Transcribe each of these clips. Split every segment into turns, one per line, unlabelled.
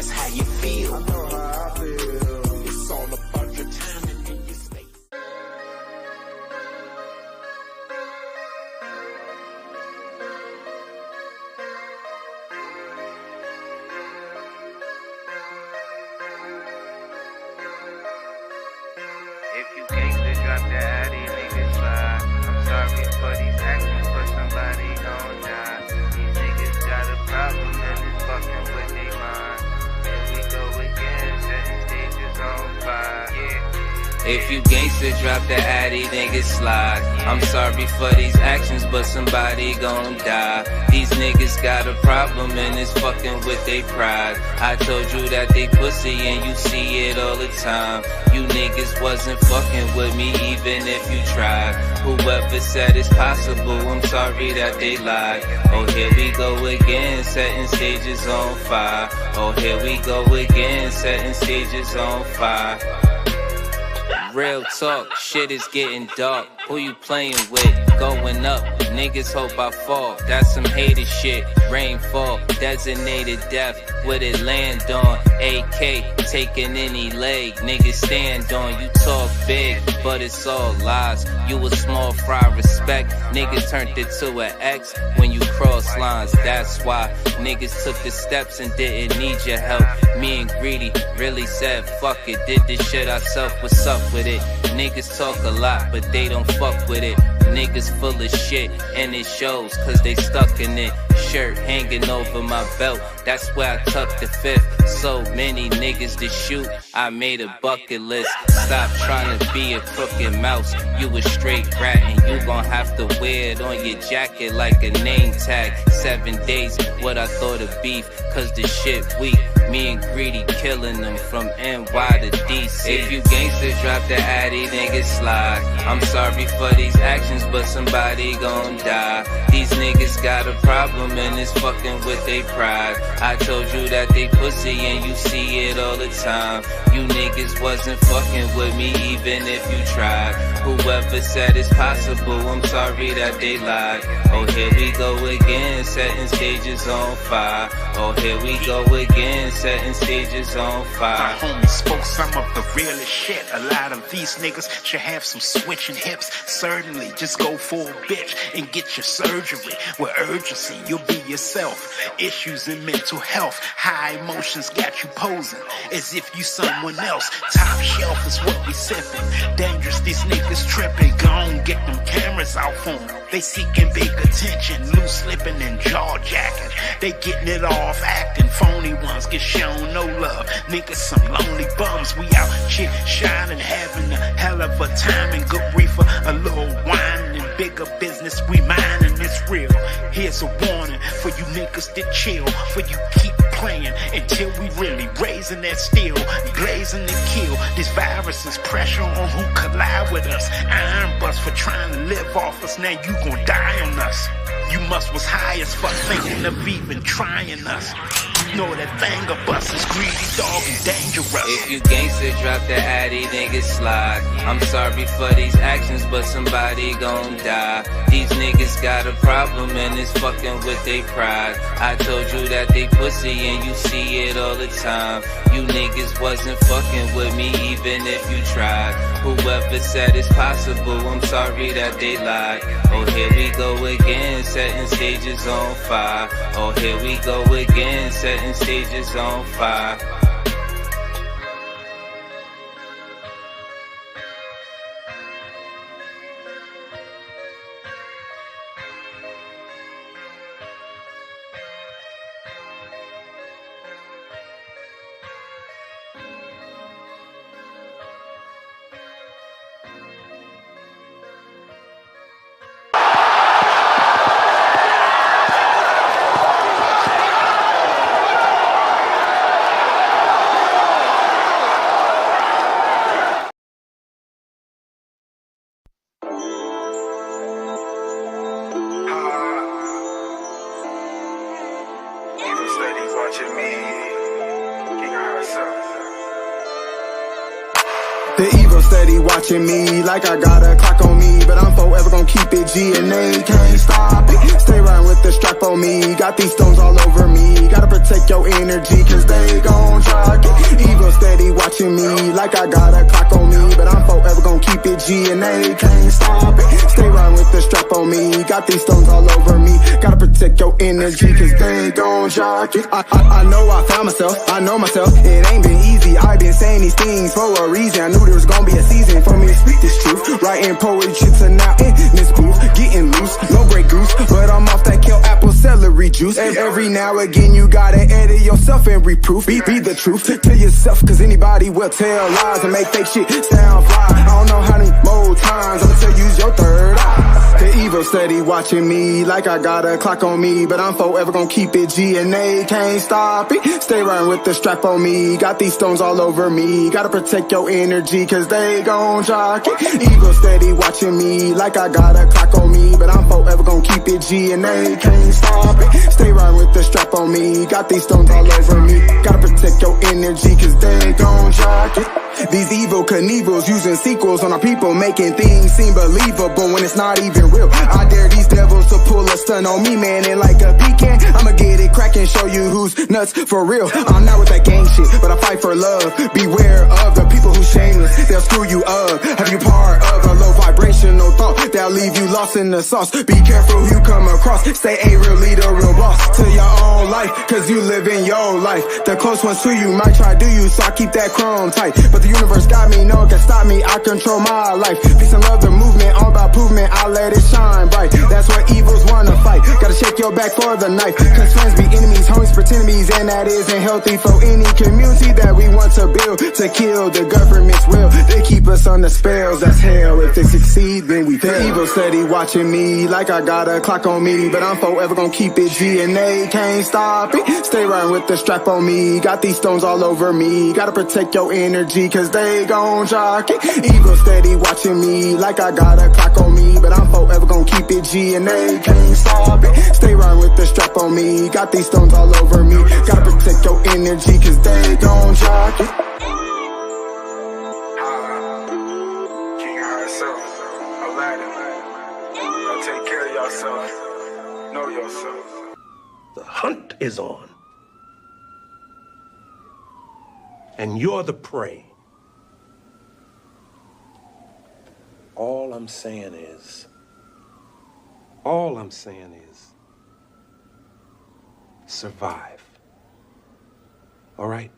that's how you feel.
I know how I feel.
It's all about your timing and your space.
If you gangsta, drop that addy, niggas slide. I'm sorry for these actions, but somebody gon' die. These niggas got a problem and it's fucking with they mind. Here we go again, setting stages on fire. Yeah. If you gangsta, drop the addy, niggas slide. I'm sorry for these actions, but somebody gon' die. These niggas got a problem and it's fucking with they pride. I told you that they pussy and you see it all the time. You niggas wasn't fucking with me even if you tried. Whoever said it's possible, I'm sorry that they lied. Oh, here we go again, setting stages on fire. Oh, here we go again, setting stages on fire. Real talk, shit is getting dark. Who you playing with? Going up, niggas hope I fall. That's some hater shit. Rainfall, designated death. What it land on? AK, taking any leg. Niggas stand on. You talk big, but it's all lies. You a small fry, respect. Niggas turned it to an X when you cross lines. That's why niggas took the steps and didn't need your help. Me and Greedy really said fuck it. Did this shit ourselves, what's up with it? Niggas talk a lot, but they don't fuck with it. Niggas full of shit, and it shows, cause they stuck in it. Shirt hanging over my belt, that's where I tuck the fifth. So many niggas to shoot, I made a bucket list. Stop trying to be a crooked mouse, you a straight rat, and you gon' have to wear it on your jacket like a name tag. 7 days, what I thought of beef, cause the shit weak. Me and Greedy killing them from NY to DC. If you gangsta, drop the addy, niggas slide. I'm sorry for these actions, but somebody gon' die. These niggas got a problem and it's fucking with they pride. I told you that they pussy and you see it all the time. You niggas wasn't fucking with me even if you tried. Whoever said it's possible, I'm sorry that they lied. Oh, here we go again, setting stages on fire. Oh, here we go again, setting stages on fire.
My homie spoke some of the realest shit. A lot of these niggas should have some switching hips. Certainly, just go for a bitch and get your surgery. With urgency, you'll be yourself. Issues in mental health, high emotions got you posing as if you someone else. Top shelf is what we sipping. Dangerous, these niggas tripping. Gon' get them cameras off on them. They seeking big attention, loose slipping and jaw jacking. They getting it off, acting phony ones get shown no love. Niggas some lonely bums. We out shit shining, having a hell of a time and good reefer, a little wine and bigger business. We minding it's real. Here's a warning for you niggas to chill. For you keep playing until we really raising that steel, blazing to kill. This virus is pressure on who collide with us. Iron bust for trying to live off us. Now you gon' die on us. You must was high as fuck thinking of even trying us. You know that thing of us is greedy, dog, and dangerous.
If you gangsta, drop the addy, niggas slide. I'm sorry for these actions, but somebody gon' die. These niggas got a problem and it's fucking with they pride. I told you that they pussy and you see it all the time. You niggas wasn't fucking with me even if you tried. Whoever said it's possible, I'm sorry that they lied. Oh, here we go again, setting stages on fire. Oh, here we go again, setting stages on fire.
The evil steady watching me like I got a clock on me, but
but I'm forever gon' keep it G, and they can't stop it. Stay riding with the strap on me, got these stones all over me. Gotta protect your energy, cause they gon' try it. Evil steady watching me, like I got a clock on me, but I'm forever gon' keep it G, and they can't stop it. Stay riding with the strap on me, got these stones all over me. Gotta protect your energy, cause they gon' jock it. I know I found myself, I know myself. It ain't been easy, I've been saying these things for a reason. I knew there was gonna be a season for me to speak this truth. Writing poetry to now in this booth, getting loose, no Grey Goose, but I'm off that kale apple celery juice. And every now and again you gotta edit yourself and reproof. Be the truth to yourself, cause anybody will tell lies and make fake shit sound fly. I don't know how many more times I'ma tell you use your third eye. The evil steady watching me, like I got a clock on me, but I'm forever gon' keep it G, and they can't stop it. Stay riding with the strap on me, got these stones all over me. Gotta protect your energy, cause they gon' jock it. Evil steady watching me, like I got a clock on me, but I'm forever gon' keep it G, and they can't stop it. Stay riding with the strap on me, got these stones all over me. Gotta protect your energy, cause they gon' jock it. These evil Knievils using sequels on our people, making things seem believable when it's not even real. I dare these devils to pull a stun on me, man, and like a pecan, I'ma get it crackin', show you who's nuts for real. I'm not with that gang shit, but I fight for love. Beware of the people who shameless, they'll screw you up. Have you part of a low vibrational thought that'll leave you lost in the sauce? Be careful who you come across, stay a real leader, real boss to your own life, cause you live in your life. The close ones to you might try to do you, so I keep that chrome tight. But the universe got me, no one can stop me, I control my life. Peace and love, the movement, all about movement, I let it shine bright. That's what evils wanna fight, gotta shake your back for the knife. Cause friends be enemies, homies pretend enemies, and that isn't healthy for any community that we want to build. To kill the government's will, they keep us on the spells, that's hell. If they succeed, then we fail. The evil steady watching me, like I got a clock on me, but I'm forever gon' keep it G, and they can't stop it. Stay riding with the strap on me, got these stones all over me. Gotta protect your energy, cause they gon' jock it. Evil steady watching me, like I got a clock on me, but I'm forever gon' keep it G, and they can't stop it. Stay riding with the strap on me, got these stones all over me. Gotta protect your energy, cause they gon' jock it.
King herself, Aladdin. Now take care of yourself. Know yourself.
The hunt is on. And you're the prey. All I'm saying is, survive. All right?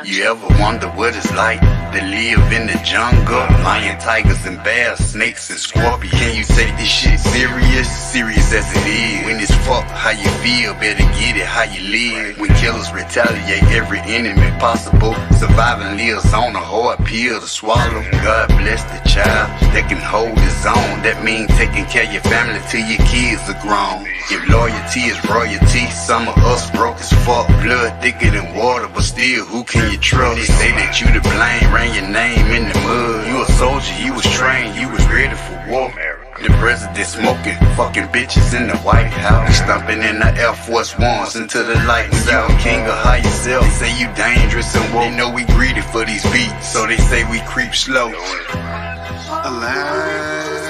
You ever wonder what it's like to live in the jungle? Lion, tigers, and bears, snakes, and scorpions. Can you take this shit serious? Serious as it is. When it's fuck how you feel, better get it how you live. When killers retaliate every enemy possible, surviving lives on a hard pill to swallow. God bless the child that can hold his own. That means taking care of your family till your kids are grown. If loyalty is royalty, some of us broke as fuck. Blood thicker than water, but still, who can you trust? They say that you to blame, ran your name in the mud. You a soldier, you was trained, you was ready for war. The president smoking, fucking bitches in the White House. Stomping in the Air Force Ones into the lights out. King of high yourself, they say you dangerous and woke. They know we greedy for these beats, so they say we creep slow.
Aladdin.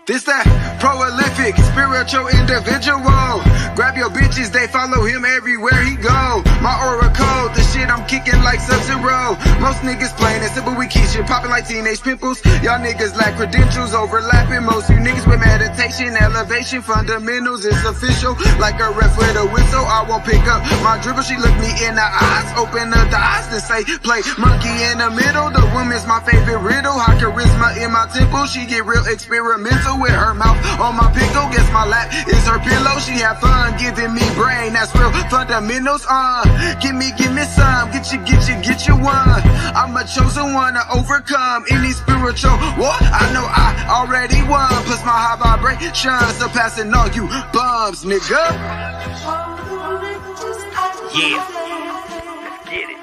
This that prolific, spiritual individual. Grab your bitches, they follow him everywhere he go. My oracle, the shit, I'm kicking like Sub-Zero. Most niggas plain and simple, we keep shit popping like teenage pimples. Y'all niggas lack credentials, overlapping. Most you niggas with meditation, elevation, fundamentals. It's official, like a ref with a whistle. I won't pick up my dribble. She look me in the eyes, open up the eyes and say, play monkey in the middle. The woman's my favorite riddle. High charisma in my temple. She get real experimental with her mouth on my pickle. Guess my lap is her pillow. She have fun giving me brain. That's real fundamentals. Give me some. Get you one. I'm a chosen one to overcome any spiritual war. I know I already won. Plus my high vibration surpassing all you bums, nigga.
Yeah. Let's get it.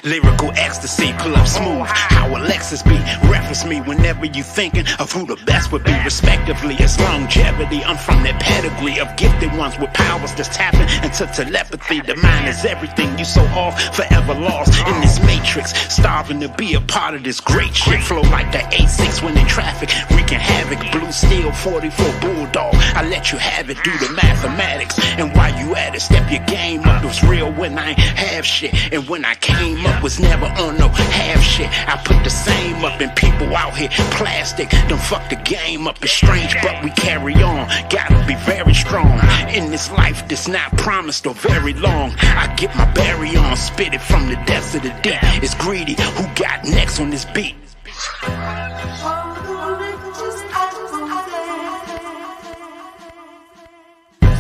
Lyrical ecstasy, pull up smooth. How Alexis be? Reference me whenever you thinking of who the best would be. Respectively, it's longevity. I'm from that pedigree of gifted ones with powers that's tapping into telepathy. The mind is everything. You so off, forever lost in this matrix. Starving to be a part of this great shit. Flow like the A6 when in traffic, wreaking havoc. Blue steel 44 bulldog. I let you have it, do the mathematics. And while you at it, step your game up. It was real when I ain't have shit, and when I came up was never on no half shit. I put the same up, and people out here plastic don't fuck the game up. It's strange, but we carry on. Gotta be very strong in this life that's not promised or very long. I get my berry on, spit it from the depths of the deep. It's greedy. Who got next on this beat?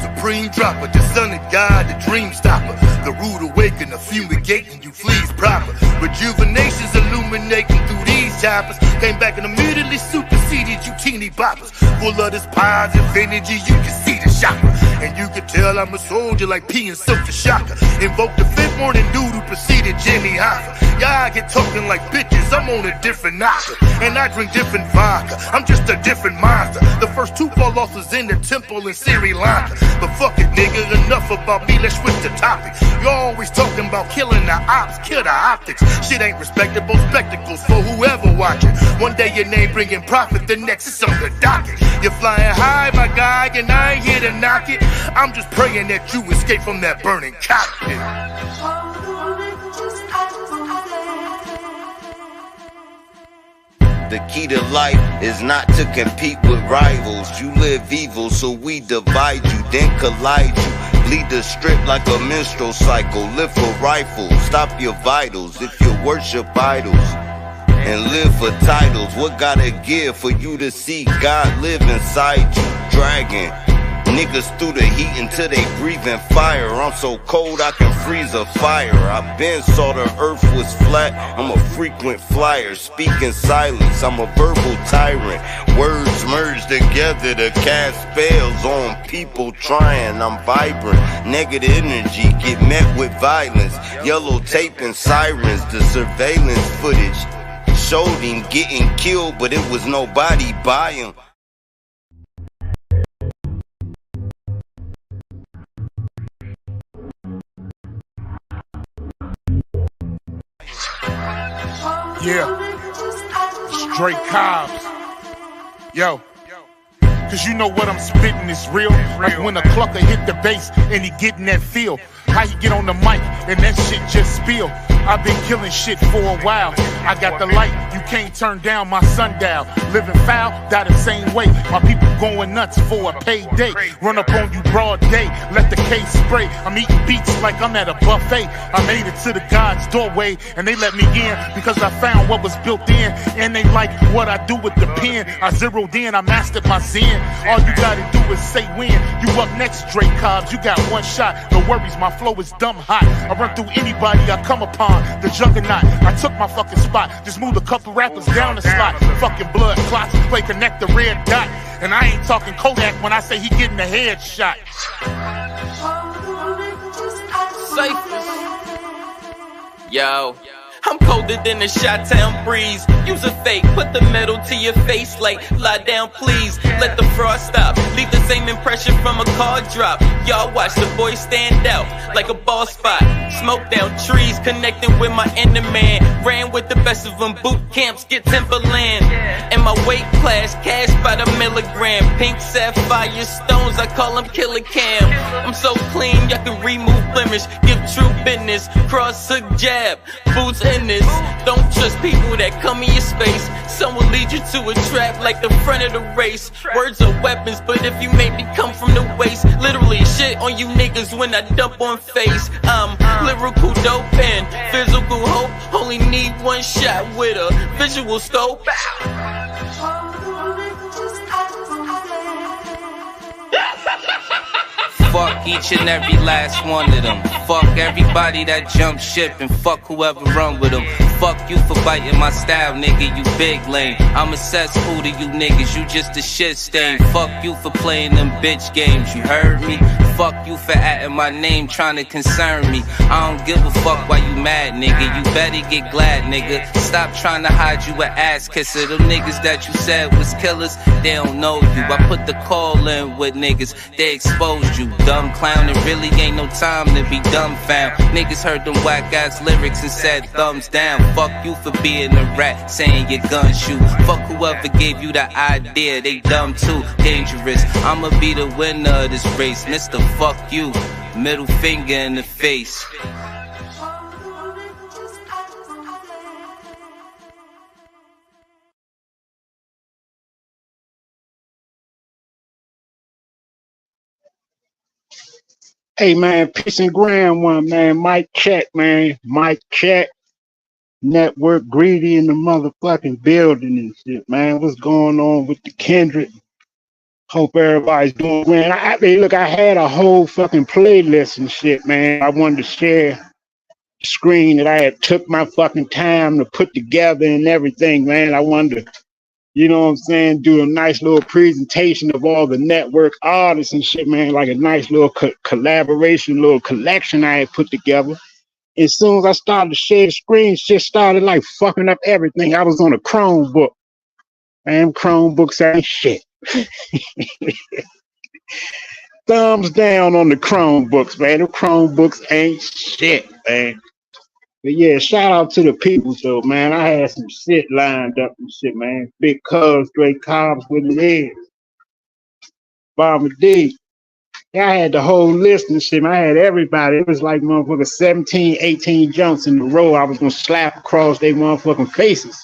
Supreme dropper, the son of God, the dream stopper, the rude awakener, fumigating you fleas proper. Rejuvenation's illuminating through these choppers. Came back and immediately superseded you teeny boppers. Full of this positive energy, you can see the shopper. And you can tell I'm a soldier like P and Silk the Shocker. Invoke the fifth morning dude who preceded Jimmy Hoffa. Y'all get talking like bitches, I'm on a different knocker. And I drink different vodka, I'm just a different monster. The first two fall off was in the temple in Sri Lanka. But fuck it, nigga, enough about me, let's switch the topic. You're always talking about killing the ops, kill the optics. Shit ain't respectable spectacles for whoever watching. One day your name bringing profit, the next is on the docket. You're flying high, my guy, and I ain't here to knock it. I'm just praying that you escape from that burning cockpit.
The key to life is not to compete with rivals. You live evil, so we divide you, then collide you. Bleed the strip like a menstrual cycle. Live for rifles, stop your vitals if you worship idols. And live for titles. What gotta give for you to see God live inside you? Dragon niggas through the heat until they breathing fire. I'm so cold I can freeze a fire. I been saw the earth was flat. I'm a frequent flyer, speak in silence. I'm a verbal tyrant. Words merge together to cast spells on people trying. I'm vibrant. Negative energy get met with violence. Yellow tape and sirens. The surveillance footage showed him getting killed, but it was nobody by him.
Yeah, straight Cobbs. Yo, cause you know what I'm spitting is real. Like when a clucker hit the bass and he getting that feel. How he get on the mic and that shit just spill. I've been killing shit for a while. I got the light, you can't turn down my sundial. Living foul, die the same way. My people going nuts for a payday. Run up on you broad day, let the case spray. I'm eating beats like I'm at a buffet. I made it to the God's doorway and they let me in because I found what was built in. And they like what I do with the pen. I zeroed in, I mastered my zen. All you gotta do is say when. You up next, Drake Cobbs, you got one shot. No worries, my flow is dumb hot. I run through anybody I come upon. The juggernaut, I took my fucking spot. Just moved a couple rappers down the slot. Fucking blood clots, play connect the red dot. And I ain't talking Kodak when I say he getting a headshot.
Cyphers. Yo. I'm colder than a Chi-Town breeze. Use a fake, put the metal to your face like, lie down please. Let the frost stop, leave the same impression from a car drop. Y'all watch the boy stand out like a ball spot. Smoke down trees, connecting with my inner man. Ran with the best of them, boot camps get Timberland. And my weight class, cash by the milligram. Pink sapphire stones, I call them killer cam. I'm so clean, y'all can remove blemish. Give true business, cross hook jab, boots in this. Don't trust people that come in your space. Some will lead you to a trap like the front of the race. Words are weapons, but if you make me come from the waist, literally shit on you niggas when I dump on face. I'm lyrical dope and physical hope. Only need one shot with a visual scope. Fuck each and every last one of them. Fuck everybody that jump ship and fuck whoever run with them. Fuck you for biting my style, nigga, you big lame. I'm a cesspool to you niggas, you just a shit stain. Fuck you for playing them bitch games, you heard me? Fuck you for adding my name, trying to concern me. I don't give a fuck why you mad, nigga. You better get glad, nigga. Stop trying to hide you an ass kisser. Them niggas that you said was killers, they don't know you. I put the call in with niggas, they exposed you. Dumb clown, it really ain't no time to be dumbfound. Niggas heard them whack ass lyrics and said thumbs down. Fuck you for being a rat, saying your gun shoot. Fuck whoever gave you the idea, they dumb too, dangerous. I'ma be the winner of this race, Mr. Fuck you, middle finger in the face.
Hey man, peace and grand one, man. Mic check, man. Mic check. Network greedy in the motherfucking building and shit, man. What's going on with the Kendrick? Hope everybody's doing grand. Look, I had a whole fucking playlist and shit, man. I wanted to share the screen that I had took my fucking time to put together and everything, man. I wanted to, you know what I'm saying, do a nice little presentation of all the network artists and shit, man, like a nice little collaboration, little collection I had put together. As soon as I started to share the screen, shit started like fucking up everything. I was on a Chromebook. Man, Chromebooks ain't shit. Thumbs down on the Chromebooks, man. The Chromebooks ain't shit, man. But yeah, shout out to the people, though, man. I had some shit lined up and shit, man. Big Cubs, Straight Cops with the legs. Bomber D. Yeah, I had the whole list and shit. I had everybody. It was like motherfucking 17, 18 jumps in a row. I was gonna slap across their motherfucking faces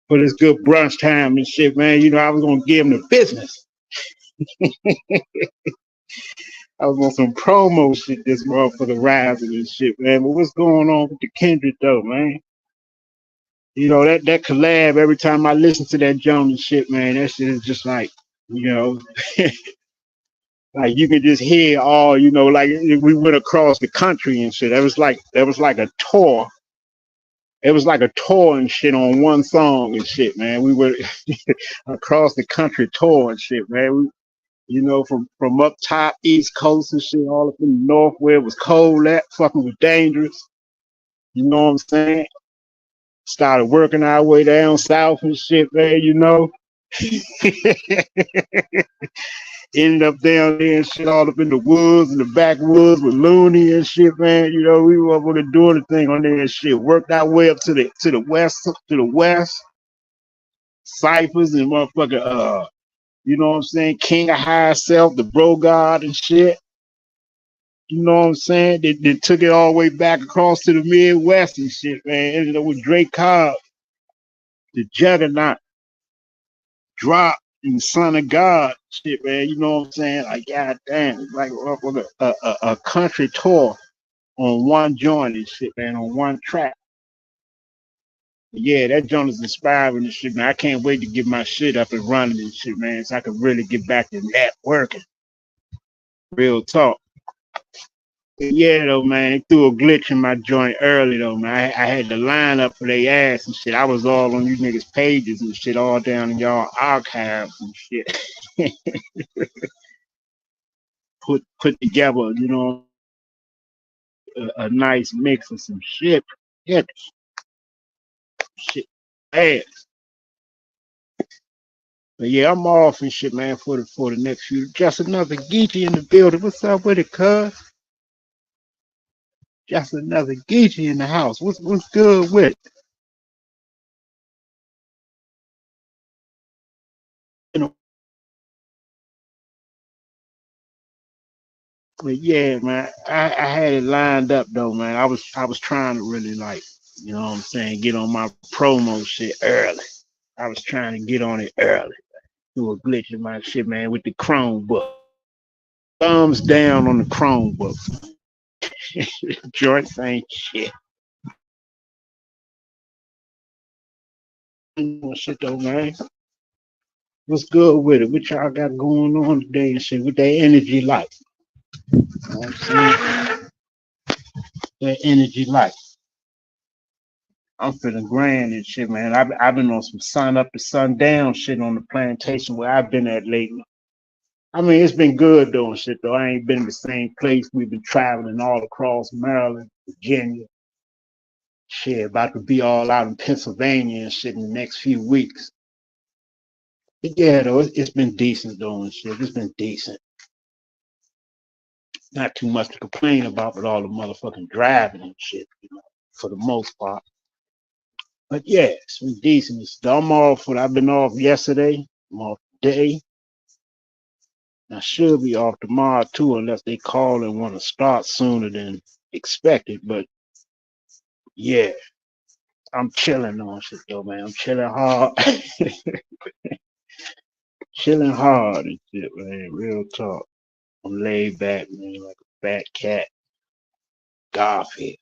for this good brunch time and shit, man. You know, I was gonna give them the business. I was on some promo shit this motherfucker rising and shit, man. But what's going on with the Kendrick though, man? You know, that collab, every time I listen to that Jones and shit, man, that shit is just like, you know, like you can just hear all, you know, like we went across the country and shit. That was like a tour. It was like a tour and shit on one song and shit, man. We were across the country tour and shit, man. We, you know, from up top, East Coast and shit, all up in the North where it was cold at, fucking was dangerous. You know what I'm saying? Started working our way down south and shit, man, you know. Ended up down there and shit, all up in the woods and the backwoods with Looney and shit, man. You know, we were fucking doing the thing on there and shit. Worked our way up to the west, Cyphers and motherfucker, you know what I'm saying, King of High Self, the Bro God and shit. You know what I'm saying? They took it all the way back across to the Midwest and shit, man. Ended up with Drake Cobb, the Juggernaut, Drop, and Son of God, shit, man. You know what I'm saying? Like, goddamn, it's like a country tour on one joint and shit, man, on one track. Yeah, that joint is inspiring and shit, man. I can't wait to get my shit up and running and shit, man, so I can really get back to networking. Real talk. Yeah, though, man, they threw a glitch in my joint early, though, man. I had to line up for their ass and shit. I was all on you niggas' pages and shit, all down in y'all archives and shit. put together, you know, a nice mix of some shit. Yeah, shit, ass. But yeah, I'm off and shit, man, for the next few. Just another Geechee in the building. What's up with it, cuz? Just another Geechee in the house. What's good with it? You know, But yeah, man, I had it lined up though, man. I was trying to really like, you know what I'm saying, get on my promo shit early. I was trying to get on it early. Do a glitch in my shit, man, with the Chromebook. Thumbs down on the Chromebook. Joints ain't shit. Shit though, man. What's good with it? What y'all got going on today and shit with that energy life? You know what I'm saying? That energy life. I'm feeling grand and shit, man. I've been on some sun up to sundown shit on the plantation where I've been at lately. I mean, it's been good though and shit though. I ain't been in the same place. We've been traveling all across Maryland, Virginia. Shit, about to be all out in Pennsylvania and shit in the next few weeks. But yeah, though, it's been decent though and shit. It's been decent. Not too much to complain about, but all the motherfucking driving and shit, you know, for the most part. But yeah, it's been decent. I'm off. I've been off yesterday. I'm off today. I should be off tomorrow too, unless they call and want to start sooner than expected. But yeah, I'm chilling on shit though, man. I'm chilling hard, chilling hard and shit, man. Real talk. I'm laid back, man, like a fat cat. Garfield.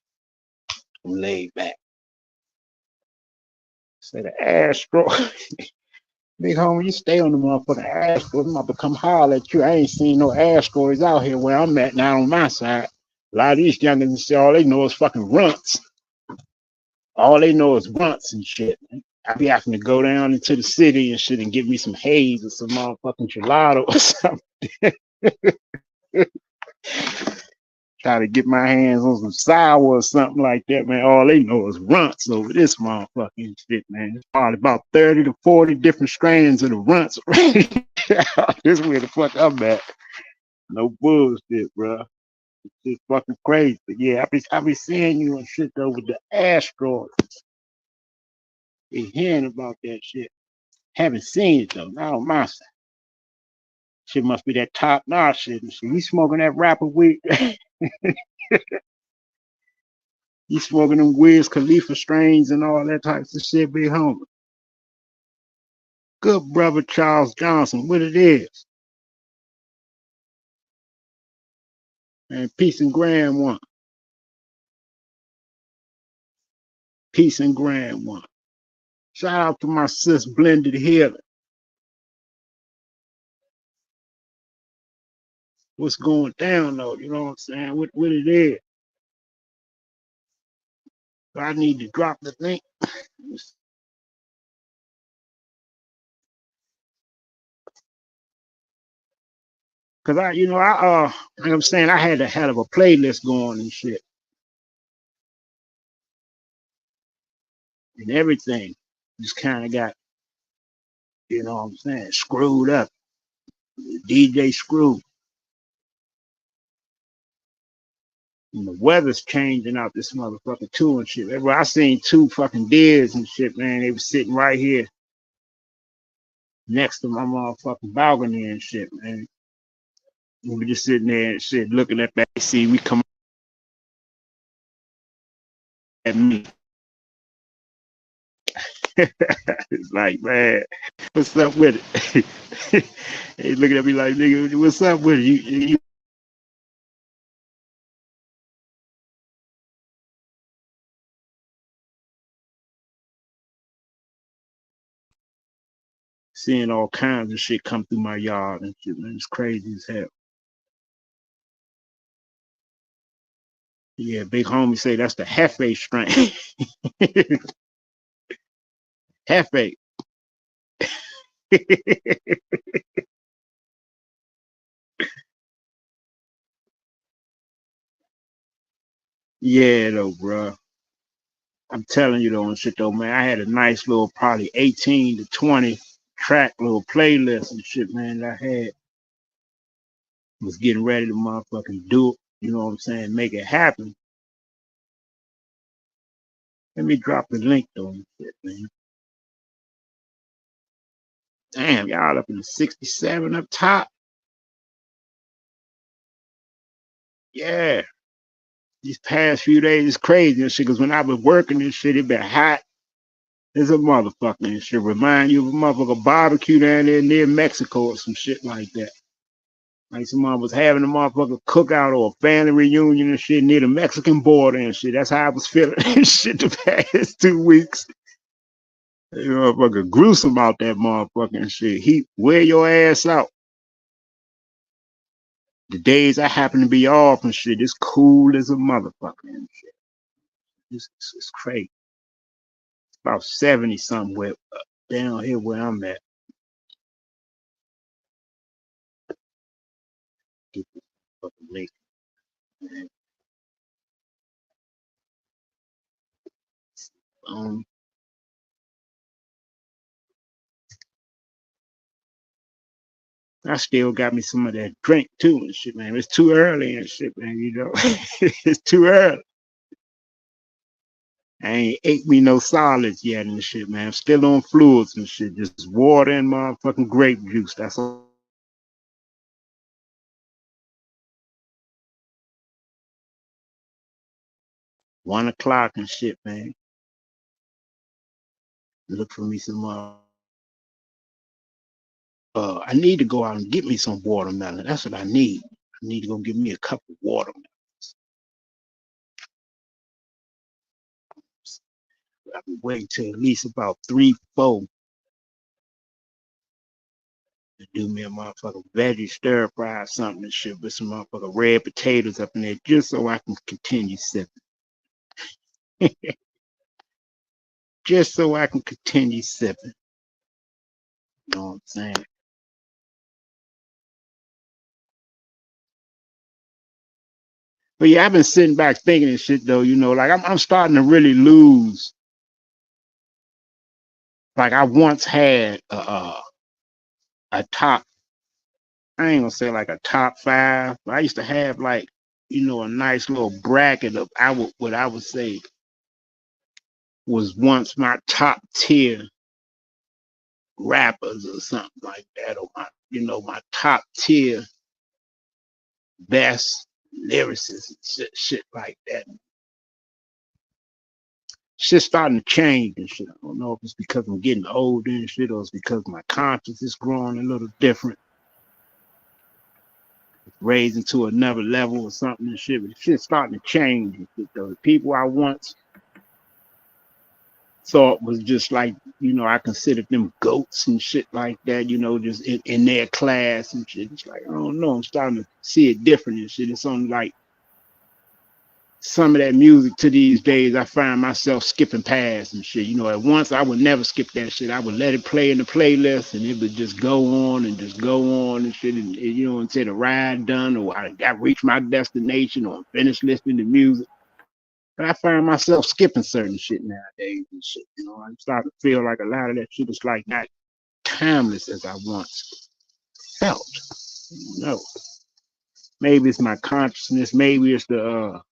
I'm laid back. Say the Astro. Big homie, you stay on the motherfucking Astros. I'm about to come holler at you. I ain't seen no Astros out here where I'm at now on my side. A lot of these youngins say all they know is fucking runts. All they know is runts and shit. I be having to go down into the city and shit and get me some haze or some motherfucking gelato or something. Try to get my hands on some sour or something like that, man. All they know is runts over this motherfucking shit, man. It's probably about 30 to 40 different strains of the runts. This is where the fuck I'm at. No bullshit, bro. It's just fucking crazy. But yeah, I be seeing you and shit though with the asteroids. Be hearing about that shit. Haven't seen it though, not on my side. Shit must be that top notch shit and shit. You smoking that rapper weed? You smoking them Wiz Khalifa strains and all that types of shit, big homie. Good brother Charles Johnson, what it is. And peace and grand one. Peace and grand one. Shout out to my sis Blended Healer. What's going down though? You know what I'm saying? What it is. So I need to drop the link. Cause like I'm saying, I had a hell of a playlist going and shit. And everything just kind of got, you know what I'm saying, screwed up. DJ screwed. And the weather's changing out this motherfucker too and shit. I seen two fucking deers and shit, man. They was sitting right here next to my motherfucking balcony and shit, man. We were just sitting there and shit, looking at that. See, we come at me. It's like, man, what's up with it? They looking at me like, nigga, what's up with it? You seeing all kinds of shit come through my yard and shit, man. It's crazy as hell. Yeah, big homie say that's the Hefe strain. Hefe. Yeah, though, bro. I'm telling you though and shit though, man. I had a nice little probably 18 to 20 track little playlist and shit, man. That I had was getting ready to motherfucking do it. You know what I'm saying? Make it happen. Let me drop the link though and shit, man. Damn, y'all up in the 67 up top. Yeah. These past few days is crazy and shit, because when I was working and shit, it been hot as a motherfucker and shit. Remind you of a motherfucker barbecue down there near Mexico or some shit like that. Like someone was having a motherfucker cookout or a family reunion and shit near the Mexican border and shit. That's how I was feeling and shit the past 2 weeks. You motherfucker gruesome out that motherfucking shit. He wear your ass out. The days I happen to be off and shit, it's cool as a motherfucker and shit. It's crazy. It's about 70 somewhere down here where I'm at. Get this fucking link, man. Um, I still got me some of that drink too and shit, man. It's too early and shit, man. You know, it's too early. I ain't ate me no solids yet and shit, man. I'm still on fluids and shit. Just water and motherfucking grape juice. That's all. 1 o'clock and shit, man. Look for me some I need to go out and get me some watermelon. That's what I need. I need to go get me a cup of watermelon. I've been waiting till at least about 3, 4 to do me a motherfucking veggie stir fry or something and shit with some motherfucking red potatoes up in there just so I can continue sipping. Just so I can continue sipping. You know what I'm saying? But yeah, I've been sitting back thinking and shit though, you know, like I'm starting to really lose. Like I once had a top, I ain't gonna say like a top 5, but I used to have like, you know, a nice little bracket of what I would say was once my top tier rappers or something like that, or my, you know, my top tier best lyricists and shit like that. Shit's starting to change and shit. I don't know if it's because I'm getting older and shit, or it's because my conscience is growing a little different, raising to another level or something and shit. But shit's starting to change and shit, though. The people I once thought was just like, you know, I considered them goats and shit like that, you know, just in their class and shit. It's like, I don't know, I'm starting to see it different and shit. It's on like some of that music to these days, I find myself skipping past and shit. You know, at once I would never skip that shit. I would let it play in the playlist and it would just go on and just go on and shit. And you know, until the ride done or I reached my destination or finished listening to music. But I find myself skipping certain shit nowadays and shit. You know, I'm starting to feel like a lot of that shit is like not timeless as I once felt. No, maybe it's my consciousness. Maybe it's the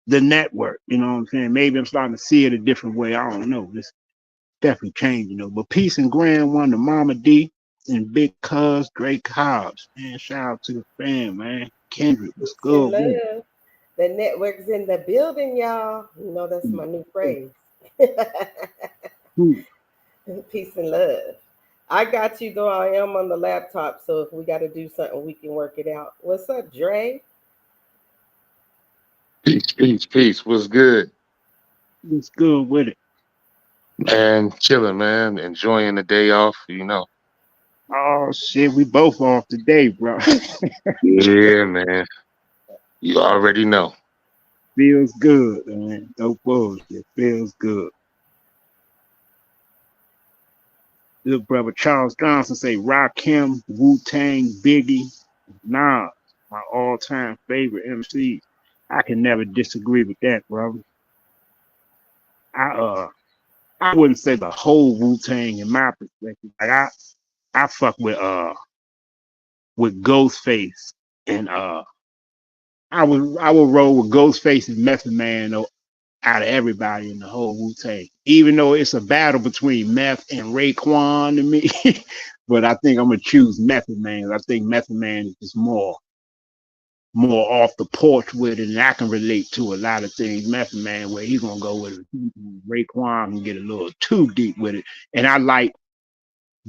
network. You know what I'm saying? Maybe I'm starting to see it a different way. I don't know. It's definitely changing though. But peace and grand one to Mama D and Big Cuz Drake Hobbs. Man, shout out to the fam, man. Kendrick, what's good?
Love. The network's in the building, y'all. You know that's my new phrase. Peace and love. I got you though. I am on the laptop, so if we got to do something, we can work it out. What's up, Dre?
Peace. What's good?
What's good with it?
Man, chilling, man. Enjoying the day off, you know.
Oh shit, we both off today, bro.
Yeah, man. You already know.
Feels good, man. No bullshit. Feels good. Little brother Charles Johnson say Rakim, Wu-Tang, Biggie, Nas, my all-time favorite MCs. I can never disagree with that, brother. I wouldn't say the whole Wu-Tang in my perspective. Like I fuck with Ghostface and I would roll with Ghostface and Method Man though, out of everybody in the whole Wu-Tang. Even though it's a battle between Meth and Raekwon to me. But I think I'm gonna choose Method Man. I think Method Man is more more off the porch with it, and I can relate to a lot of things. Method Man, where he's gonna go with it. Raekwon can get a little too deep with it, and I like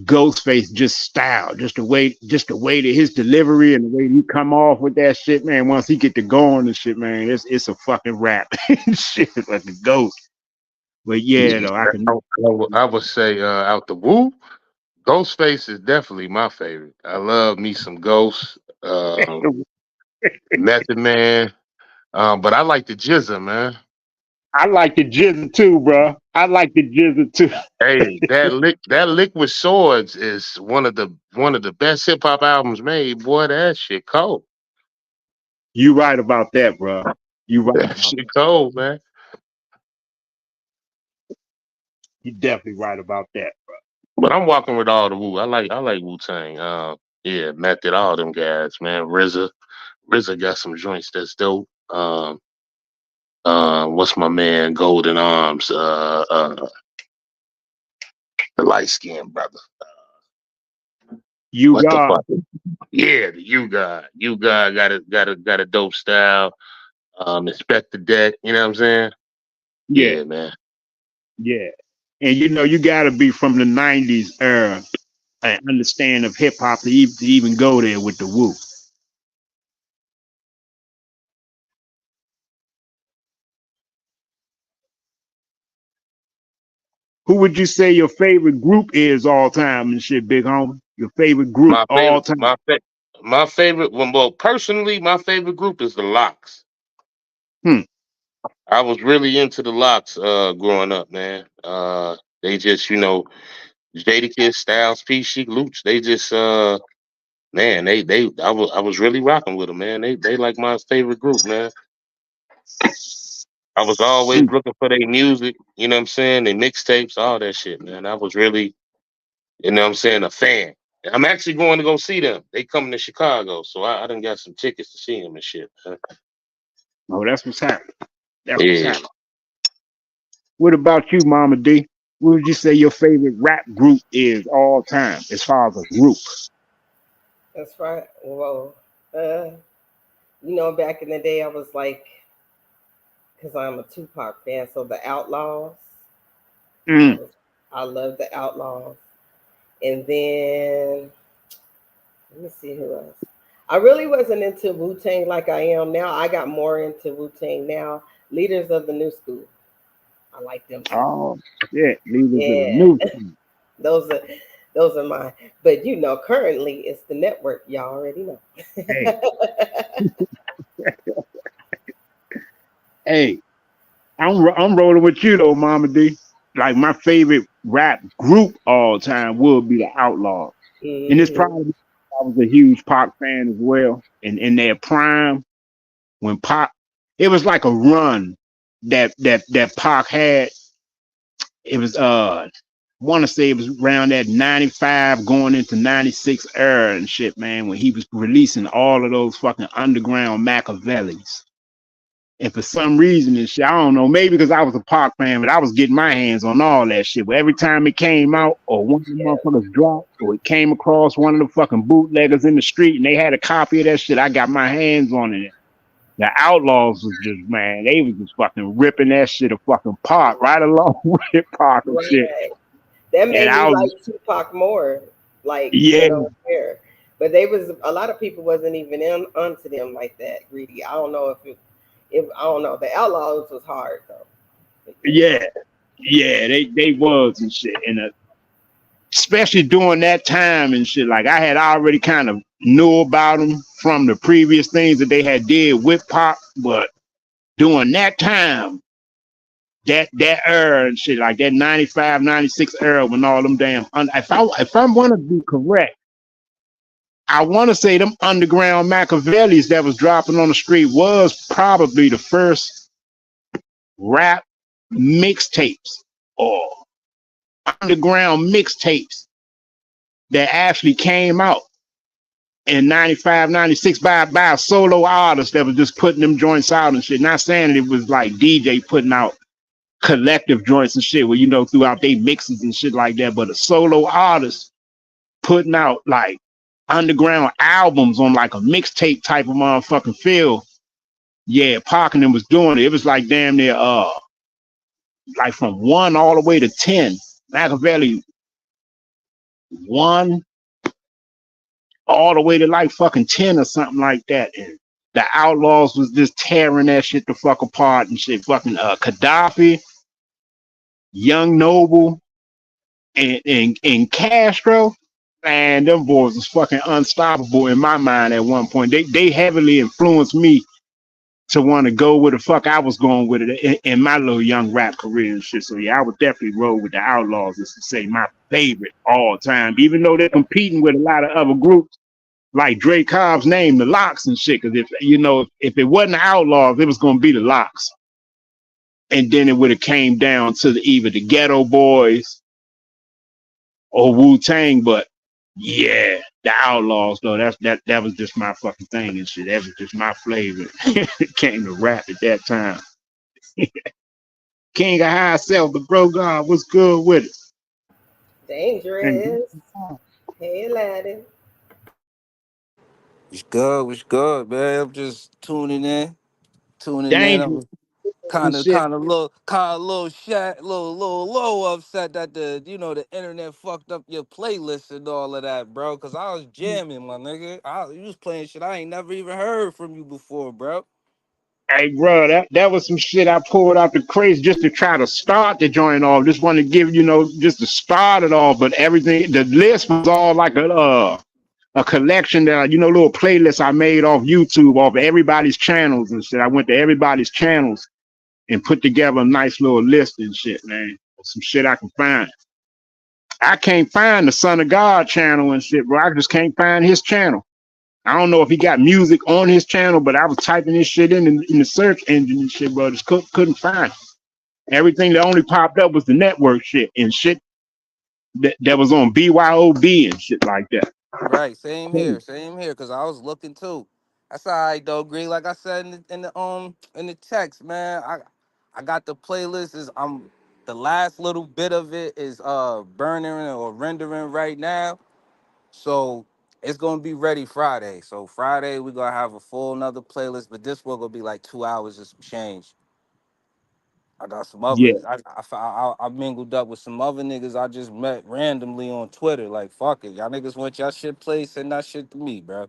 Ghostface just style, just the way that his delivery and the way he come off with that shit, man. Once he get to going and shit, man, it's a fucking rap shit like the Ghost. But yeah, though I can.
I would say out the woo, Ghostface is definitely my favorite. I love me some Ghost, Method Man, but I like the Jizza, man.
I like the Jizza too, bro. I like the Jizza too.
Hey, that Liquid Swords is one of the best hip hop albums made. Boy, that shit cold.
You right about that, bro. You right.
That shit cold, man.
You definitely right about that, bro.
But I'm walking with all the Wu. I like Wu Tang. Yeah, Method, all them guys, man. RZA got some joints that's dope. What's my man? Golden Arms. The light skinned brother.
You
what
God.
the fuck? Yeah, the You God. You God got a dope style. Inspect the deck. You know what I'm saying? Yeah, man.
Yeah. And you know, you gotta be from the 90s era and understand of hip hop to even go there with the Wu. Who would you say your favorite group is all time and shit, big homie? Your favorite group all time?
My favorite one. Well, personally, my favorite group is the Locks. I was really into the Locks growing up, man. They just, Jadakiss, Styles P, Chic, Luch. They just, man, I was really rocking with them, man. They like my favorite group, man. I was always looking for their music, you know what I'm saying? Their mixtapes, all that shit, man. I was really, you know what I'm saying, a fan. I'm actually going to go see them. They coming to Chicago, so I done got some tickets to see them and shit.
Oh, that's what's happening. That's what's happening. What about you, Mama D? What would you say your favorite rap group is all time as far as a group?
That's right. Well, back in the day, I was like, because I'm a Tupac fan, so the Outlaws. I love the Outlaws. And then, let me see who else. I really wasn't into Wu-Tang like I am now. I got more into Wu-Tang now. Leaders of the New School. I like them too.
Oh, shit. Leaders of the New School.
Those are mine. But currently it's the network. Y'all already know.
Hey. Hey, I'm rolling with you though, Mama D. Like my favorite rap group all time would be the Outlaws. Mm-hmm. And it's probably I was a huge Pac fan as well. And in their prime, when Pac, it was like a run that Pac had. It was I want to say it was around that 95 going into 96 era and shit, man, when he was releasing all of those fucking underground Machiavellis. And for some reason and shit, I don't know, maybe because I was a Pac fan, but I was getting my hands on all that shit. But every time it came out, or one of the motherfuckers dropped, or it came across one of the fucking bootleggers in the street and they had a copy of that shit, I got my hands on it. The Outlaws was just, man, they was just fucking ripping that shit a fucking Pac right along with Pac and shit.
That made me like Tupac more. Like, but they was, a lot of people wasn't even onto them like that, Greedy. I don't know if I don't know. The Outlaws was hard though.
Yeah, they was and shit. And especially during that time and shit, like I had already kind of knew about them from the previous things that they had did with Pac, but during that time, that era and shit, like that 95, 96 era when all them damn, if I want to be correct, I want to say them underground Machiavellis that was dropping on the street was probably the first rap mixtapes or underground mixtapes that actually came out in 95, 96 by a solo artist that was just putting them joints out and shit. Not saying that it was like DJ putting out collective joints and shit where, throughout they mixes and shit like that, but a solo artist putting out like underground albums on like a mixtape type of motherfucking feel. Yeah, Parkman was doing it. It was like damn near like from 1 all the way to 10. Machiavelli 1 all the way to like fucking 10 or something like that. And the Outlaws was just tearing that shit the fuck apart and shit. Fucking Gaddafi, Young Noble, and Castro. Man, them boys was fucking unstoppable in my mind at one point. They heavily influenced me to want to go where the fuck I was going with it in my little young rap career and shit. So yeah, I would definitely roll with the Outlaws, as to say my favorite all time. Even though they're competing with a lot of other groups like Dre Cobb's name, the Locks and shit. Because if it wasn't the Outlaws, it was gonna be the Locks, and then it would have came down to either the Ghetto Boys or Wu Tang. But yeah, the Outlaws though, that was just my fucking thing and shit. That was just my flavor. It came to rap at that time. King of High Self, the bro God, what's good with it? And
Dangerous. Hey, Aladdin.
What's good? What's good, man? I'm just tuning in. I'm
dangerous and shit.
kind of little shat, little low upset that the internet fucked up your playlist and all of that, bro. Cause I was jamming, my nigga. You was playing shit I ain't never even heard from you before, bro.
Hey, bro, that was some shit I pulled out the craze just to try to start the joint off. Just want to give just to start it off. But everything, the list was all like a collection that little playlists I made off YouTube, off everybody's channels and shit. I went to everybody's channels and put together a nice little list and shit, man. Some shit I can find. I can't find the Son of God channel and shit, bro. I just can't find his channel. I don't know if he got music on his channel, but I was typing this shit in the search engine and shit, bro. Just couldn't find it. Everything that only popped up was the network shit and shit that was on BYOB and shit like that.
Right, same here. Cause I was looking too. That's all right though, Green. Like I said in the text, man. I got the playlist. The last little bit of it is burning or rendering right now. So it's gonna be ready Friday. So Friday we're gonna have a full another playlist, but this one gonna be like 2 hours of some change. I got some
Yeah,
others. I mingled up with some other niggas I just met randomly on Twitter. Like fuck it, y'all niggas want y'all shit played, send that shit to me, bro.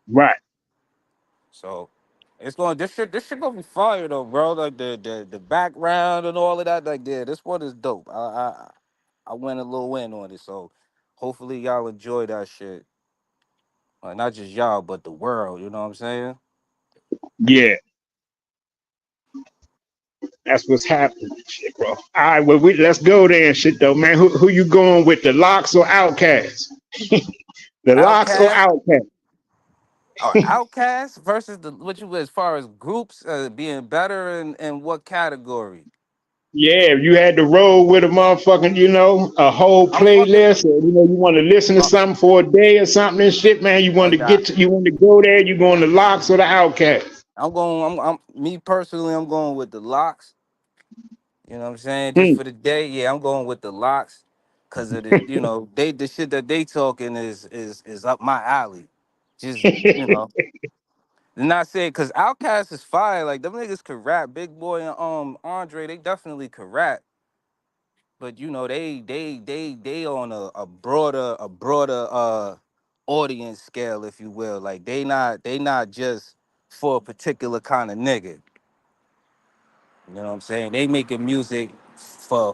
right.
So this shit gonna be fire though, bro. Like the background and all of that. Like yeah, this one is dope. I went a little in on it, so hopefully y'all enjoy that shit. Not just y'all, but the world. You know what I'm saying?
Yeah, that's what's happening, shit, bro. All right, well, let's go there and shit, though, man. Who you going with, the Locks or Outcasts? The Locks or
Outcast
Outcasts?
or Outcast versus the what you as far as groups being better in what category?
Yeah, if you had to roll with a motherfucking, a whole
I'm fucking.
playlist, or you want to listen to
Uh,
something for a day or something and shit, man.
oh nah,
You want to go there. You going to Locks or the Outcasts?
I'm going. I'm me personally. I'm going with the locks. You know what I'm saying? Just
Hmm.
for the day, yeah, I'm going with the locks, cause of the shit that they talking is up my alley. Just not saying cause Outkast is fire. Like them niggas could rap. Big Boy and Andre, they definitely could rap. But they on a broader audience scale, if you will. Like they not just for a particular kind of nigga. You know what I'm saying? They making music for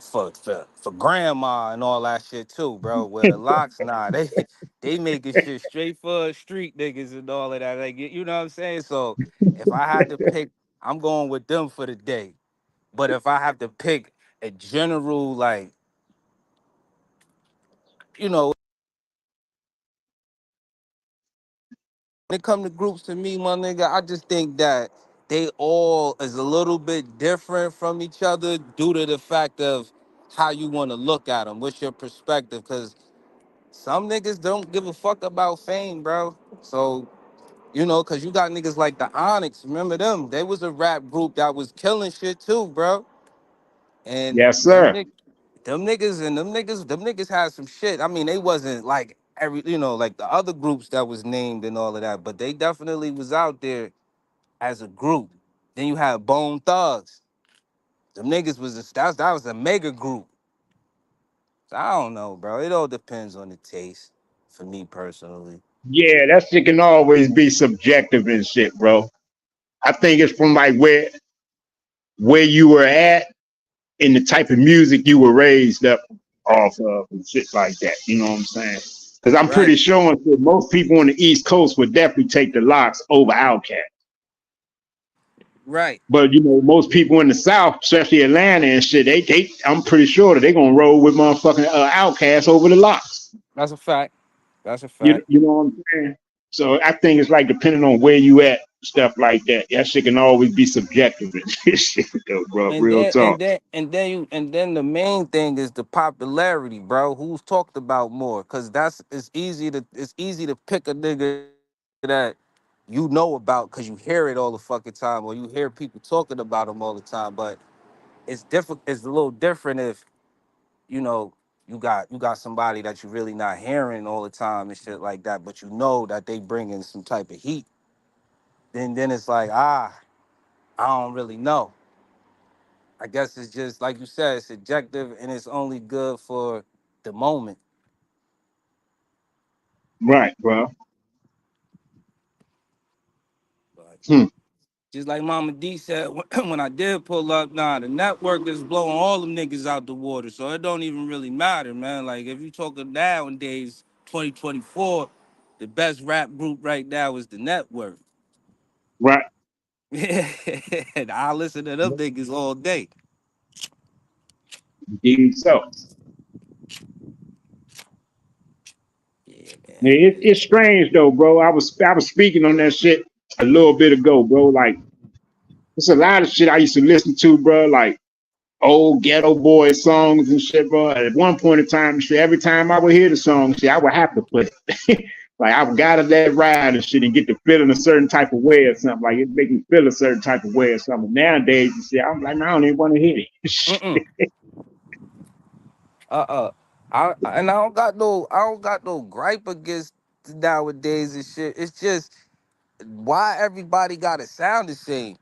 grandma and all that shit too, bro. Where the locks, nah, they making shit straight for street niggas and all of that. Like you know what I'm saying? So if I had to pick, I'm going with them for the day. But if I have to pick a general, like, you know, when it come to groups to me, my nigga, I just think that they all is a little bit different from each other due to the fact of how you want to look at them. What's your perspective? Because some niggas don't give a fuck about fame, bro. So, because you got niggas like the Onyx. Remember them? They was a rap group that was killing shit too, bro. And
Yes, sir.
them niggas had some shit. I mean, they wasn't like like the other groups that was named and all of that, but they definitely was out there as a group. Then you had Bone Thugs. Them niggas was that was a mega group. So I don't know, bro. It all depends on the taste for me personally.
Yeah, that shit can always be subjective and shit, bro. I think it's from like where you were at and the type of music you were raised up off of and shit like that. You know what I'm saying? Because I'm
Right,
pretty sure that most people on the East Coast would definitely take the Locks over Outkast.
right.
But most people in the South, especially Atlanta and shit, I'm pretty sure that they're gonna roll with motherfucking Outkast over the Locks.
That's a fact. That's a
You
fact.
you know what I'm saying? So I think it's like depending on where you at, stuff like that. That shit can always be subjective and shit, though, bro.
And
Real
then
talk.
and then and then you and then the main thing is the popularity, bro. Who's talked about more? Cause it's easy to pick a nigga that you know about because you hear it all the fucking time or you hear people talking about him all the time. But it's different. It's a little different if you know you got somebody that you really not hearing all the time and shit like that, but you know that they bringing some type of heat. Then it's like I don't really know. I guess it's just like you said, it's subjective and it's only good for the moment.
Right, bro.
But
Hmm.
just like Mama D said, when I did pull up, nah, the network is blowing all them niggas out the water. So it don't even really matter, man. Like if you talking nowadays, 2024, the best rap group right now is the network.
Right.
And I listen to them niggas all day.
Indeed so.
Yeah,
Yeah,
man.
it's strange though, bro. I was speaking on that shit a little bit ago, bro. Like it's a lot of shit I used to listen to, bro. Like old ghetto boy songs and shit, bro. At one point in time, shit, every time I would hear the song, shit, I would have to play it. Like I would gotta let it ride and shit and get to feeling a certain type of way or something. Like it make me feel a certain type of way or something. Nowadays, you see, I'm like, I don't even want to hear it.
Mm-mm. Uh-uh. I don't got no gripe against nowadays and shit. It's just why everybody gotta sound the same.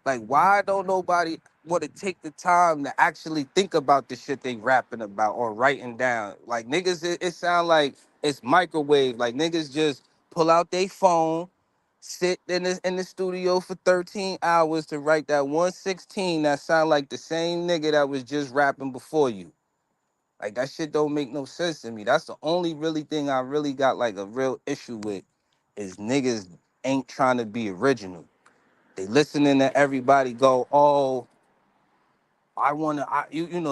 Like, why don't nobody want to take the time to actually think about the shit they rapping about or writing down? Like, niggas, it sound like it's microwave. Like, niggas just pull out their phone, sit in the studio for 13 hours to write that 116 that sound like the same nigga that was just rapping before you. Like, that shit don't make no sense to me. That's the only really thing I really got, like, a real issue with is niggas ain't trying to be original. They listening to everybody go, oh,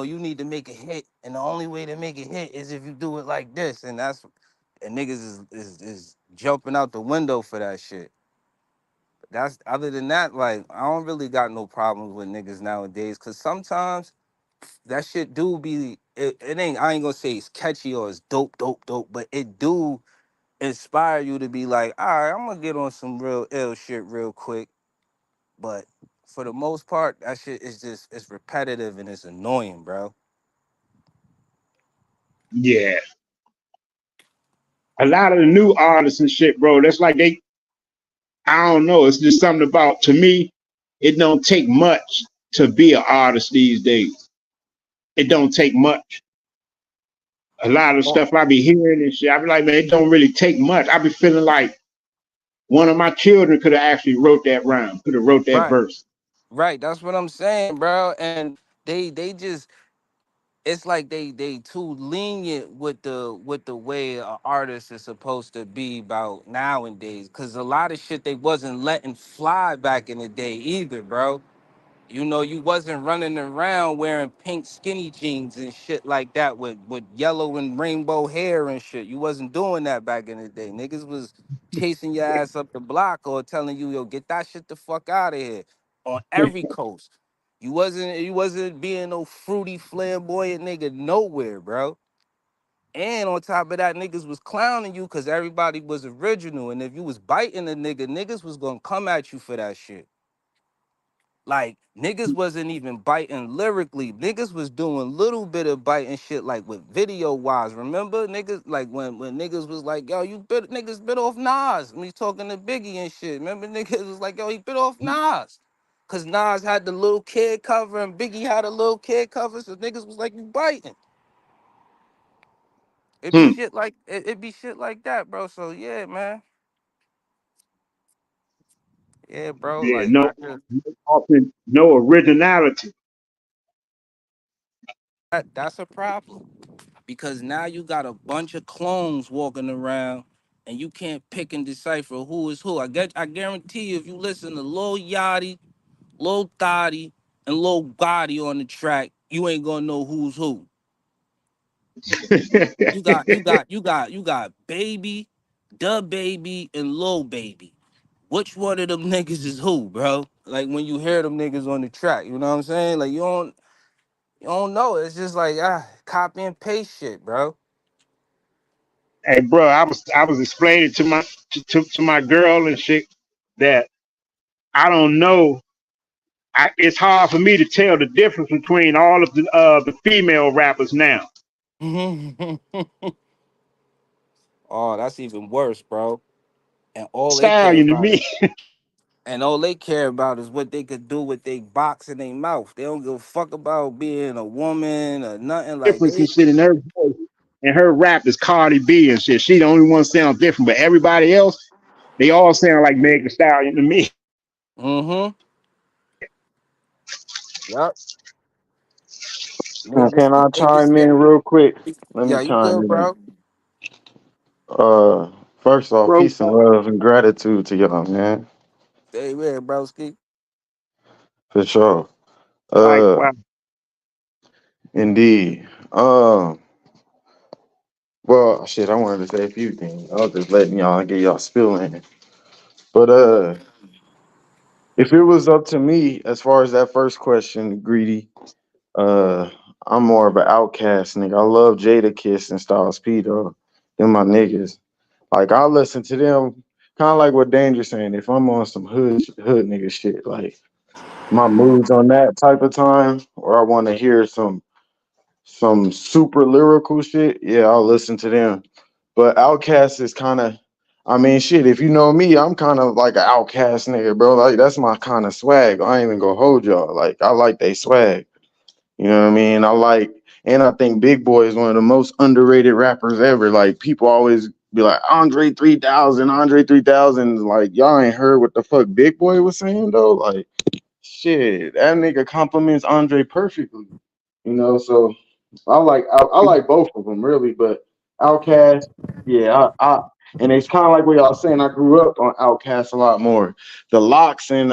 you need to make a hit, and the only way to make a hit is if you do it like this, and niggas is jumping out the window for that shit. But that's other than that, like I don't really got no problems with niggas nowadays, cause sometimes that shit do be it ain't I ain't gonna say it's catchy or it's dope, but it do inspire you to be like, all right, I'm gonna get on some real ill shit real quick. But for the most part, that shit is just it's repetitive and it's annoying, bro.
Yeah, a lot of the new artists and shit, bro. That's like I don't know. It's just something about to me. It don't take much to be an artist these days. It don't take much. A lot of
Oh,
stuff I be hearing and shit, I be like, man, it don't really take much. I be feeling like one of my children could have actually wrote that rhyme, could have wrote that
right,
verse.
right. That's what I'm saying, bro. And they just it's like they too lenient with the way an artist is supposed to be about nowadays. Cause a lot of shit they wasn't letting fly back in the day either, bro. You know, you wasn't running around wearing pink skinny jeans and shit like that with yellow and rainbow hair and shit. You wasn't doing that back in the day. Niggas was chasing your ass up the block or telling you, yo, get that shit the fuck out of here on every coast. You wasn't being no fruity flamboyant nigga nowhere, bro. And on top of that, niggas was clowning you because everybody was original. And if you was biting a nigga, niggas was gonna come at you for that shit. Like niggas wasn't even biting lyrically. Niggas was doing little bit of biting shit like with video wise. Remember niggas like when niggas was like, yo, you bit niggas bit off Nas when he's talking to Biggie and shit. Remember niggas was like, yo, he bit off Nas. Cause Nas had the little kid cover and Biggie had a little kid cover, so niggas was like, you biting. It be
Hmm.
shit like it be shit like that, bro. So yeah, man. Yeah, bro.
Yeah,
Like
no,
I just
often no originality.
that's a problem. Because now you got a bunch of clones walking around and you can't pick and decipher who is who. I guarantee you if you listen to Lil Yachty, Lil Thotty, and Lil Gotti on the track, you ain't gonna know who's who. You got Baby, Da Baby, and Lil Baby. Which one of them niggas is who, bro? Like when you hear them niggas on the track, you know what I'm saying? Like you don't know. It's just like copy and paste shit, bro.
Hey, bro, I was explaining to my girl and shit that I don't know. It's hard for me to tell the difference between all of the female rappers now.
Oh, that's even worse, bro. And all they care
Stallion to
about is
me.
what they could do with their box in their mouth. They don't give a fuck about being a woman or nothing like
Difference
they.
and shit in her voice and her rap is Cardi B and shit. She the only one sound different, but everybody else, they all sound like Meg Thee Stallion to me.
Mm-hmm. Yup.
Can I
They be
chime in
scared.
real quick? Let me
Yeah, you
chime
good,
in.
bro?
First off,
Bro,
peace and love and gratitude to y'all, man.
Stay with broski.
For sure. Uh,
likewise.
indeed. Well, shit, I wanted to say a few things. I was just letting y'all get y'all spill in. But if it was up to me, as far as that first question, greedy, uh, I'm more of an outcast nigga. I love Jada Kiss and Styles P though. Them my niggas. Like I listen to them, kind of like what Danger saying. If I'm on some hood nigga shit, like my moods on that type of time, or I want to hear some super lyrical shit, yeah, I'll listen to them. But Outkast is kind of, I mean, shit. If you know me, I'm kind of like an Outcast nigga, bro. Like that's my kind of swag. I ain't even gonna hold y'all. Like I like they swag. You know what I mean? And I think Big Boy is one of the most underrated rappers ever. Like people always be like Andre 3000. Like y'all ain't heard what the fuck Big Boy was saying though. Like shit, that nigga compliments Andre perfectly. You know, so I like both of them really, but Outkast, yeah, I and it's kind of like what y'all saying. I grew up on Outkast a lot more. The Locks and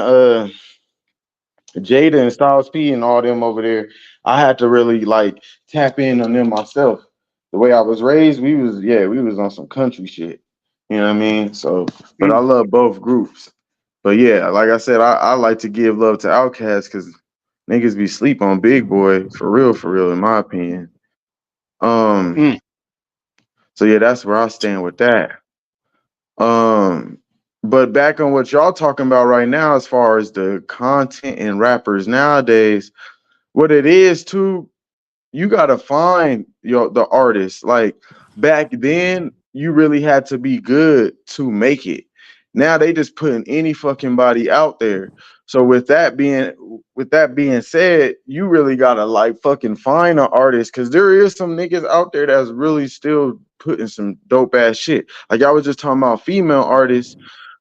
Jada and Styles P and all them over there, I had to really like tap in on them myself. The way I was raised, we was on some country shit. You know what I mean? So, but I
Mm,
love both groups. But yeah, like I said, I like to give love to Outkast because niggas be sleep on Big Boy for real, in my opinion. Um,
mm.
so yeah, that's where I stand with that. Um, but back on what y'all talking about right now, as far as the content and rappers nowadays, what it is too, you gotta find the artist. Like back then, you really had to be good to make it. Now they just putting any fucking body out there. So with that being said, you really gotta like fucking find an artist because there is some niggas out there that's really still putting some dope ass shit. Like I was just talking about female artists.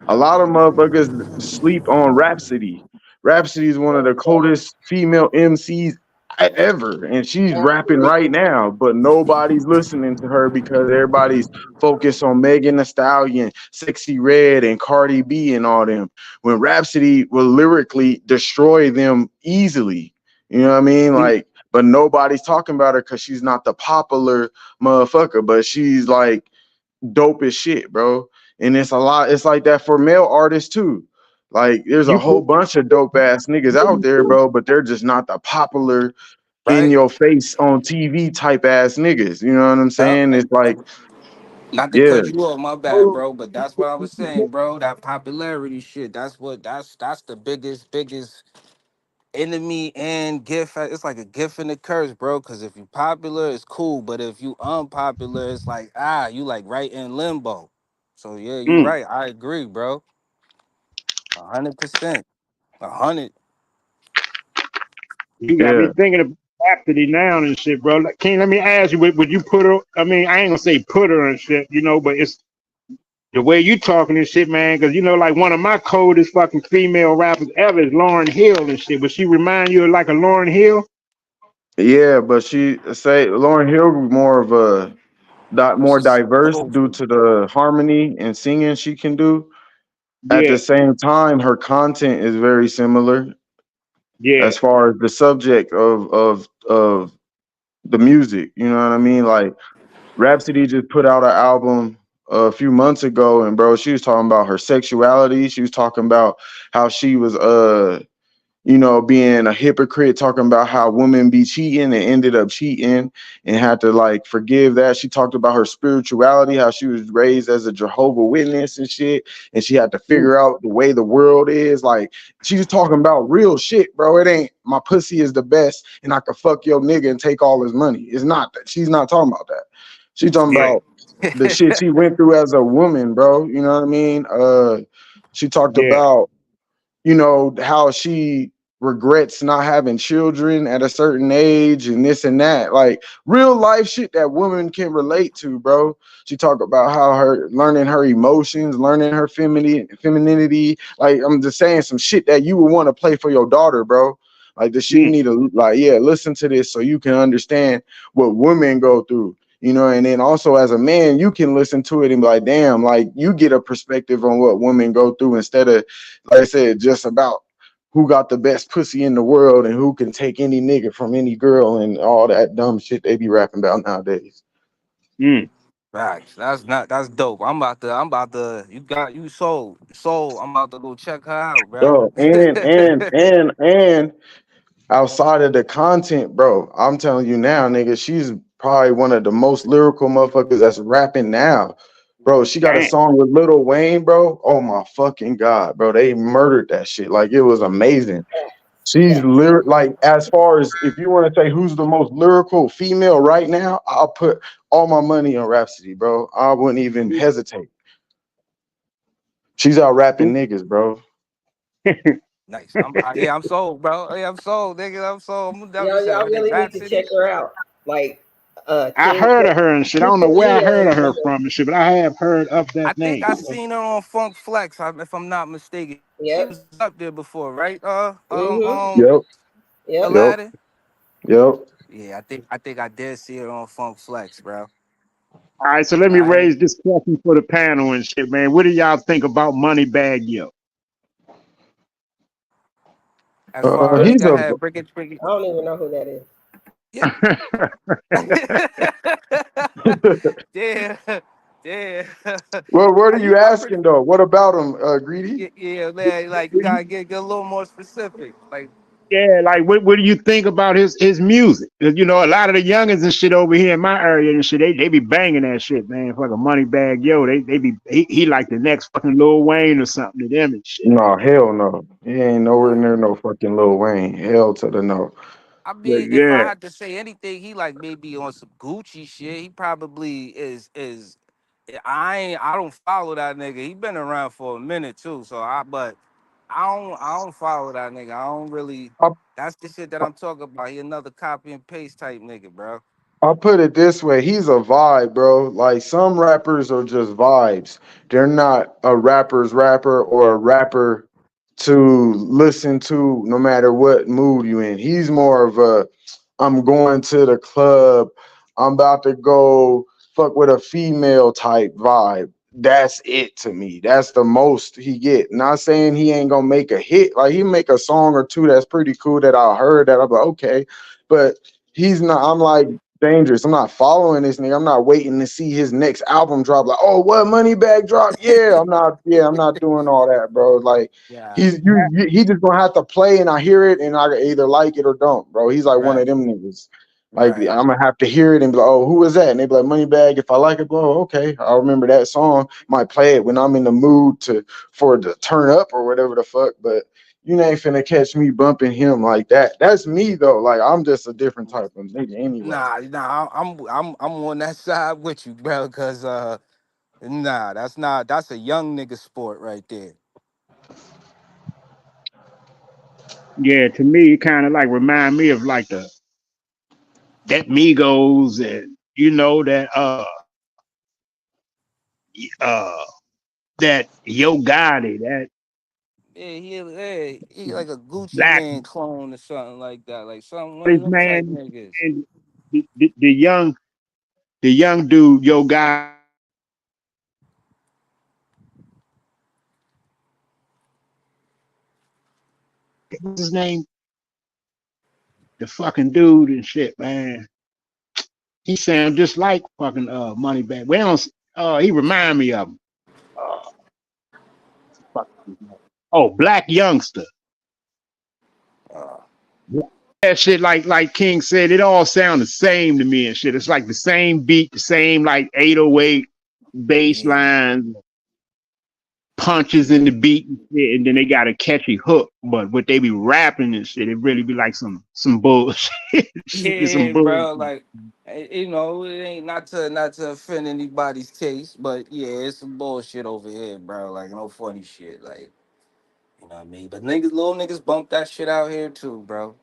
A lot of motherfuckers sleep on Rhapsody. Rhapsody is one of the coldest female MCs ever, and she's rapping right now, but nobody's listening to her because everybody's focused on Megan Thee Stallion, Sexy Red, and Cardi B and all them. When Rhapsody will lyrically destroy them easily, you know what I mean?
Mm.
Like, but nobody's talking about her because she's not the popular motherfucker, but she's like dope as shit, bro. And it's a lot. It's like that for male artists too. Like, there's a
You
whole
put
bunch of dope ass niggas out there, bro, but they're just not the popular in
Right?
your face on TV type ass niggas. You know what I'm
Yup.
saying? It's like,
Not to
yeah,
cut you off, my bad, bro, but that's what I was saying, bro. That popularity shit. That's the biggest. enemy and gift. It's like a gift and a curse, bro. Because if you popular, it's cool, but if you unpopular, it's like you like right in limbo. So yeah, you
Mm.
right. I agree, bro. 100%. 100.
You got me
Yeah,
thinking of Rhapsody now and shit, bro. Like, King, let me ask you, would you put her? I mean, I ain't gonna say put her and shit, but it's the way you talking and shit, man. Because like one of my coldest fucking female rappers ever is Lauren Hill and shit. Would she remind you of like a Lauren Hill?
yeah, but she say Lauren Hill more of a more diverse due
Soulful.
to the harmony and singing she can do. At
Yeah,
the same time, her content is very similar
yeah.
as far as the subject of the music. You know what I mean? Like Rhapsody just put out an album a few months ago, and bro, she was talking about her sexuality. She was talking about how she was being a hypocrite, talking about how women be cheating and ended up cheating and had to like forgive that. She talked about her spirituality, how she was raised as a Jehovah Witness and shit, and she had to
Mm,
figure out the way the world is. Like she's talking about real shit, bro. It ain't my pussy is the best and I could fuck your nigga and take all his money. It's not that. She's not talking about that. She's talking
yeah.
about the shit she went through as a woman, bro. You know what I mean? She talked
Yeah.
about how she regrets not having children at a certain age and this and that. Like real life shit that women can relate to, bro. She talked about how her learning her emotions, learning her femininity. Like I'm just saying some shit that you would want to play for your daughter, bro. Like the shit you
Mm,
need to like, yeah, listen to this so you can understand what women go through. And then also as a man, you can listen to it and be like, damn, like you get a perspective on what women go through instead of, like I said, just about who got the best pussy in the world and who can take any nigga from any girl and all that dumb shit they be rapping about nowadays.
mm.
Facts. That's dope. You sold. I'm about to go check her out, bro.
Bro, and outside of the content, bro, I'm telling you now, nigga, she's probably one of the most lyrical motherfuckers that's rapping now. Bro, she got a
Damn.
song with Lil Wayne, bro. Oh my fucking God, bro. They murdered that shit. Like it was amazing. She's like as far as if you want to say who's the most lyrical female right now, I'll put all my money on Rhapsody, bro. I wouldn't even hesitate. She's out rapping niggas, bro.
Nice. I'm sold, bro. Yeah, I'm sold, nigga. I'm sold. I'm definitely
Y'all
saying
really need
Rap
to check
City.
her out. Like,
I
King
heard
said,
of her and shit. I
put
don't know
your
where I heard
email
of
in
her
there.
from and shit, but I have heard of
I
that
think
name.
I seen her on Funk Flex, if I'm not mistaken. She
Yep.
was up there before, right?
Mm-hmm.
Yep,
Yep.
yep,
Aladdin.
yep.
Yeah, I think I did see her on Funk Flex, bro.
All right, so let me
I had
raise this question for the panel and shit, man. What do y'all think about Moneybag Yo?
as far as
He's
go
a
ahead, break it.
I don't even know who that is.
Yeah. Yeah, yeah.
well, what are you
I'm pretty.
asking though? What about him, Greedy?
Yeah, yeah, man. Like you gotta get a little more specific. Like,
Yeah, like what do you think about his music? 'Cause, a lot of the youngins and shit over here in my area and shit, they be banging that shit, man. Fucking Moneybag Yo, they be he like the next fucking Lil Wayne or something to them and shit.
No, hell no. He ain't nowhere
yeah.
near no fucking Lil Wayne. Hell to the no.
I
But
mean, if I
yeah,
had to say anything, he like maybe on some Gucci shit. He probably is. I don't follow that nigga. He been around for a minute too. But I don't follow that nigga. I don't really.
I'll,
That's the shit that I'm talking about. He another copy and paste type nigga, bro.
I'll put it this way. He's a vibe, bro. Like some rappers are just vibes. They're not a rapper's rapper or a rapper to listen to no matter what mood you in. He's more of a I'm going to the club. I'm about to go fuck with a female type vibe. That's it to me. That's the most he get. Not saying he ain't gonna make a hit. Like he make a song or two that's pretty cool that I heard that I'm like, okay. But he's not, I'm like dangerous. I'm not following this nigga. I'm not waiting to see his next album drop. Like, oh, what Moneybag drop? I'm not doing all that, bro. Like
Yeah.
he just gonna have to play and I hear it and I either like it or don't, bro. He's like one of
Right.
them niggas. Like
Right.
I'm gonna have to hear it and be like, oh, who is that? And they be like, Moneybag. If I like it, bro, okay, I'll remember that song. Might play it when I'm in the mood for it to turn up or whatever the fuck. But You ain't finna catch me bumping him like that. That's me though. Like I'm just a different type of nigga anyway.
Nah, I'm on that side with you, bro. Cause nah, that's a young nigga sport right there.
Yeah, to me, it kind of like remind me of like the that Migos and that uh that Yo Gotti, that
Yeah, he like a Gucci
Black
Man clone or something like that, like some one of
this
them type
man
niggas.
and the young dude Yo Gotti, what's his name? The fucking dude and shit, man. He sound just like fucking Moneybag. Well, he remind me of him. Uh, oh, Black Youngster.
Uh,
That shit, like King said, it all sound the same to me and shit. It's like the same beat, the same like 808 bass
yeah,
lines, punches in the beat and shit, and then they got a catchy hook. But what they be rapping and shit, it really be like some bullshit. Shit is some
yeah,
bullshit.
bro. Like, it ain't not to offend anybody's taste, but yeah, it's some bullshit over here, bro. Like, no funny shit, like, you know what I mean. But niggas, little niggas bump that shit out here too, bro.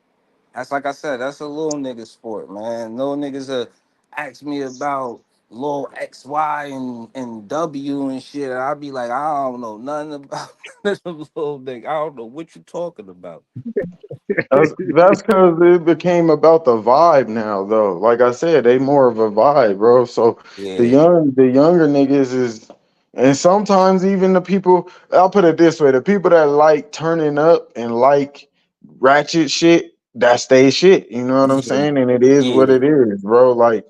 That's like I said, that's a little nigga sport, man. Little niggas ask me about little X, Y, and W and shit. And I be like, I don't know nothing about none of them little niggas. I don't know what you talking about.
That's because it became about the vibe now, though. Like I said, they more of a vibe, bro. So
Yeah,
the younger niggas is, and sometimes even the people. I'll put it this way: the people that like turning up and like ratchet shit, that's they shit. You know what I'm
yeah,
saying? And it is what
yeah.
it is, bro. Like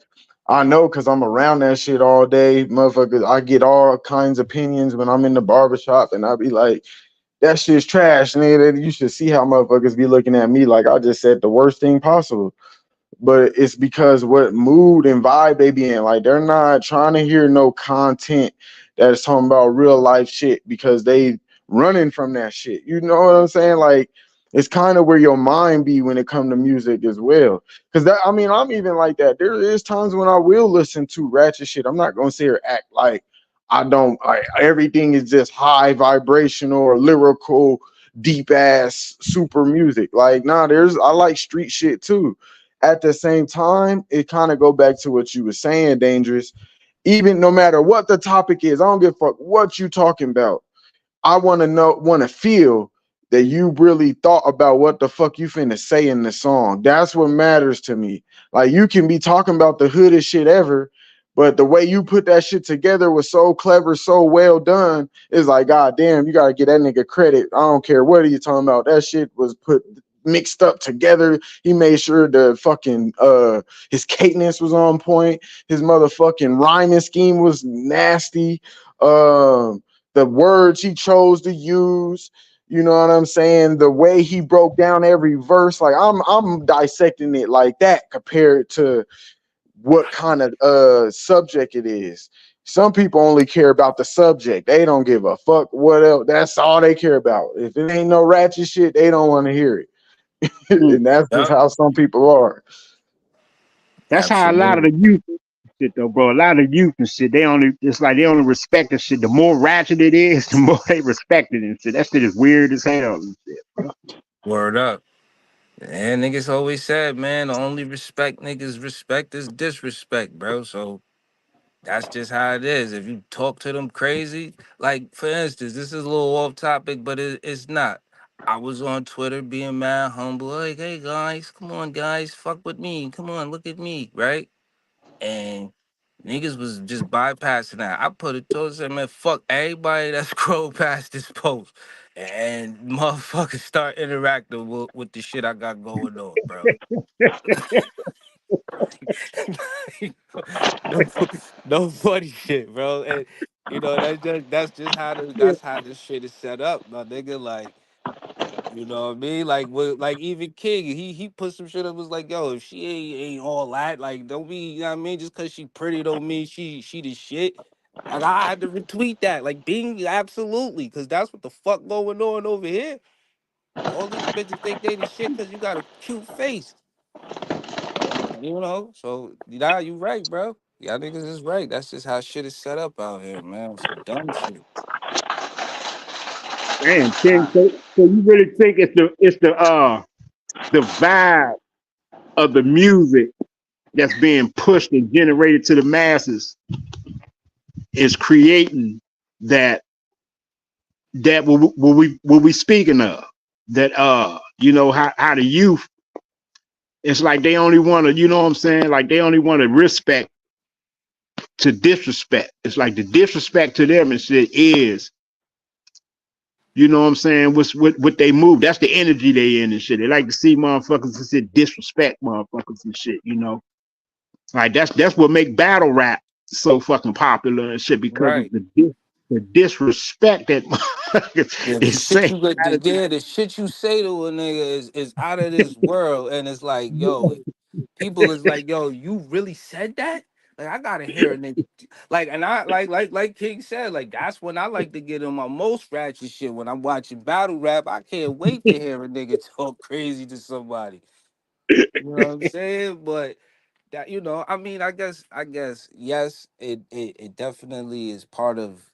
I know because I'm around that shit all day, motherfuckers. I get all kinds of opinions when I'm in the barbershop, and I be like, that shit's trash, nigga. You should see how motherfuckers be looking at me like I just said the worst thing possible, but it's because what mood and vibe they be in. Like they're not trying to hear no content that's talking about real life shit because they running from that shit. You know what I'm saying? Like it's kind of where your mind be when it come to music as well. Cause that I mean I'm even like that. There is times when I will listen to ratchet shit. I'm not gonna say or act like I don't like everything is just high vibrational or lyrical deep ass super music. Like nah, there's I like street shit too. At the same time, it kind of go back to what you were saying, Dangerous. Even no matter what the topic is, I don't give a fuck what you talking about. I want to feel that you really thought about what the fuck you finna say in the song. That's what matters to me. Like you can be talking about the hoodest shit ever, but the way you put that shit together was so clever, so well done. It's like, God damn, you gotta get that nigga credit. I don't care what are you talking about. That shit was put mixed up together. He made sure the fucking his cadence was on point. His motherfucking rhyming scheme was nasty. The words he chose to use, you know what I'm saying? The way he broke down every verse, like I'm dissecting it like that compared to what kind of subject it is. Some people only care about the subject. They don't give a fuck what else. That's all they care about. If it ain't no ratchet shit, they don't want to hear it.
Mm.
And that's just
Yup,
how some people are.
That's how a lot of
absolutely.
the youth shit though, bro. A lot of youth and shit, they only respect the shit. The more ratchet it is, the more they respect it and shit. That shit is weird as hell and shit, bro.
Word up. And niggas always said, man, the only respect niggas respect is disrespect, bro. So that's just how it is. If you talk to them crazy, like for instance, this is a little off topic, but it's not. I was on Twitter being mad humble, like, hey guys, come on guys, fuck with me, come on, look at me, right? And niggas was just bypassing that. I put it towards them, man, fuck everybody that scrolled past this post, and motherfuckers start interacting with the shit I got going on, bro. no, no funny shit, bro. And that's just how this shit is set up, my nigga. Like, you know what I mean? Like even King, he put some shit up. Was like, yo, if she ain't all that, like, don't be, you know what I mean? Just cause she pretty don't mean she the shit. Like I had to retweet that, like, Bing, absolutely, cause that's what the fuck going on over here. All these bitches think they the shit because you got a cute face. You know, so nah, you right, bro. Y'all niggas is right. That's just how shit is set up out here, man. Some dumb shit.
Damn, Ken, so you really think the vibe of the music that's being pushed and generated to the masses is creating that what we speaking of, that how the youth, it's like they only want to, you know what I'm saying, like they only want to respect to disrespect. It's like the disrespect to them and shit is, you know what I'm saying, what they move, that's the energy they in and shit. They like to see motherfuckers and shit disrespect motherfuckers and shit, you know. Like that's what make battle rap so fucking popular and shit, because of
Right.
the disrespect that
Yeah, the
is
shit
saying.
you got, the shit you say to a nigga is out of this world, and it's like, yo, people is like, yo, you really said that? Like, I gotta hear a nigga, like, and I like King said, like, that's when I like to get in my most ratchet shit when I'm watching battle rap. I can't wait to hear a nigga talk crazy to somebody. You know what I'm saying? But that, I mean, I guess yes, it definitely is part of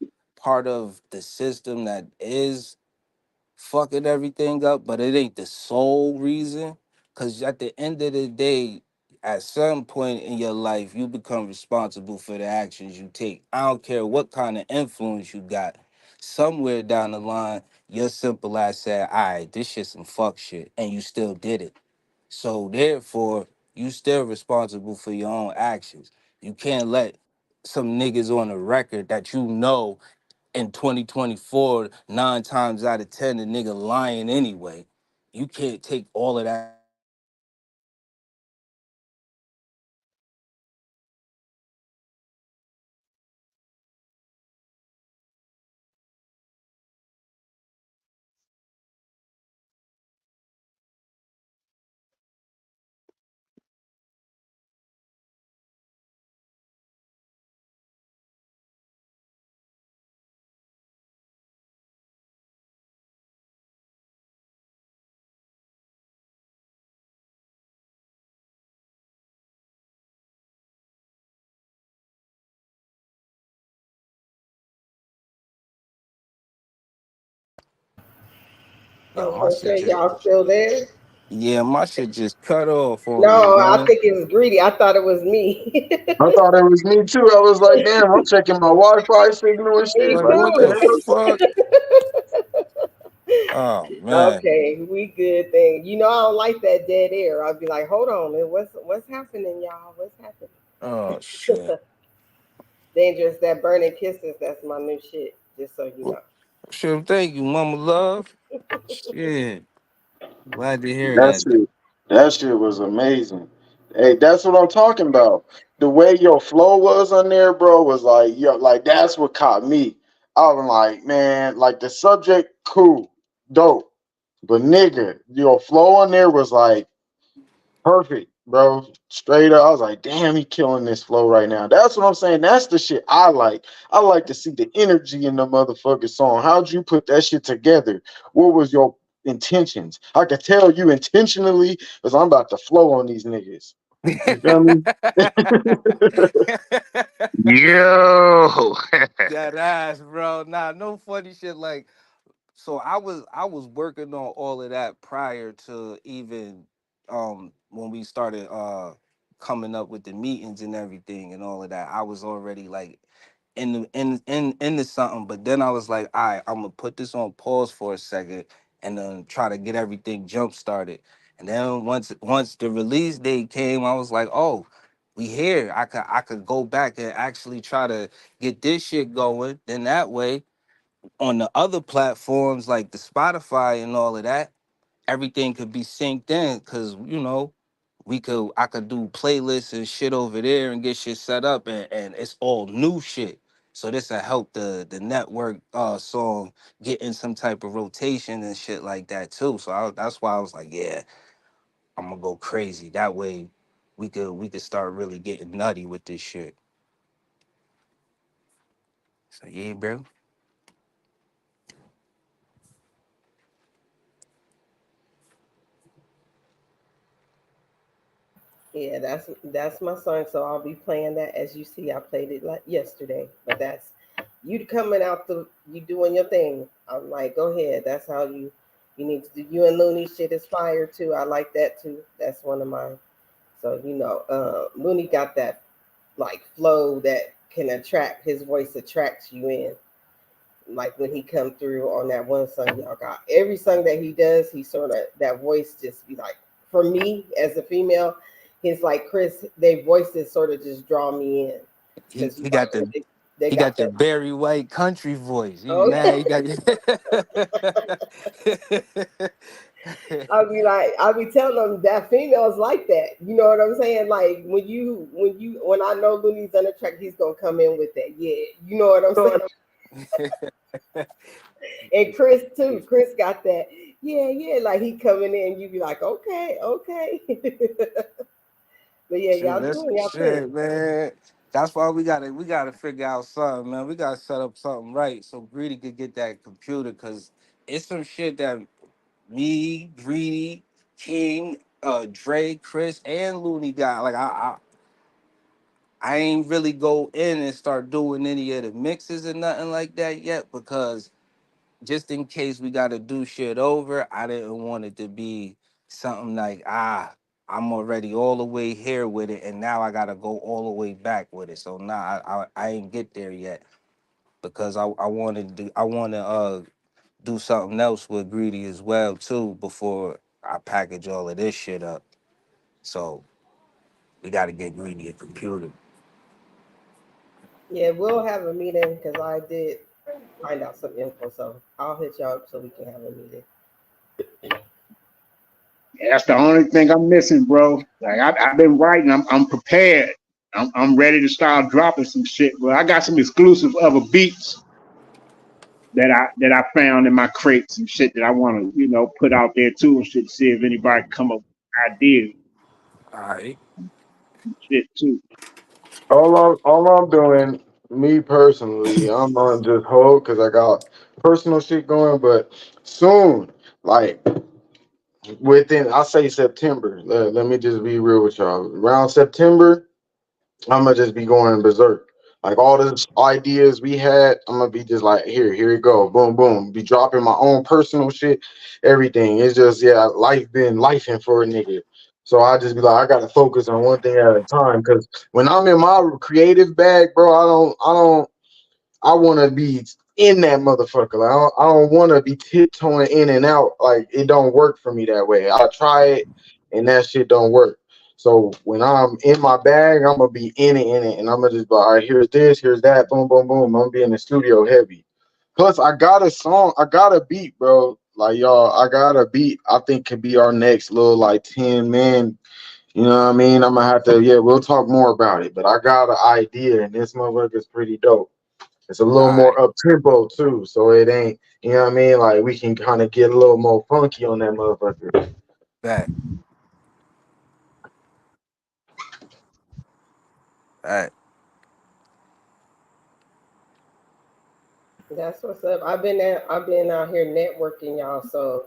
the system that is fucking everything up, but it ain't the sole reason. Cause at the end of the day, at some point in your life, you become responsible for the actions you take. I don't care what kind of influence you got. Somewhere down the line, your simple ass said, all right, this shit some fuck shit, and you still did it. So therefore, you still responsible for your own actions. You can't let some niggas on the record that in 2024, 9 times out of 10, the nigga lying anyway. You can't take all of that.
I
Yo,
was
my
gonna
shit
say,
just,
y'all still there?
yeah, my shit just cut off on me,
No, I
man.
think it was greedy. I thought it was me.
I thought it was me too. I was like, damn, I'm checking my Wi-Fi signal and shit.
Me
Like,
Like,
what
what
the
the hell?
too.
fuck? Oh, man.
Okay, we good thing. You know, I don't like that dead air. I'll be like, hold on, man, what's happening, y'all? What's happening?
Oh, shit.
Dangerous, that burning kisses, that's my new shit, just so you
Well,
know.
shit, thank you, mama love. Shit. Glad to hear
That
that.
shit, that shit was amazing. Hey, that's what I'm talking about. The way your flow was on there, bro, was like, yo, like that's what caught me. I was like, man, like the subject, cool, dope. But nigga, your flow on there was like perfect, bro. Straight up. I was like, damn, he killing this flow right now. That's what I'm saying. That's the shit I like. I like to see the energy in the motherfucking song. How'd you put that shit together? What was your intentions? I could tell you intentionally because I'm about to flow on these niggas. You feel me?
Yo.
That ass, bro. Nah, no funny shit. Like, so I was working on all of that prior to even when we started coming up with the meetings and everything and all of that. I was already like into something, but then I was like, all right, I'm gonna put this on pause for a second and then try to get everything jump started. And then once the release date came, I was like, oh, we here. I could go back and actually try to get this shit going. Then that way on the other platforms like the Spotify and all of that, everything could be synced in because I could do playlists and shit over there and get shit set up and it's all new shit. So this will help the network song get in some type of rotation and shit like that too. So that's why I was like, yeah, I'm gonna go crazy. That way we could start really getting nutty with this shit. So yeah, bro.
Yeah, that's my song. So I'll be playing that. As you see, I played it like yesterday. But that's you coming out the you doing your thing. I'm like, go ahead. That's how you need to do. You and Looney shit is fire too. I like that too. That's one of mine. So Looney got that like flow that can attract. His voice attracts you in. Like when he come through on that one song y'all got. Every song that he does, he sort of that voice just be like for me as a female, his like Chris, their voices sort of just draw me in
He,
because you
he got
like
the
they
he
got
got the
that.
Barry White country voice. You
Oh,
now he got
I'll be telling them that females like that. You know what I'm saying? Like when I know Looney's on the track, he's gonna come in with that. Yeah, you know what I'm saying? And Chris too. Chris got that. Yeah, yeah. Like he coming in, you be like, okay, okay. But yeah,
Shit,
y'all
that's
doing y'all thing.
shit, man. That's why we gotta figure out something, man. We gotta set up something right so Greedy could get that computer, cause it's some shit that me, Greedy, King, Dre, Chris, and Looney got. Like I ain't really go in and start doing any of the mixes or nothing like that yet, because just in case we got to do shit over, I didn't want it to be something like, I'm already all the way here with it, and now I got to go all the way back with it. So nah, I ain't get there yet, because I want to do something else with Greedy as well too before I package all of this shit up. So we got to get Greedy a computer.
Yeah, we'll have a meeting because I did find out some info. So I'll hit y'all up so we can have a meeting.
That's the only thing I'm missing, bro. Like I've been writing. I'm prepared. I'm ready to start dropping some shit. But I got some exclusive other beats that I found in my crates and shit that I want to put out there too and shit. See if anybody come up with ideas
All right.
and shit too.
All I'm doing, me personally, I'm on just hold because I got personal shit going. But soon, like within, I say September. Let me just be real with y'all. Around September, I'm gonna just be going berserk. Like all the ideas we had, I'm gonna be just like, here you go, boom, boom. Be dropping my own personal shit, everything. It's just life been lifing for a nigga. So I just be like, I gotta focus on one thing at a time. Cause when I'm in my creative bag, bro, I want to be in that motherfucker. Like, I don't want to be tiptoeing in and out. Like it don't work for me that way. I try it, and that shit don't work. So when I'm in my bag, I'm gonna be in it, and I'm gonna just be all right. Here's this, here's that, boom, boom, boom. I'm gonna be in the studio heavy. Plus, I got a song, I got a beat, bro. Like y'all, I got a beat. I think could be our next little like 10 man. You know what I mean? I'm gonna have to. Yeah, we'll talk more about it. But I got an idea, and this motherfucker's pretty dope. It's a little
All
more
right.
up tempo too, so it ain't, you know what I mean? Like we can kind of get a little more funky on that motherfucker.
Back. All right.
That's what's up. I've been out here networking y'all, so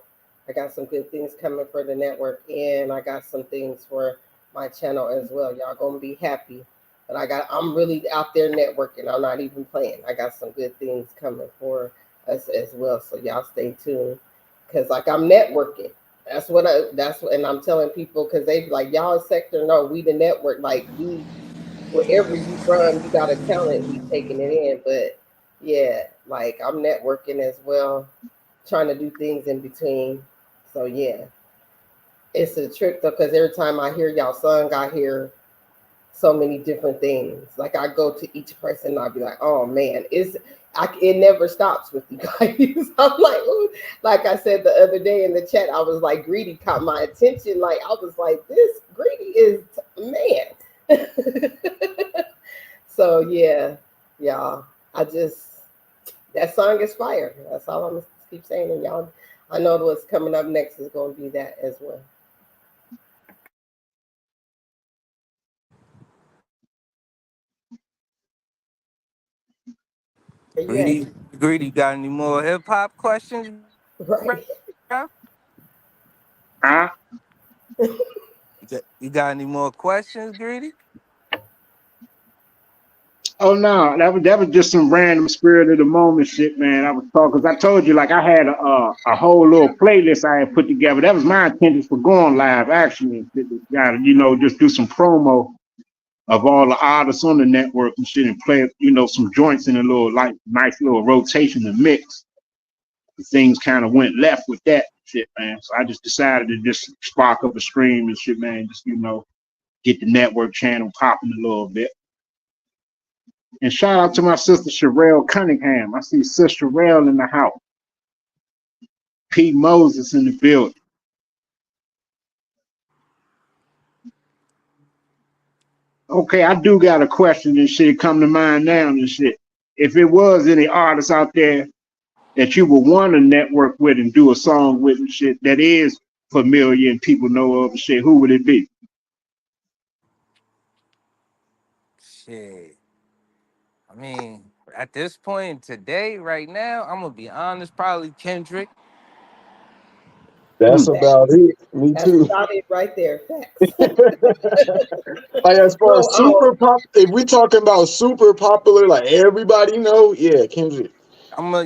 I got some good things coming for the network and I got some things for my channel as well. Y'all gonna be happy. But I'm really out there networking. I'm not even playing. I got some good things coming for us as well. So y'all stay tuned. Cause like I'm networking. And I'm telling people because they be like, y'all sector, no, we the network. Like we wherever you from, you got a talent, we taking it in. But yeah, like I'm networking as well, trying to do things in between. So yeah, it's a trick though, because every time I hear y'all song, I hear so many different things. Like I go to each person, and I'll be like, oh man, it never stops with you guys. I'm like, ooh. Like I said the other day in the chat, I was like, Greedy caught my attention. Like I was like, this Greedy is man. So yeah, y'all. I just that song is fire. That's all I'm gonna keep saying. And y'all, I know what's coming up next is gonna be that as well. But yes,
Greedy, got any more hip hop questions, bro?
right.
Huh?
You got any more questions, Greedy?
Oh no, that was just some random spirit of the moment shit, man. I was talking because I told you like I had a whole little playlist I had put together. That was my intentions for going live actually. Got to just do some promo of all the artists on the network and shit and play some joints in a little like nice little rotation and mix. Things kind of went left with that shit, man. So I just decided to just spark up a stream and shit, man. Just get the network channel popping a little bit. And shout out to my sister Sherelle Cunningham. I see Sister Sherelle in the house. Pete Moses in the building. Okay, I do got a question and shit come to mind now and shit. If it was any artists out there that you would want to network with and do a song with and shit that is familiar and people know of and shit, who would it be?
Shit. I mean, at this point today, right now, I'm gonna be honest, probably Kendrick.
That's
Hmm.
about it. Me
That's
too.
about it right there. Facts.
Like as far as
So,
super pop, if we talking about super popular, like everybody know, yeah, Kendrick.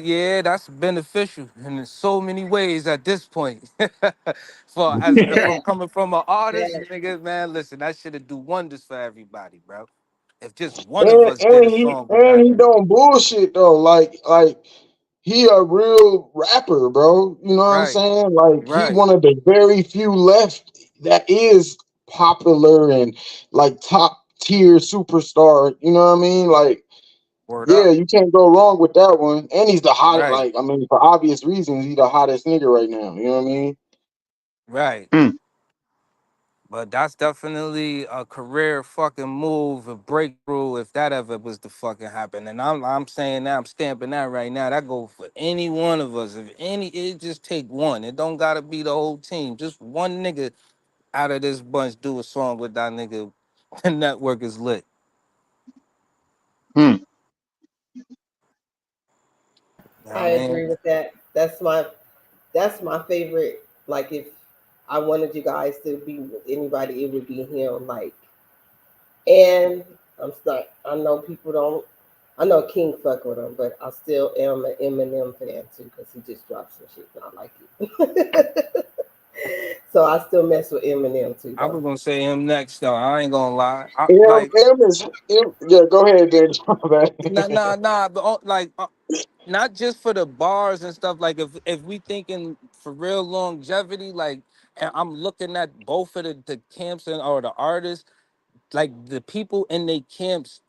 Yeah, that's beneficial in so many ways at this point. For as from
facts,
coming from an artist,
facts.
nigga, man, listen, that should do wonders for everybody, bro. If just one of
And
us did
and
a
he
song with
and
that
he
nigga.
don't bullshit though. Like he a real rapper, bro. You know what I'm
Right,
saying? Like he
right.
one of the very few left that is popular and like top tier superstar. You know what I mean? Like
Word
yeah,
up.
you can't go wrong with that one. And he's the hottest.
Right,
Like I mean, for obvious reasons, he's the hottest nigga right now. You know what I mean?
right.
Hmm.
But that's definitely a career fucking move, a breakthrough, if that ever was to fucking happen. And I'm saying that, I'm stamping that right now. That go for any one of us. If any, it just take one. It don't gotta be the whole team. Just one nigga out of this bunch do a song with that nigga. The network is lit.
Hmm.
You know what
I
I
agree
mean?
with that. That's my favorite. Like if I wanted you guys to be with anybody, it would be him. Like, and I'm stuck. I know people don't. I know King fuck with him, but I still am an Eminem fan too because he just dropped some shit and I like it. So I still mess with Eminem too,
I
though.
was gonna say him next though. I ain't gonna lie.
M is M, yeah. Go ahead, Dan.
But not just for the bars and stuff. Like if we thinking for real longevity, like and I'm looking at both of the camps or the artists, like the people in their camps,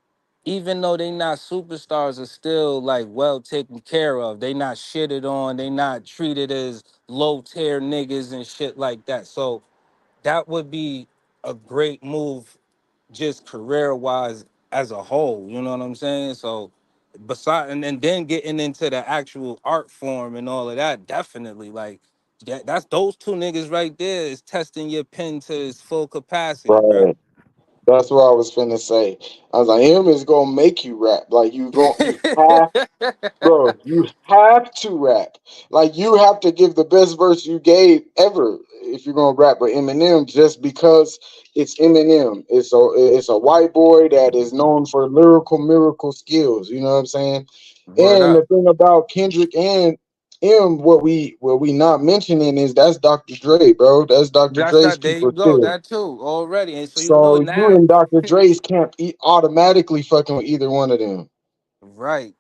even though they not superstars, are still like well taken care of. They not shitted on. They not treated as low tier niggas and shit like that. So that would be a great move, just career wise as a whole. You know what I'm saying? So beside and then getting into the actual art form and all of that, definitely like that's those two niggas right there is testing your pen to its full capacity, bro.
Right. That's what I was finna say. I was like, him is gonna make you rap. Like you have, bro. You have to rap. Like you have to give the best verse you gave ever if you're gonna rap with Eminem. Just because it's Eminem, it's a white boy that is known for lyrical miracle skills. You know what I'm saying?
Word
And
up.
the thing about Kendrick and M, what we not mentioning is that's Dr. Dre, bro. That's Dr.
That's
Dre's
that. There you
people
go.
too.
That too already. And so you know
So you
now,
and Dr. Dre's can't automatically fucking with either one of them.
right?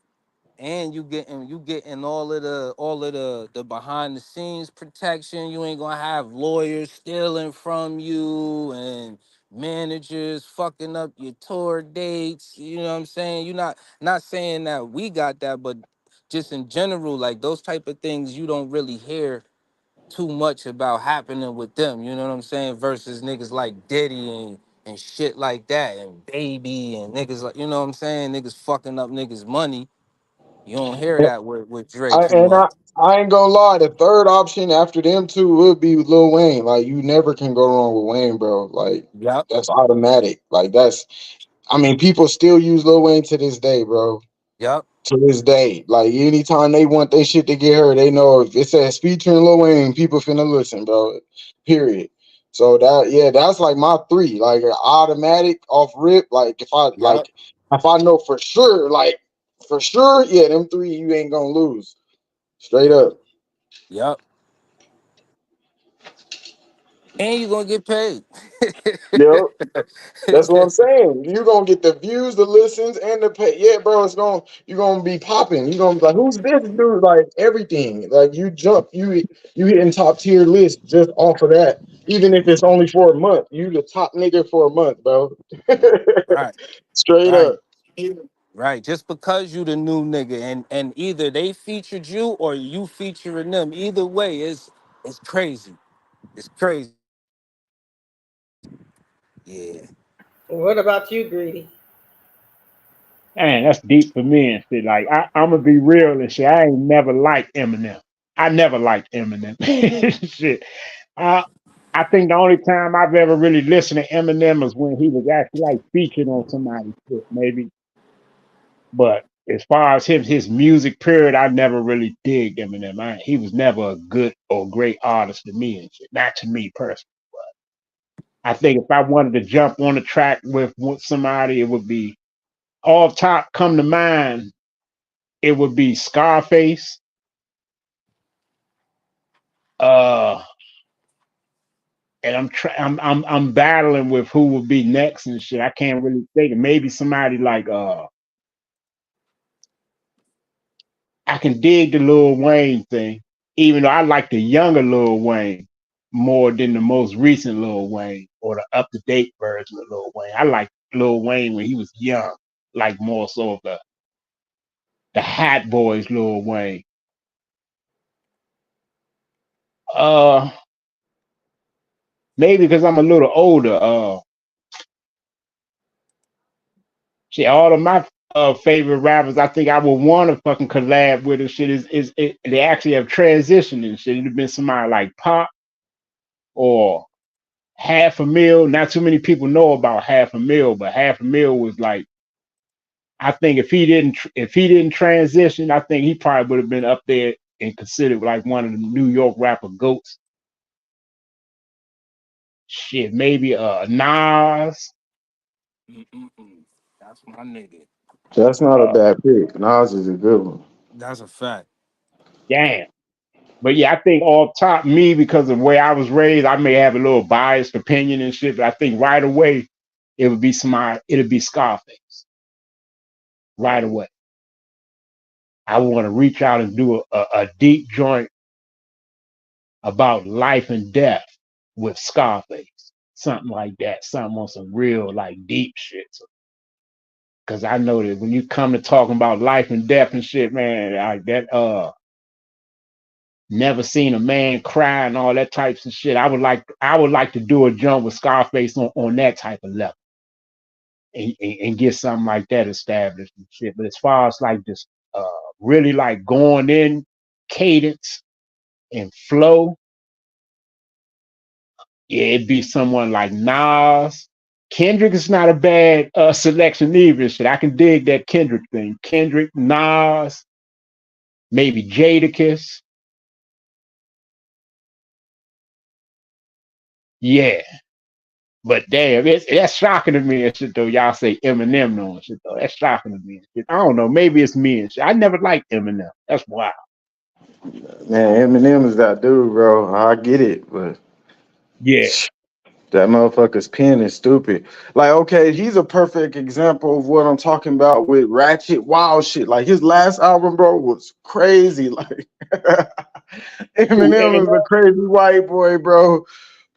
And you getting all of the behind the scenes protection. You ain't gonna have lawyers stealing from you and managers fucking up your tour dates. You know what I'm saying? You're not saying that we got that, but just in general, like those type of things you don't really hear too much about happening with them. You know what I'm saying? Versus niggas like Diddy and shit like that and Baby and niggas like you know what I'm saying? Niggas fucking up niggas' money. You don't hear that with Dre
I
too
and
much.
I, I ain't gonna lie, the third option after them two would be Lil Wayne. Like you never can go wrong with Wayne, bro. Like
Yep,
that's automatic. Like that's I mean, people still use Lil Wayne to this day, bro.
yep.
To this day. Like anytime they want their shit to get heard, they know if it says featuring Lil Wayne, people finna listen, bro. Period. So that yeah, that's like my three, like automatic off rip. Like
Yup.
if I know for sure, yeah, them three you ain't gonna lose. Straight
Yup.
up.
Yup. And you gonna get paid.
Yep. That's what I'm saying. You're gonna get the views, the listens, and the pay. Yeah, bro, you're gonna be popping. You're gonna be like, who's this dude? Like everything. Like you hitting top tier list just off of that. Even if it's only for a month. You the top nigga for a month, bro.
Right.
Straight
Right.
up.
Right. Just because you the new nigga and either they featured you or you featuring them. Either way, it's crazy. It's crazy. Yeah.
What about you, Greedy?
Man, that's deep for me and shit. Like I'm gonna be real and shit. I ain't never liked Eminem. I never liked Eminem. Shit. I I think the only time I've ever really listened to Eminem was when he was actually like featured on somebody's shit, maybe. But as far as his music period, I never really dig Eminem. He was never a good or great artist to me and shit. Not to me personally. I think if I wanted to jump on the track with somebody, it would be off top come to mind. It would be Scarface. Uh, and I'm battling with who would be next and shit. I can't really think. Maybe somebody like I can dig the Lil Wayne thing, even though I like the younger Lil Wayne more than the most recent Lil Wayne or the up to date version of Lil Wayne. I like Lil Wayne when he was young, like more so of the Hat Boys Lil Wayne. Uh, maybe because I'm a little older. Shit, all of my favorite rappers, I think I would want to fucking collab with and shit they actually have transitioned and shit. It'd have been somebody like Pop or Half a Mil. Not too many people know about Half a Mil, but Half a Mil was like, I think if he didn't transition, I think he probably would have been up there and considered like one of the New York rapper goats. Shit, maybe Nas.
Mm-mm-mm. That's my nigga.
That's not a
Uh,
bad pick. Nas is a good one.
That's a fact.
damn. But yeah, I think off top me because of the way I was raised, I may have a little biased opinion and shit. But I think right away it'd be Scarface right away. I want to reach out and do a deep joint about life and death with Scarface, something like that, something on some real like deep shit. Because I know that when you come to talking about life and death and shit, man, like that never seen a man cry and all that types of shit. I would like to do a jump with Scarface on that type of level and get something like that established and shit. But as far as like just really like going in cadence and flow, yeah, it'd be someone like Nas. Kendrick is not a bad selection either. Shit, I can dig that Kendrick thing. Kendrick, Nas, maybe Jadakiss. Yeah, but damn, that's shocking to me and shit though. Y'all say Eminem no and shit though. That's shocking to me and shit. I don't know. Maybe it's me and shit. I never liked Eminem. That's wild.
Man, Eminem is that dude, bro. I get it, but
Yeah.
that motherfucker's pen is stupid. Like, okay, he's a perfect example of what I'm talking about with ratchet wild shit. Like his last album, bro, was crazy. Like
Who,
Eminem is a
Eminem?
crazy white boy, bro.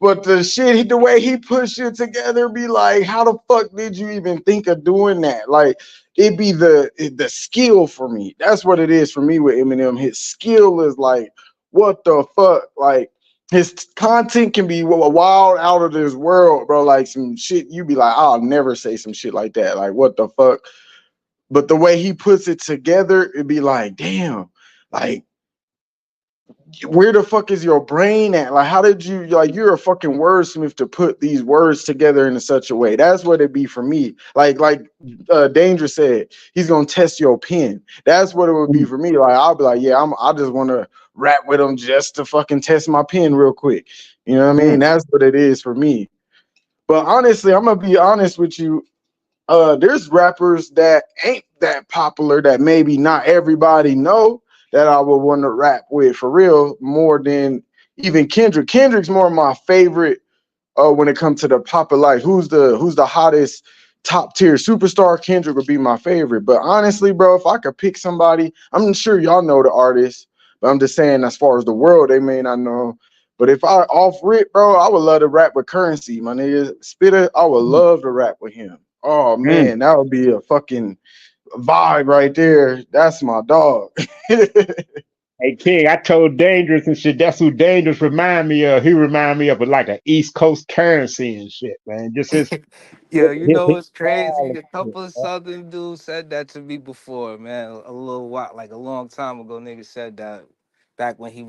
But the shit, the way he pushed it together, be like, how the fuck did you even think of doing that? Like, it be the skill for me. That's what it is for me with Eminem. His skill is like, what the fuck? Like, his content can be wild out of this world, bro. Like some shit, you be like, I'll never say some shit like that. Like, what the fuck? But the way he puts it together, it'd be like, damn, like where the fuck is your brain at? Like, how did you like? You're a fucking wordsmith to put these words together in such a way. That's what it be for me. Danger said, he's gonna test your pen. That's what it would be for me. Like, I'll be like, yeah, I just want to rap with him just to fucking test my pen real quick. You know what I mean? That's what it is for me. But honestly, I'm gonna be honest with you. There's rappers that ain't that popular that maybe not everybody know that I would want to rap with for real more than even Kendrick. Kendrick's more my favorite when it comes to the popular, like who's the hottest top tier superstar. Kendrick would be my favorite. But honestly, bro, if I could pick somebody, I'm sure y'all know the artist, but I'm just saying as far as the world, they may not know. But if I off rip, bro, I would love to rap with Currency, my nigga. Spitter, I would love to rap with him. Oh man, that would be a fucking vibe right there. That's my dog.
Hey King, I told Dangerous and shit. That's who Dangerous remind me of. He remind me of like an East Coast Currency and shit, man. Just
Yeah, you
his
know what's
style
crazy?
and
A
shit,
couple of Southern dudes said that to me before, man. A little while, like a long time ago, niggas said that back when he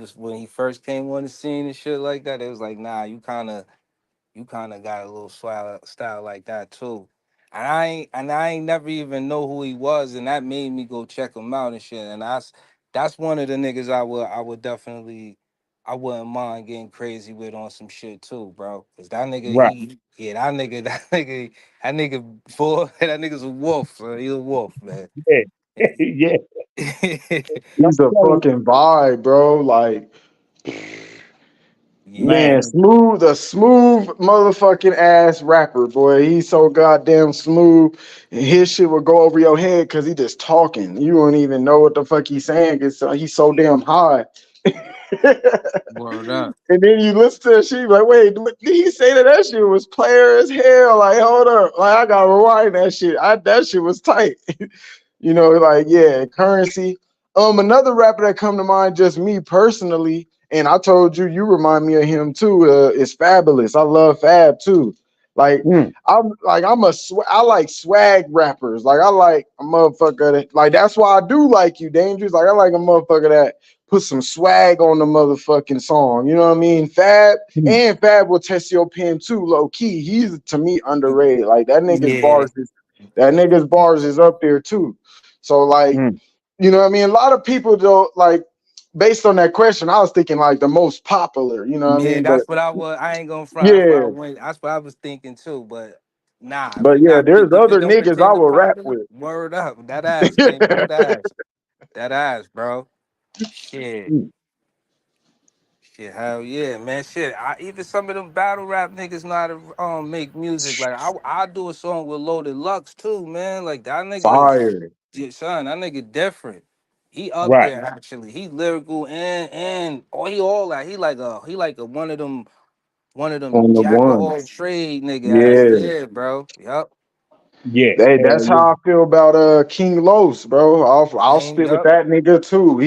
first came on the scene and shit like that. It was like, nah, you kind of got a little style like that too. And I ain't never even know who he was, and that made me go check him out and shit. And that's one of the niggas I would definitely I wouldn't mind getting crazy with on some shit too, bro. Cause that nigga
right?
that nigga boy that nigga's a wolf, so he's a wolf, man.
Yeah, yeah.
He's a fucking vibe, bro. Like,
Man,
man, a smooth motherfucking ass rapper, boy. He's so goddamn smooth. And his shit will go over your head because he just talking. You don't even know what the fuck he's saying. He's so damn high.
Word up.
And then you listen to that shit, you like, wait, did he say that shit was player as hell? Like, hold up. Like, I gotta rewind that shit. That shit was tight. Like, yeah, Currency. Another rapper that come to mind, just me personally, and I told you, you remind me of him too. Is Fabulous. I love Fab too. Like, I like swag rappers. Like, I like a motherfucker that, like, that's why I do like you, Dangerous. Like, I like a motherfucker that put some swag on the motherfucking song. You know what I mean? Fab will test your pen too, low key. He's to me underrated. Like,
Yeah.
that nigga's bars is up there too. So like, you know what I mean? A lot of people don't like, based on that question, I was thinking like the most popular, you know what I
Yeah,
mean? But
that's what I was. I ain't gonna front. That's what I
yeah,
went. That's what I was thinking too. But nah, if
but
you
yeah,
not,
there's
if it
other
don't
niggas
pertain
I
to
will rap
popular,
with.
word up. That ass, King. That ass. That ass, bro. Shit. Shit, hell yeah, man. Shit, even some of them battle rap niggas know how to make music. Like I do a song with Loaded Lux too, man. Like that nigga is,
Fire
yeah, son. That nigga different. He up
right.
there actually. He lyrical and he all that. He like a one of them
on the
jack of
one.
all trade nigga ass.
Yeah.
Yeah, bro. Yup.
Yeah,
Hey,
hell
that's
yeah.
how I feel about King Los, bro. I'll
Same.
spit with
Yup.
that nigga too.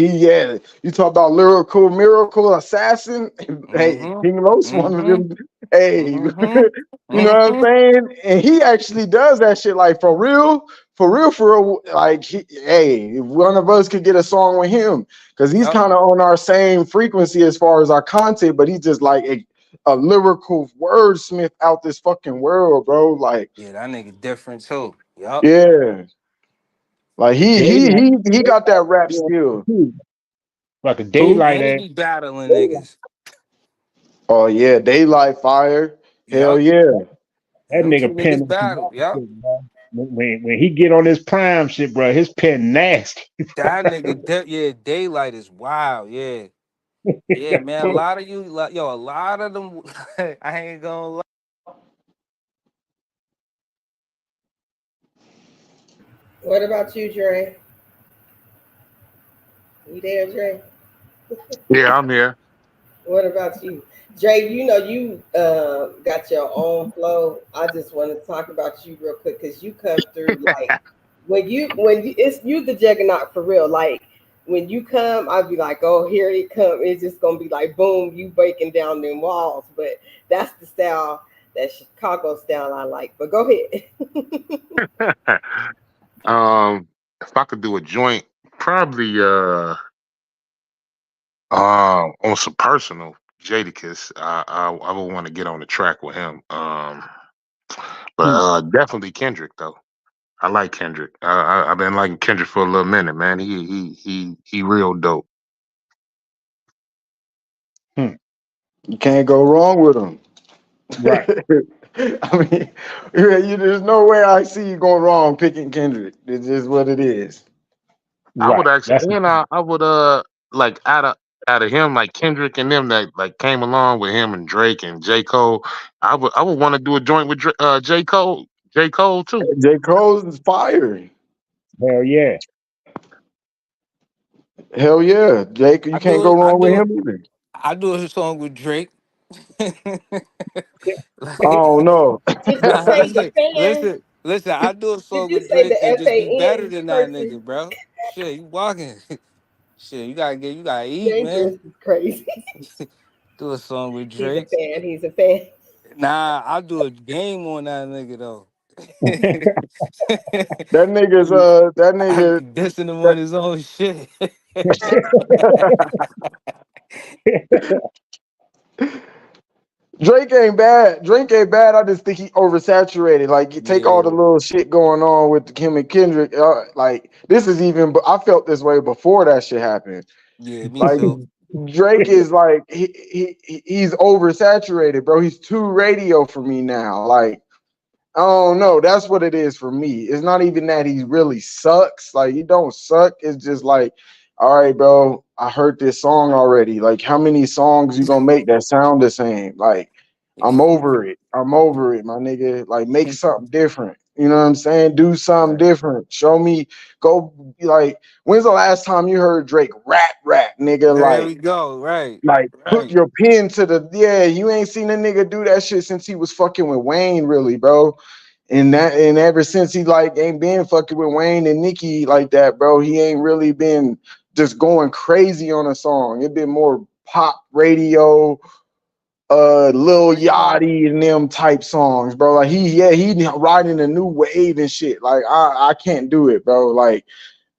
You talk about lyrical miracle assassin. Hey,
Mm-hmm.
King Los one of
Mm-hmm.
them. Hey,
Mm-hmm.
you know what I'm
Mm-hmm.
saying? And he actually does that shit like for real, for real, for real. Like, hey, if one of us could get a song with him, because he's
Yup.
kind of on our same frequency as far as our content, but he's just like a lyrical wordsmith out this fucking world, bro. Like,
Yeah, that nigga different too. Yup.
yeah. Like he he
Daylight,
he he got that rap
yeah,
skill.
too. Like a
Who?
daylight
And he
ass.
be battling
Daylight.
niggas.
Oh yeah, Daylight Fire. Hell
Yup.
yeah.
That
Them two
nigga pen
niggas
is
battle. Yup.
nasty, bro. When he get on his prime shit, bro, his pen nasty.
That nigga, yeah, Daylight is wild. Yeah. Yeah, man. A lot of you, a lot of them, I ain't gonna lie.
What about you, Dre? You there, Dre?
Yeah, I'm here.
What about you, Dre? You know you got your own flow. I just want to talk about you real quick because you come through like when you it's you the juggernaut for real. Like when you come, I'd be like, oh, here it come. It's just gonna be like boom, you breaking down them walls. But that's the style, that Chicago style I like. But go ahead.
um, if I could do a joint, probably On some personal, Jadakiss, I would want to get on the track with him. But
Hmm.
definitely Kendrick though. I like Kendrick. I've been liking Kendrick for a little minute, man. He real dope.
Hmm.
You can't go wrong with him.
Right.
I mean, there's no way I see you going wrong picking Kendrick. It's just what it is.
I would
Right. That's
actually, and I would like out of him, like Kendrick and them that like came along with him and Drake and J Cole. I would want to do a joint with J Cole too.
J. Cole's fire.
hell yeah.
Hell yeah, Jake. You
I
can't
do
go
it. I
wrong with
do.
him either.
I do a song with Drake.
I
Like,
don't know.
Did you
nah,
say the
listen,
fan?
listen, listen. I do a
Did
song
you
with
say
Drake
the
and just be better
FAN
than that
person?
nigga, bro. Shit, you walking. Shit, you gotta eat,
Dangerous
man.
is crazy.
Do a song with
He's a
Drake.
fan. He's a fan.
Nah, I'll do a game on that nigga though.
That nigga's that
I
nigga
be dissing him on his own shit.
Drake ain't bad. Drake ain't bad. I just think he oversaturated. Like you take all the
Yeah,
little shit going on with him and Kendrick. Like this is even. I felt this way before that shit happened.
yeah, me
Like
too.
Drake is like he's oversaturated, bro. He's too radio for me now. Like I don't know. That's what it is for me. It's not even that he really sucks. Like he don't suck. It's just like, all right, bro. I heard this song already. Like, how many songs you gonna make that sound the same? Like, I'm over it. I'm over it, my nigga. Like, make something different. You know what I'm saying? Do something
Right.
different. Show me. Go. Like, when's the last time you heard Drake rap, nigga?
There we go. Right,
Like, put
right.
your pen to the yeah. You ain't seen a nigga do that shit since he was fucking with Wayne, really, bro. And ever since he like ain't been fucking with Wayne and Nicki like that, bro, he ain't really been just going crazy on a song. It been more pop radio, Lil Yachty and them type songs, bro. Like he riding a new wave and shit. Like I can't do it, bro. Like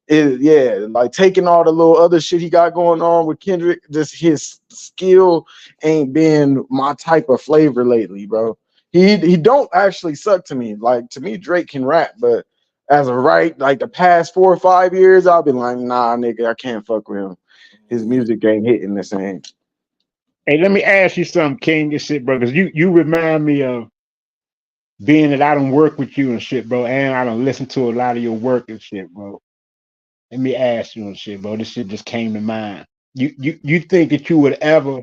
yeah, like taking all the little other shit he got going on with Kendrick, just his skill ain't been my type of flavor lately, bro. He don't actually suck to me. Like to me, Drake can rap, but as of right, like the past 4 or 5 years, I've been like, nah, nigga, I can't fuck with him. His
Yeah.
music ain't hitting the same.
Hey, let me ask you something, King. This shit, bro, because you remind me of being that I don't work with you and shit, bro, and I don't listen to a lot of your work and shit, bro. Let me ask you and shit, bro. This shit just came to mind. You think that you would ever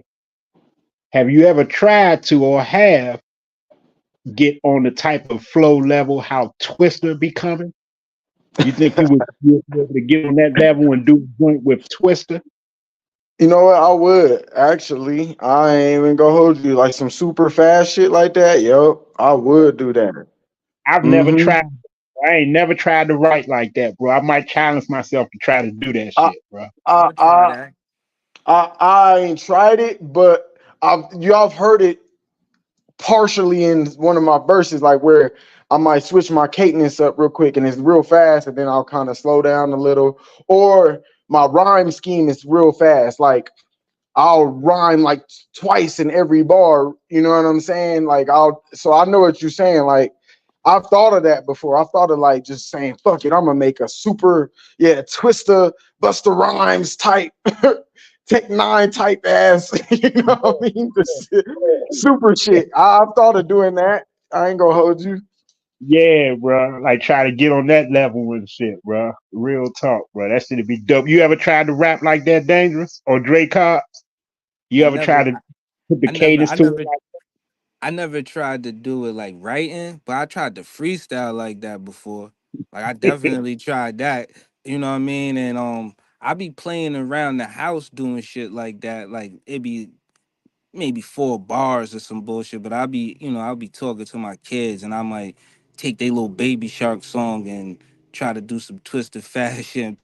have you ever tried to or have get on the type of flow level how Twister be coming? You think you would be able to get on that level and do a joint with Twister?
You know what? I would actually. I ain't even gonna hold you like some super fast shit like that. Yo, I would do that.
I've never
Mm-hmm.
tried. I ain't never tried to write like that, bro. I might challenge myself to try to do that
I,
shit, bro.
I
I,
would try
I,
that.
I ain't tried it, but y'all have heard it partially in one of my verses, like where I might switch my cadence up real quick and it's real fast, and then I'll kind of slow down a little, or my rhyme scheme is real fast, like I'll rhyme like twice in every bar. You know what I'm saying? Like so I know what you're saying. Like I've thought of that before. I've thought of like just saying, fuck it, I'm gonna make a super, yeah, Twister, Buster Rhymes type, Tech Nine type ass, you know what I mean? Super shit. I've thought of doing that. I ain't gonna hold you.
Yeah, bro. Like try to get on that level and shit, bro. Real talk, bro. That shit'd be dope. You ever tried to rap like that, Dangerous or Dre Cobb? You
I
ever
never,
tried to put the
I never,
cadence
I
to it?
never, I never tried to do it like writing, but I tried to freestyle like that before. Like I definitely tried that. You know what I mean? And I be playing around the house doing shit like that. Like it be maybe 4 bars or some bullshit, but I'll be talking to my kids and I might take their little baby shark song and try to do some twisted fashion.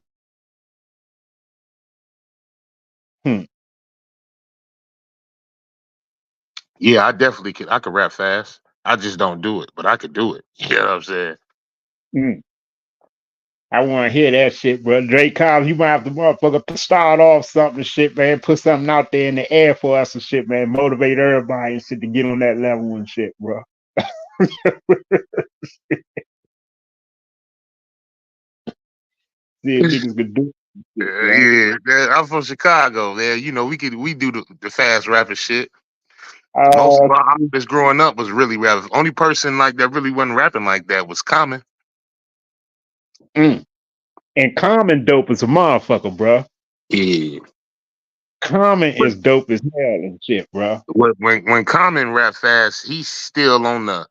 Hmm.
Yeah, I definitely can. I can rap fast. I just don't do it, but I could do it. You know what I'm saying?
Mm. I want to hear that shit, bro. Drake Collins, you might have to motherfucker start off something shit, man. Put something out there in the air for us and shit, man. Motivate everybody and shit to get on that level and shit, bro. See if niggas can do shit, bro.
Yeah, I'm from Chicago, man. You know, we do the fast rapping shit. Most of
Uh,
our artists growing up was really rapping. Only person like that really wasn't rapping like that was Common.
mm. And Common dope as a motherfucker, bro.
Yeah.
Common is dope as hell and shit, bro.
When Common rap fast, he's still on the,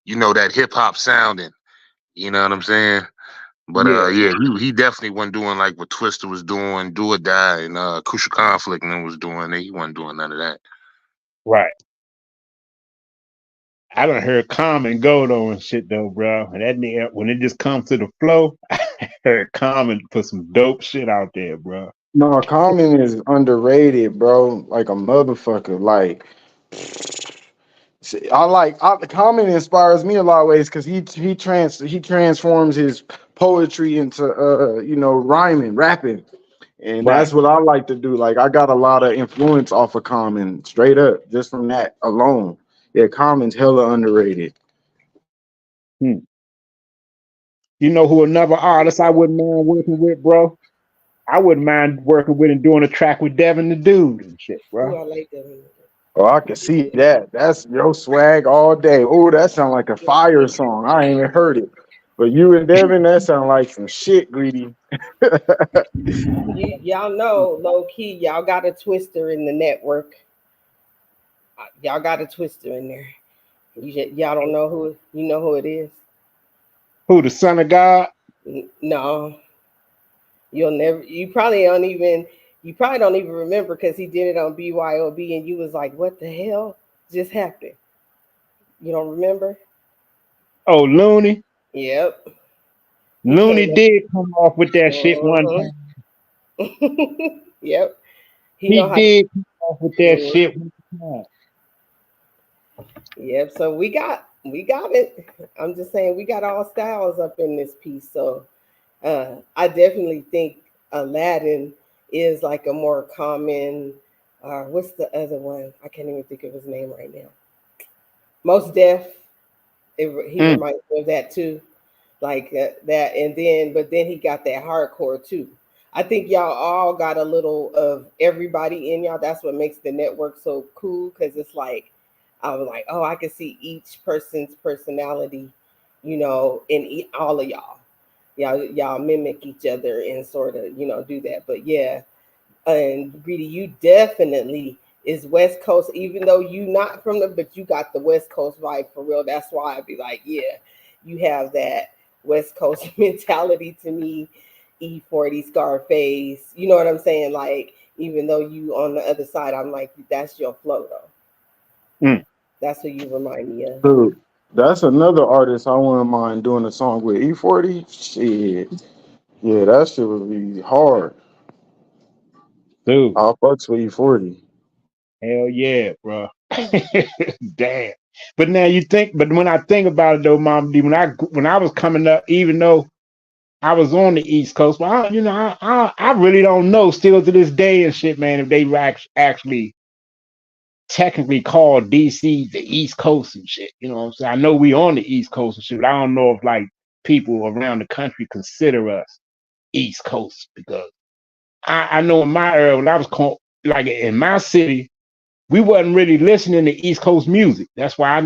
you know, that hip hop sounding. You know what I'm saying? But
Yeah,
yeah, he definitely wasn't doing like what Twister was doing, Do or Die, and Crucial Conflict and them was doing. He wasn't doing none of that.
right. I done heard Common go though and shit though, bro. And that nigga, when it just comes to the flow, I heard Common put some dope shit out there, bro.
No, Common is underrated, bro. Like a motherfucker. Like Common inspires me a lot of ways because he transforms his poetry into rhyming, rapping. And
Right.
that's what I like to do. Like I got a lot of influence off of Common, straight up, just from that alone. Yeah, Common's hella underrated.
Hmm. You know who another artist I wouldn't mind working with, bro? I wouldn't mind working with and doing a track with Devin the Dude and shit,
Ooh,
bro.
I like that.
Oh, I can see that. That's your swag all day. Oh, that sound like a fire song. I ain't even heard it. But you and Devin, that sound like some shit, Greedy.
Y'all know, low key, y'all got a twister in the network. Y'all got a twister in there. Y'all don't know who you know who it is.
Who, the son of God?
No, you'll never. You probably don't even remember because he did it on BYOB, and you was like, "What the hell just happened?" You don't remember?
Oh, Looney.
Yep. He
Looney
came up.
did come off with that shit one
Mhm.
time.
Yep. He
He
know how to.
did come off with that
Mhm.
shit one time.
Yep. So we got it. I'm just saying we got all styles up in this piece. So I definitely think Aladdin is like a more common. What's the other one? I can't even think of his name right now. Most Def. He
Mm.
reminds me of that too, like that. And then he got that hardcore too. I think y'all all got a little of everybody in y'all. That's what makes the network so cool because it's like I was like, oh, I can see each person's personality, in all of y'all. Y'all mimic each other and sort of, do that. But yeah, and Greedy, you definitely is West Coast, even though you not from but you got the West Coast vibe for real. That's why I'd be like, yeah, you have that West Coast mentality to me. E40 Scarface, you know what I'm saying? Like, even though you on the other side, I'm like, that's your flow though.
Mm.
That's what you remind me of.
Dude, that's another artist I wouldn't mind doing a song with. E40. Shit. Yeah, that shit would be hard.
Dude,
I'll fucks with E40.
hell yeah, bro. Damn. But now but when I think about it though, Mom D, when I was coming up, even though I was on the East Coast, but I really don't know still to this day and shit, man, if they actually technically call DC the East Coast and shit. You know what I'm saying? I know we on the East Coast and shit, but I don't know if like people around the country consider us East Coast because I know in my era when I was like in my city, we wasn't really listening to East Coast music. That's why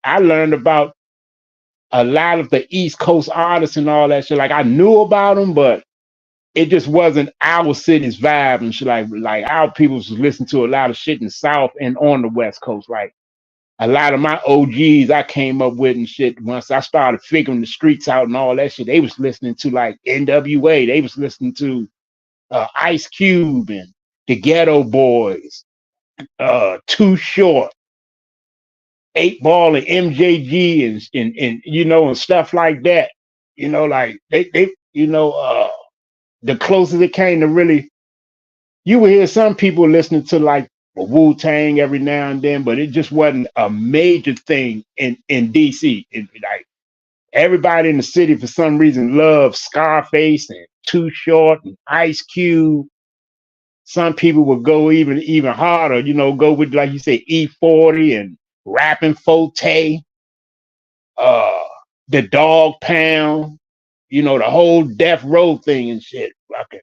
I learned about a lot of the East Coast artists and all that shit. Like I knew about them, but it just wasn't our city's vibe and shit. Like our people was listening to a lot of shit in the South and on the West Coast. Like a lot of my OGs I came up with and shit. Once I started figuring the streets out and all that shit, they was listening to like NWA. They was listening to Ice Cube and the Ghetto Boys, Too Short, 8 Ball and MJG and stuff like that. Like they the closest it came to really you would hear some people listening to like Wu Tang every now and then, but it just wasn't a major thing in DC. Like Everybody in the city for some reason loved Scarface and Too Short and Ice Cube. Some people would go even harder, go with like you say E40 and Rapping Forte, uh, the Dog Pound, the whole Death Row thing and shit. Fucking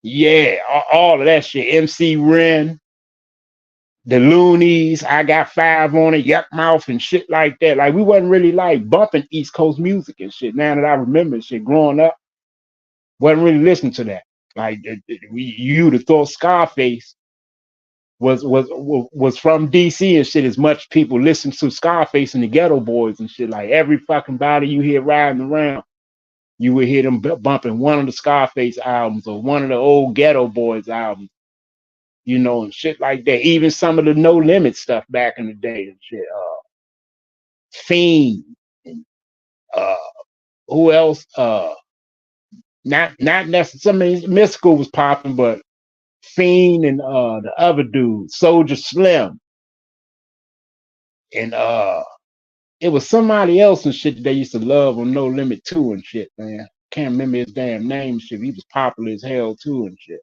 yeah, all of that shit. MC Ren, the Loonies, I Got Five on it, Yuck Mouth and shit like that. Like we wasn't really like bumping East Coast music and shit. Now that I remember shit, growing up, wasn't really listening to that. Like you would have thought Scarface was from DC and shit. As much people listen to Scarface and the Ghetto Boys and shit. Like every fucking body you hear riding around, you would hear them bumping one of the Scarface albums or one of the old Ghetto Boys albums, and shit like that. Even some of the No Limit stuff back in the day and shit. Fiend, and, uh, who else? Not necessarily. I mean, Mystical was popping, but Fiend and the other dude, Soldier Slim, and it was somebody else and shit that they used to love on No Limit 2 and shit, man. Can't remember his damn name and shit. He was popular as hell too and shit.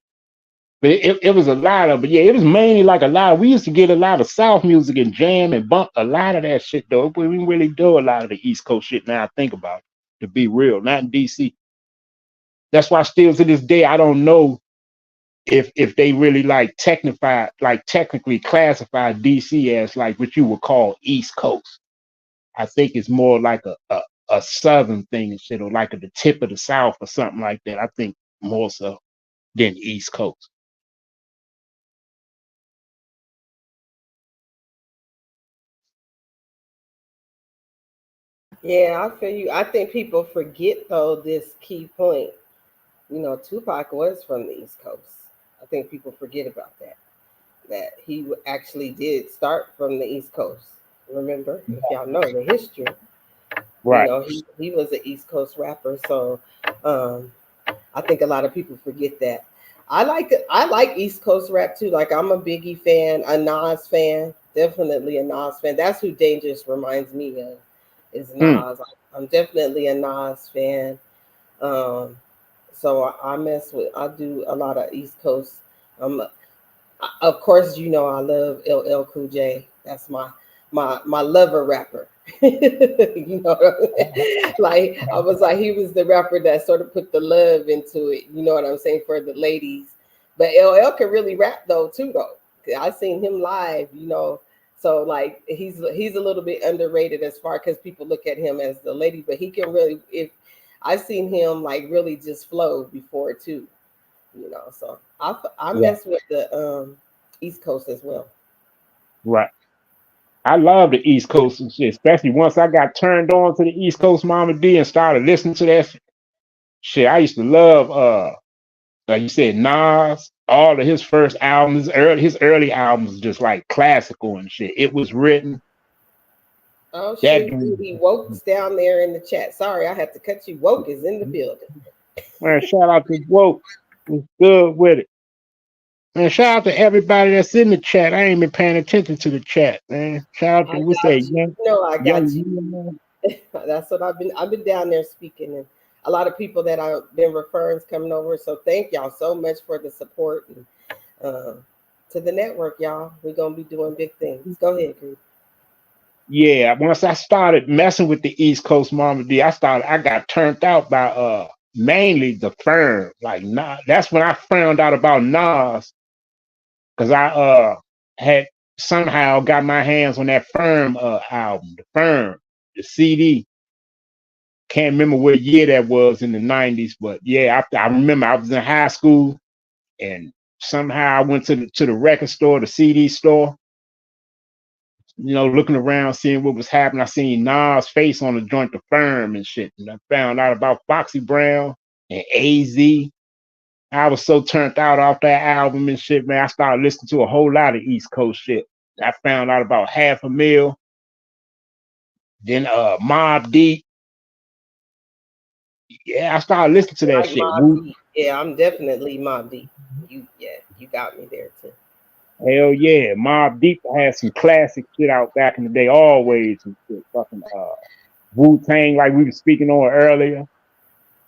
But it was a lot of, but yeah, it was mainly like a lot. We used to get a lot of South music and jam and bump a lot of that shit though. But we didn't really do a lot of the East Coast shit now I think about it, to be real. Not in DC. That's why still to this day I don't know if they really technically classify DC as like what you would call East Coast. I think it's more like a southern thing and shit, or like at the tip of the South or something like that. I think more so than East Coast.
Yeah, I feel you. I think people forget though this key point. Tupac was from the East Coast. I think people forget about that. That he actually did start from the East Coast. Remember, if y'all know the history,
Right.
he was an East Coast rapper. So um, I think a lot of people forget that. I like East Coast rap too. Like I'm a Biggie fan, a Nas fan, definitely a Nas fan. That's who Dangerous reminds me of, is Nas. I'm definitely a Nas fan. Um, so I do a lot of East Coast. Um, of course, I love LL Cool J. That's my lover rapper. Like I was like, he was the rapper that sort of put the love into it. You know what I'm saying, for the ladies. But LL can really rap though too though. I seen him live. So like he's a little bit underrated as far because people look at him as the lady, but he can really, if I've seen him like really just flow before too. So I
Right.
mess with the East Coast as well.
Right. I love the East Coast and shit, especially once I got turned on to the East Coast Mama D and started listening to that shit. I used to love like you said, Nas, all of his first albums, his early albums, just like classical and shit. It Was Written.
Oh
That
shoot,
dude,
he Woke's down there in the chat. Sorry, I had to cut you. Woke is in the building.
man, shout out to Woke. Was good with it. Man, shout out to everybody that's in the chat. I ain't been paying attention to the chat, man. Shout out
I
to what's that,
got you. I got you.
young
That's what I've been down there speaking, and a lot of people that I've been referring coming over. So thank y'all so much for the support and uh, to the network, y'all. We're gonna be doing big things. Go ahead, Chris.
yeah. Once I started messing with the East Coast Mama D, I got turned out by mainly the firm. Like Nas, that's when I found out about Nas, because I had somehow got my hands on that firm album, the firm, the CD. Can't remember what year that was in the 90s, but yeah, I remember I was in high school and somehow I went to the record store, the CD store, looking around, seeing what was happening. I seen Nas' face on the joint, the firm and shit. And I found out about Foxy Brown and AZ. I was so turned out off that album and shit, man. I started listening to a whole lot of East Coast shit. I found out about Half a Mill, then Mobb Deep. Yeah, I started listening to that
Like
shit.
Mob Deep. Yeah, I'm definitely Mob Deep. You got me there too.
Hell yeah, Mobb Deep had some classic shit out back in the day, always and shit. Fucking Wu-Tang, like we were speaking on earlier.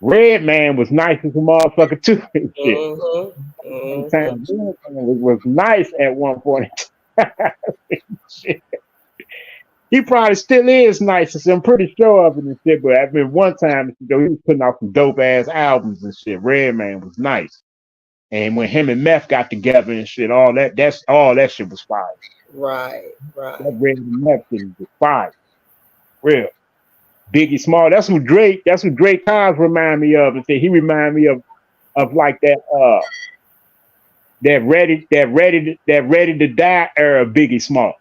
Redman was nice as a motherfucker too and shit.
Mm-hmm. Mm-hmm.
Wu-Tang was nice at one point. Shit. He probably still is nice. I'm pretty sure of it and shit. But I mean, one time, he was putting out some dope ass albums and shit. Redman was nice. And when him and Meth got together and shit, all that shit was fire.
Right.
That
Right.
Red and Meth shit was fire. Real. Biggie Small. That's what Drake Cos remind me of. And say he remind me of like that ready to die era of Biggie Small.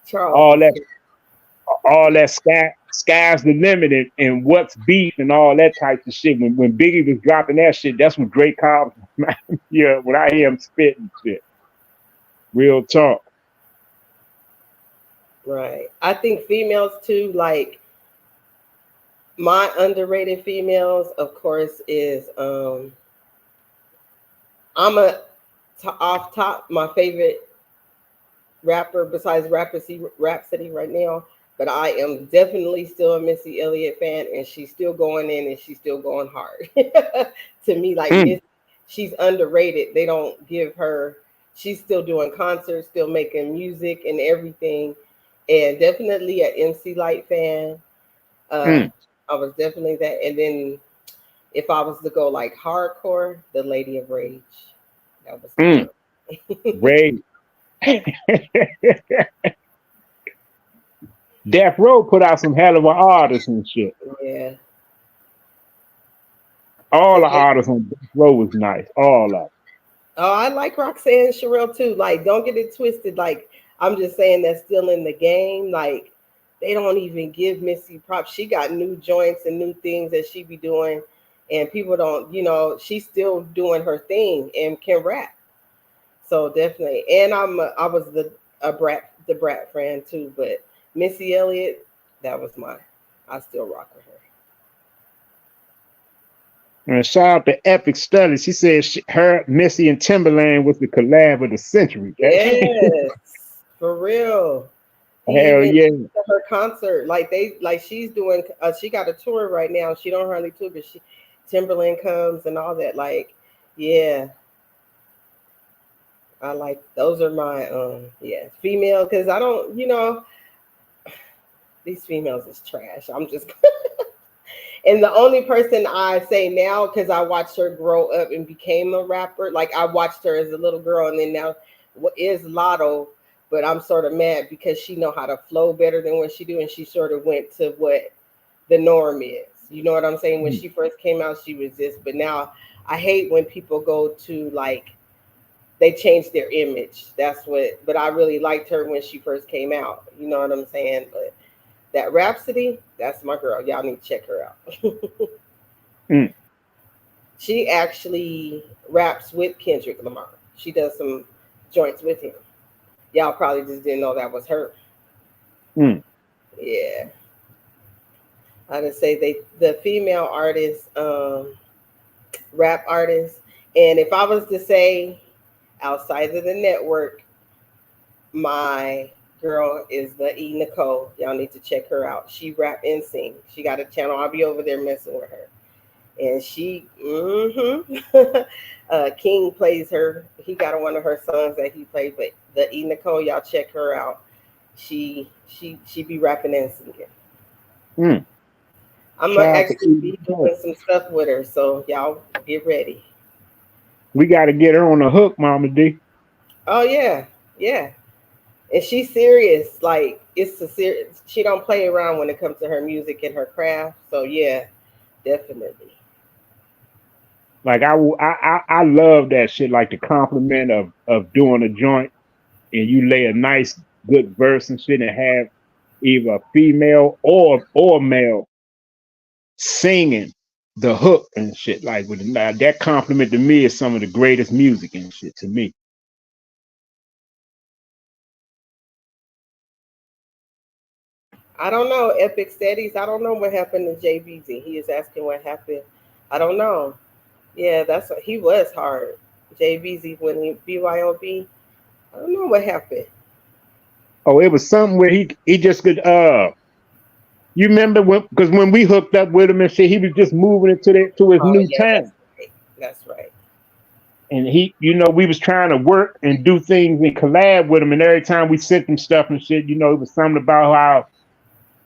Charles
All
is
that sky's the limit and what's beef and all that type of shit. When Biggie was dropping that shit, that's what Drake Cobb yeah, when I hear him spitting shit. Real talk.
right. I think females too, like my underrated females, of course, is I'm off top my favorite rapper besides Rhapsody right now, but I am definitely still a Missy Elliott fan, and she's still going in and she's still going hard. To me, like
Mm,
she's underrated. They don't give her. She's still doing concerts, still making music and everything, and definitely an MC Light fan. Uh,
mm,
I was definitely that, and then if I was to go like hardcore, the Lady of Rage, that was my
mm.
girl.
Ray. Death Row put out some hell of an artists and shit.
Yeah.
All
Cause
the artists on Death Row was nice. All of
oh, I like Roxanne Sherrill too. Like, don't get it twisted. Like, I'm just saying that's still in the game. Like, they don't even give Missy props. She got new joints and new things that she be doing, and people don't. She's still doing her thing and can rap. So definitely. And I was the Brat fan too. But Missy Elliott, that was mine. I still rock with her.
them. And shout out to Epic Studies. She said her, Missy, and Timberland was the collab of the century.
Yes, for real. He
Hell
even
yeah.
came to her concert. Like she's doing. She got a tour right now. She don't hardly tour, but Timberland comes and all that. Like, yeah, I like those are my yeah female because I don't these females is trash. I'm just and the only person I say now because I watched her grow up and became a rapper. Like I watched her as a little girl and then now what is Lotto. But I'm sort of mad because she know how to flow better than what she do, and she sort of went to what the norm is. You know what I'm saying? When she first came out, she was this, but now I hate when people go to like they change their image. That's what. But I really liked her when she first came out. You know what I'm saying? But that Rhapsody, that's my girl. Y'all need to check her out.
Mm.
She actually raps with Kendrick Lamar. She does some joints with him. Y'all probably just didn't know that was her.
Mm.
Yeah. I would say the female artists, rap artists, and if I was to say outside of the network, my girl is the E Nicole. Y'all need to check her out. She rap and sing. She got a channel. I'll be over there messing with her. And she, King plays her. He got one of her songs that he played, but the E Nicole, y'all check her out. She be rapping and singing.
Mm.
I'm gonna
Shout out to
actually
Edie
be
Nicole.
doing some stuff with her, so y'all get ready.
We got to get her on the hook, Mama D.
Oh yeah, yeah, and she's serious. Like it's a serious. She don't play around when it comes to her music and her craft. So yeah, definitely.
Like I love that shit. Like the compliment of doing a joint and you lay a nice good verse and shit and have either a female or male singing the hook and shit. Like with that compliment to me is some of the greatest music and shit to me.
I don't know. Epic Steadies. I don't know what happened to JBZ. He is asking what happened. I don't know. Yeah, that's what he was hard. JBZ when he BYOB. I don't know what happened.
Oh, it was something where he just could You remember because when we hooked up with him and shit, he was just moving into to his
Oh
new
yeah,
town.
that's right.
And he, we was trying to work and do things and collab with him. And every time we sent him stuff and shit, it was something about how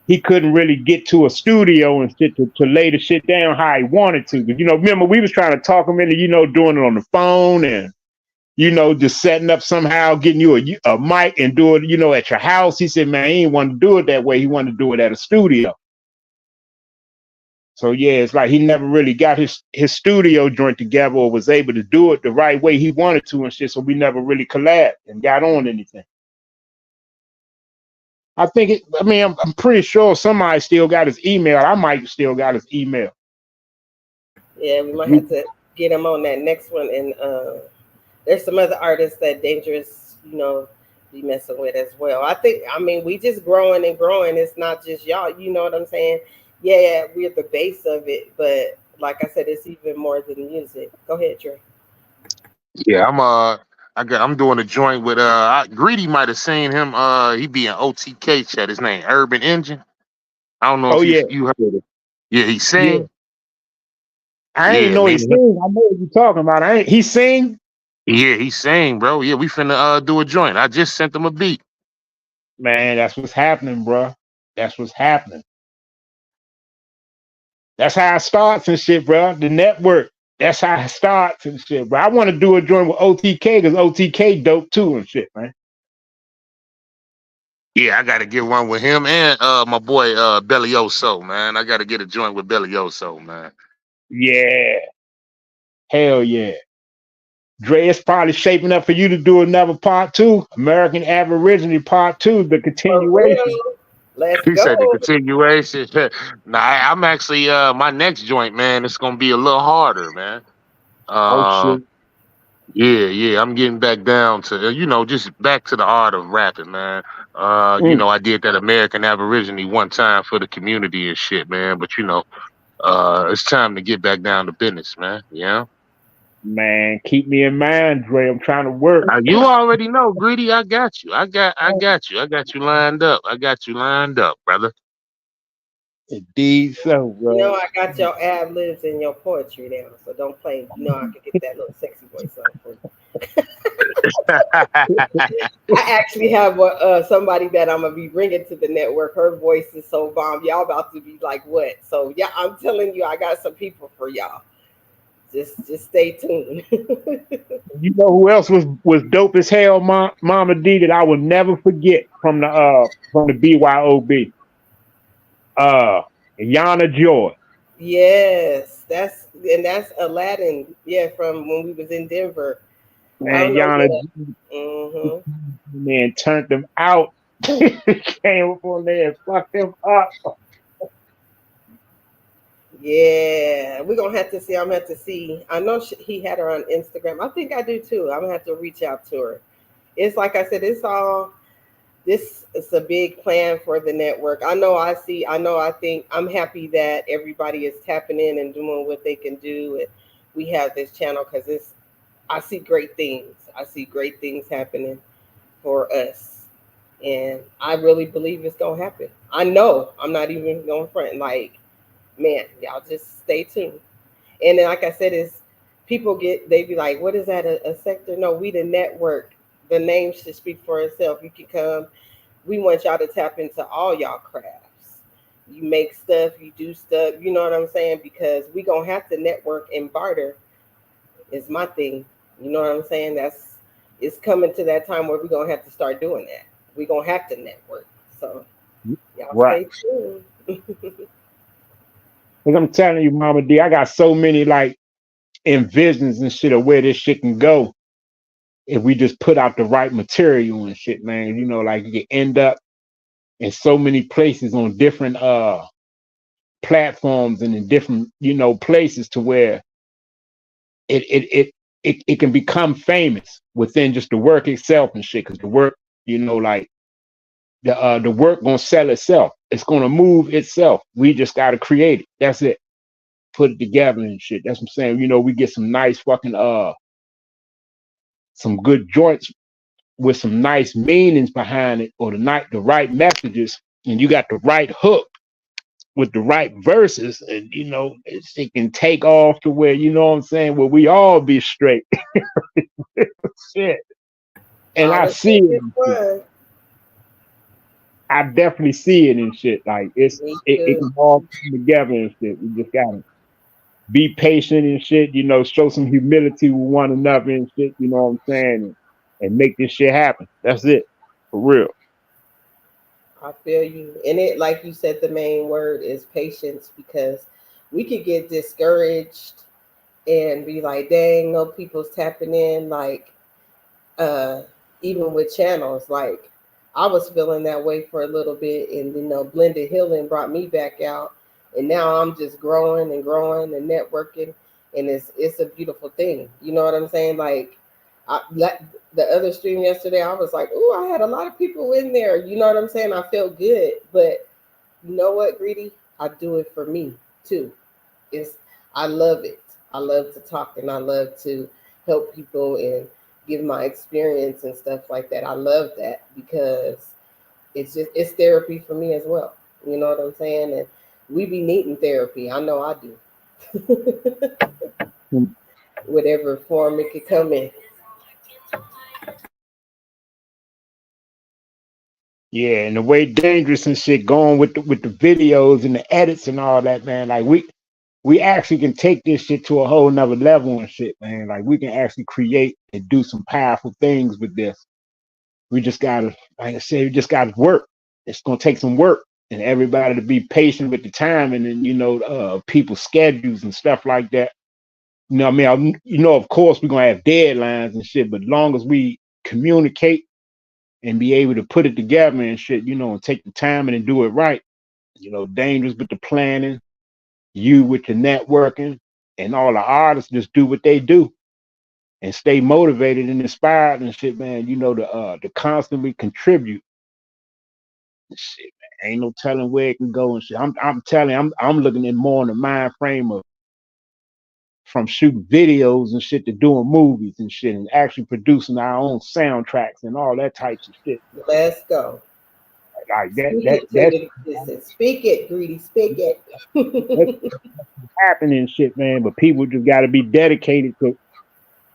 he couldn't really get to a studio and shit to lay the shit down how he wanted to. But, remember we was trying to talk him into, doing it on the phone and, just setting up somehow, getting you a mic and do it, at your house. He said, man, he didn't want to do it that way. He wanted to do it at a studio. So yeah, it's like he never really got his studio joint together or was able to do it the right way he wanted to and shit. So we never really collabed and got on anything. I think I'm pretty sure somebody still got his email. I might still got his email.
Yeah, we might have to get him on that next one. And there's some other artists that Dangerous, be messing with as well. We just growing and growing. It's not just y'all, you know what I'm saying? Yeah, we're the base of it, but like I said, it's even more than music. Go ahead, Trey.
Yeah, I'm doing a joint with Greedy might have seen him. He be in OTK chat. His name Urban Engine. I don't know
Oh
if
yeah,
you heard it. Yeah, he
yeah.
sing.
I ain't
Yeah,
know he
man.
sing. I know what you talking about. He sing.
Yeah, he sang, bro. Yeah, we finna do a joint. I just sent him a beat.
Man, that's what's happening, bro. That's what's happening. That's how it starts and shit, bro. The network. That's how it starts and shit, bro. I want to do a joint with OTK because OTK dope too and shit, man.
Yeah, I gotta get one with him and my boy Bellioso, man. I gotta get a joint with Bellioso, man.
Yeah. Hell yeah. Dre, it's probably shaping up for you to do another part two. American Aborigine part two, the
For
continuation.
real. Let's
He said the
go.
continuation. Nah, I'm actually my next joint, man. It's gonna be a little harder, man.
Oh
Uh,
shit.
yeah. I'm getting back down to just back to the art of rapping, man.
Mm.
I did that American Aborigine one time for the community and shit, man. But it's time to get back down to business, man. Yeah.
Man, keep me in mind, Dre. I'm trying to work.
You already know, Greedy. I got you. I got you. I got you lined up. I got you lined up, brother.
Indeed so, bro.
I got your ad libs and your poetry now, so don't play. I could get that little sexy voice on for you. I actually have somebody that I'm gonna be bringing to the network. Her voice is so bomb. Y'all about to be like, what? So yeah, I'm telling you, I got some people for y'all. Just stay tuned.
You know who else was dope as hell, Mama D, that I will never forget from the BYOB? Yana Joy.
Yes, that's Aladdin. Yeah, from when we was in Denver. I
Man,
don't know
Yana
what. Mm-hmm.
man turned them out. Came up on there and fucked them up.
Yeah, we're gonna have to see. I'm gonna have to see. I know he had her on Instagram. I think I do too. I'm gonna have to reach out to her. It's like I said. This is a big plan for the network. I know. I think. I'm happy that everybody is tapping in and doing what they can do. And we have this channel because I see great things. I see great things happening for us, and I really believe it's gonna happen. I know. I'm not even going front. Like, man, y'all just stay tuned. And then, like I said, is people they be like, what is that, a sector? No, we the network. The name should speak for itself. You can come. We want y'all to tap into all y'all crafts. You make stuff, you do stuff, you know what I'm saying? Because we gonna have to network and barter is my thing. You know what I'm saying? It's coming to that time where we're gonna have to start doing that. We're gonna have to network. So y'all
Right.
stay tuned.
Cause I'm telling you, Mama D, I got so many like envisions and shit of where this shit can go if we just put out the right material and shit, man. Like you can end up in so many places on different platforms and in different, places to where it it it it can become famous within just the work itself and shit. Cause the work, like the work gonna sell itself. It's gonna move itself. We just gotta create it. That's it. Put it together and shit. That's what I'm saying. We get some nice fucking some good joints with some nice meanings behind it, or the right messages, and you got the right hook. with the right verses, and it can take off to where what I'm saying, where we all be straight. Shit. And
All
I
it
see
takes
it.
is one.
I definitely see it in shit. Like
Me
it
too.
can all come together and shit. We just gotta be patient and shit, show some humility with one another and shit, you know what I'm saying? And make this shit happen. That's it. For real.
I feel you. And it, like you said, the main word is patience, because we could get discouraged and be like, dang, no people's tapping in. Like, uh, even with channels, like I was feeling that way for a little bit, and blended healing brought me back out, and now I'm just growing and growing and networking, and it's a beautiful thing. You know what I'm saying? Like, the other stream yesterday, I was like, oh, I had a lot of people in there. You know what I'm saying? I felt good, but you know what, Greedy? I do it for me too. It's I love it. I love to talk, and I love to help people and give my experience and stuff like that. I love that because it's therapy for me as well. You know what I'm saying? And we be needing therapy. I know I do. Whatever form it could come in.
Yeah, and the way dangerous and shit going with the videos and the edits and all that, man. Like we actually can take this shit to a whole nother level and shit, man. Like we can actually create and do some powerful things with this. We just gotta, like I said, we just gotta work. It's gonna take some work, and everybody to be patient with the time, and then people's schedules and stuff like that. What I mean, of course we're gonna have deadlines and shit, but as long as we communicate and be able to put it together and shit, and take the time and then do it right. Dangerous with the planning, you with the networking, and all the artists just do what they do and stay motivated and inspired and shit, man. To constantly contribute. Shit, man, ain't no telling where it can go and shit. I'm telling you, I'm looking at more in the mind frame of from shooting videos and shit to doing movies and shit and actually producing our own soundtracks and all that types of shit.
Let's go.
Like that
Speak
that
it to
that's
the existence. Speak it, Greedy. Speak it.
that's happening and shit, man. But people just gotta be dedicated to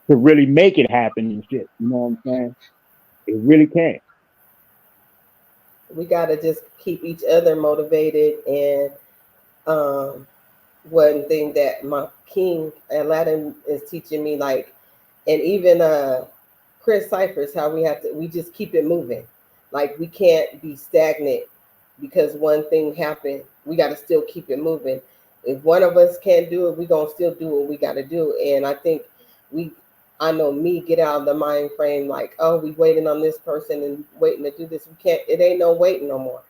really make it happen and shit. You know what I'm saying? It really can.
We gotta just keep each other motivated. And um one thing that my king Aladdin is teaching me, like, and even Chris Cyphers, how we just keep it moving. Like, we can't be stagnant because one thing happened. We got to still keep it moving. If one of us can't do it, we gonna still do what we got to do. And I think we, I know me, get out of the mind frame like, oh, we waiting on this person and waiting to do this. We can't. It ain't no waiting no more.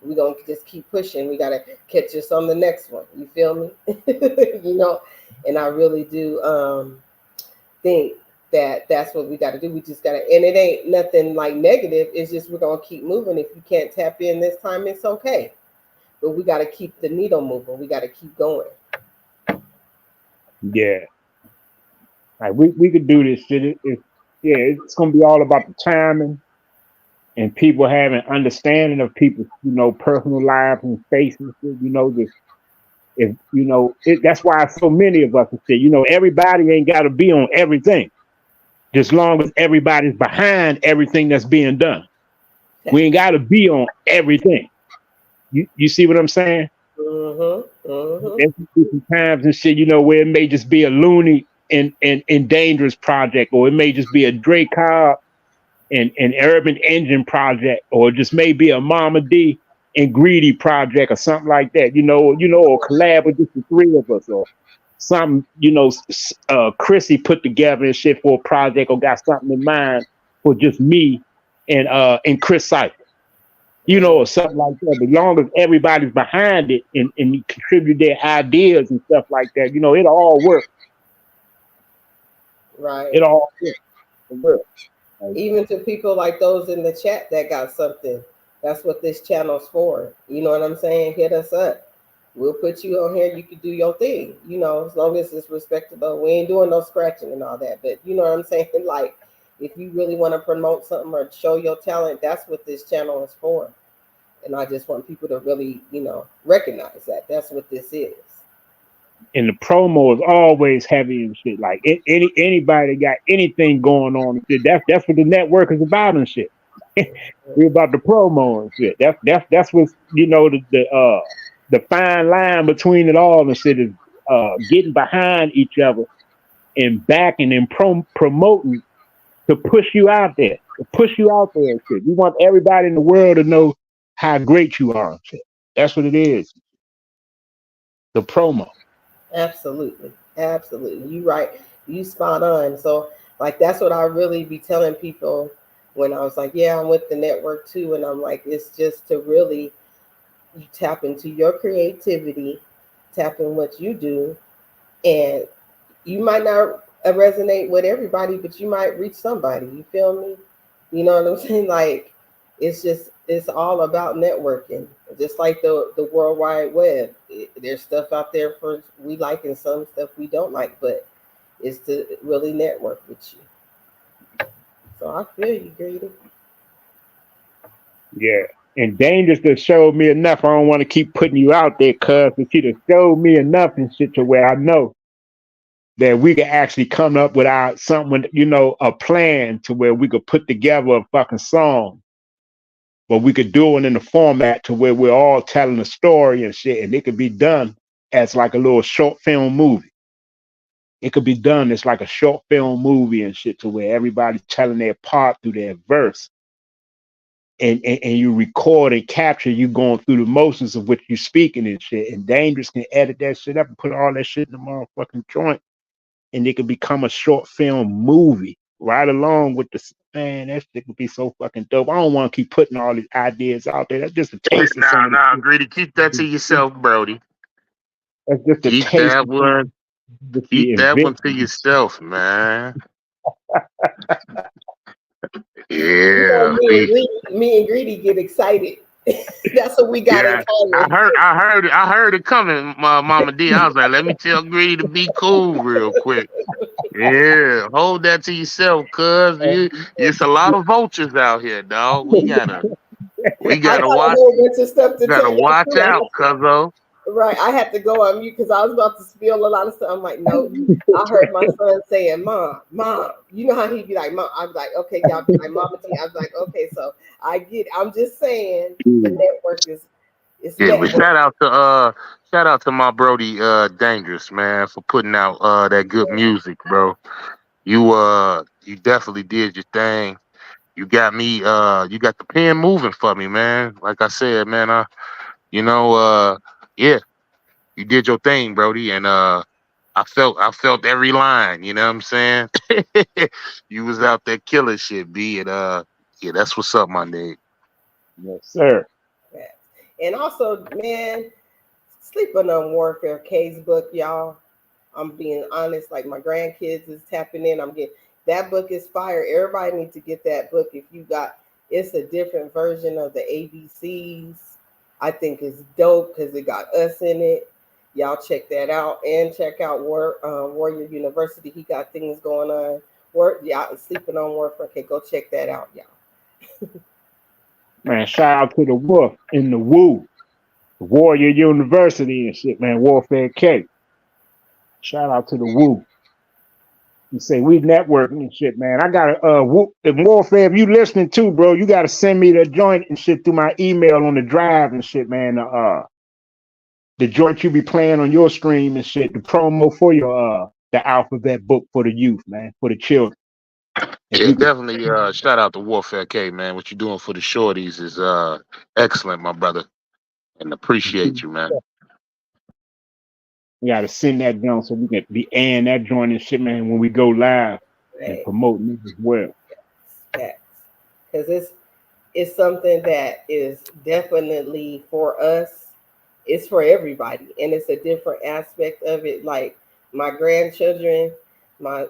We gonna just keep pushing. We gotta catch us on the next one. You feel me? And I really do think that that's what we got to do. We just got to, and it ain't nothing like negative. It's just we're gonna keep moving. If you can't tap in this time, it's okay. But we got to keep the needle moving. We got to keep going.
Yeah. Like we could do this shit. Yeah, it's gonna be all about the timing and people having understanding of people's, personal lives and faces. Just if that's why so many of us say, everybody ain't got to be on everything. Just long as everybody's behind everything that's being done, we ain't got to be on everything. You see what I'm saying? There's some times and shit, where it may just be a loony and dangerous project, or it may just be a Dre Cobb and Urban Engine project, or just maybe a Mama D and Greedy project or something like that, or collab with just the three of us, or something, Chrissy put together and shit for a project, or got something in mind for just me and Chris Cypher, or something like that. But as long as everybody's behind it and contribute their ideas and stuff like that, it all works.
Right.
It all works. It works.
Even to people like those in the chat that got something. That's what this channel's for. You know what I'm saying? Hit us up. We'll put you on here. You can do your thing, as long as it's respectable. We ain't doing no scratching and all that. But you know what I'm saying? Like, if you really want to promote something or show your talent, that's what this channel is for. And I just want people to really, recognize that that's what this is.
And the promo is always heavy and shit. Like anybody got anything going on and shit. That's what the network is about and shit. We're about the promo and shit. That's what's the fine line between it all and shit is getting behind each other and backing and promoting to push you out there. To push you out there and shit. We want everybody in the world to know how great you are and shit. That's what it is. The promo.
Absolutely. Absolutely. You right. You spot on. So like that's what I really be telling people when I was like, yeah, I'm with the network too. And I'm like, it's just to really you tap into your creativity, tap in what you do, and you might not resonate with everybody, but you might reach somebody. You feel me? You know what I'm saying? Like it's all about networking. Just like the World Wide Web. There's stuff out there for we like and some stuff we don't like, but it's to really network with you. So I feel you, Greedy.
Yeah. And Dangerous that showed me enough. I don't want to keep putting you out there, cuz, but she just showed me enough and shit to where I know that we could actually come up with our something, a plan to where we could put together a fucking song, but we could do it in the format to where we're all telling a story and shit, and it could be done as like a little short film movie. It could be done as like a short film movie and shit to where everybody's telling their part through their verse. And you record and capture you going through the motions of what you speaking and shit. And Dangerous can edit that shit up and put all that shit in the motherfucking joint. And it could become a short film movie right along with the man. That shit would be so fucking dope. I don't want to keep putting all these ideas out there. That's just a taste of some
Nah,
of the
nah,
shit.
Greedy, keep that to yourself, Brody.
That's just a
Keep
taste
that
of some
one.
of the
Keep that one to
invention.
yourself, man.
You know,
Yeah, we.
me and Greedy get excited. That's what we got in
Yeah,
common.
I heard it coming, Mama D. I was like, let me tell Greedy to be cool real quick. Yeah, hold that to yourself, cuz it's a lot of vultures out here, dog. We
I got
gotta
a
watch,
whole bunch of stuff to tell
gotta
y'all
watch
too.
out, cuzzo.
Right, I had to go on mute because I was about to spill a lot of stuff. I'm like, no. I heard my son saying, "Mom, mom." You know how he'd be like, "Mom." I was like, "Okay, y'all be like, Mama T." I was like, "Okay." So I get. I'm just saying, the network is
Yeah, but
network.
shout out to my Brody Dangerous, man, for putting out that good music, bro. You definitely did your thing. You got the pen moving for me, man. Like I said, man, you know, yeah, you did your thing, Brody, and I felt every line, you know what I'm saying? You was out there killing shit, B, and yeah, that's what's up, my nigga.
Yes, sir.
And also, man, sleeping on Warfare K's book, y'all. I'm being honest. Like my grandkids is tapping in. I'm getting that book is fire. Everybody needs to get that book. If you got, it's a different version of the ABCs. I think it's dope because it got us in it. Y'all check that out and check out Warrior University. He got things going on. Y'all sleeping on Warfare. Okay, go check that out, y'all.
Man, shout out to the Wolf in the Woo, Warrior University and shit, man. Warfare K. Shout out to the Woo. You say we networking and shit, man. I got to the Warfare. If you listening too, bro, you got to send me the joint and shit through my email on the drive and shit, man. The joint you be playing on your stream and shit. The promo for your the alphabet book for the youth, man, for the children. If
Yeah,
you could,
definitely shout out to Warfare K, man. What you doing for the shorties is excellent, my brother, and appreciate you, man.
you got to send that down so we can be airing that joint and shit, man, when we go live and
Hey,
promoting it as well.
because it's something that is definitely for us. It's for everybody, and it's a different aspect of it. Like my grandchildren, my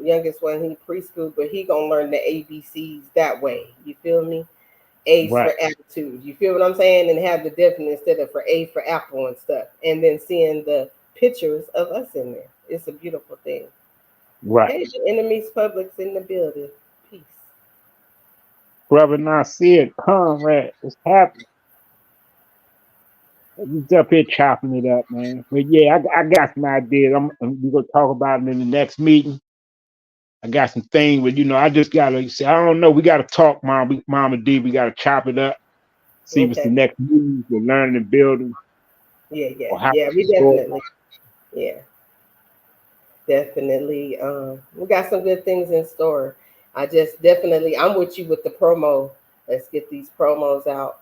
youngest one, he preschool, but he gonna learn the ABCs that way. You feel me? A's
Right,
for attitude. You feel what I'm saying? And have the definite instead of for A for apple and stuff. And then seeing the pictures of us in there. It's a beautiful thing.
right.
Hey, the enemy's public's in the building. Peace.
Brother Nasir, comrade, it's happening. Just up here chopping it up, man. But yeah, I got some ideas. We gonna talk about them in the next meeting. I got some things, but I just gotta say, I don't know. We gotta talk, Mama D. We gotta chop it up. See what's the
Okay.
next move. We're learning and building,
Yeah, yeah,
or how
yeah. We
to go.
definitely, yeah, definitely. We got some good things in store. I just definitely, I'm with you with the promo. Let's get these promos out.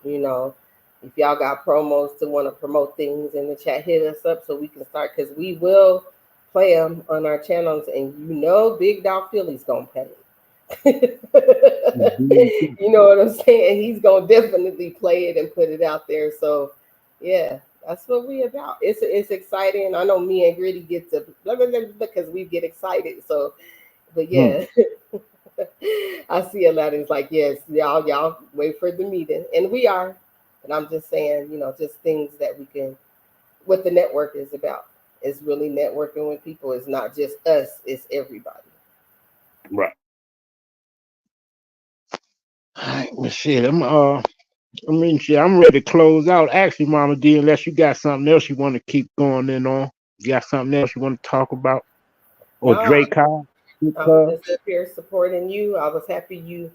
If y'all got promos to want to promote things in the chat, hit us up so we can start, because we will play them on our channels, and Big Dog Philly's gonna pay. You know what I'm saying? He's gonna definitely play it and put it out there. So yeah, that's what we about. It's exciting. I know me and Gritty get to blah, blah, blah, because we get excited. So, but yeah, I see a lot of it's like, yes, y'all wait for the meeting, and we are. And I'm just saying, just things that we can. What the network is about is really networking with people. It's not just us; it's everybody.
Right. All right. Well, shit. Shit. I'm ready to close out. Actually, Mama D, unless you got something else you want to keep going in on. You got something else you want to talk about? Or
No,
Drake Kyle?
I was just up here supporting you. I was happy you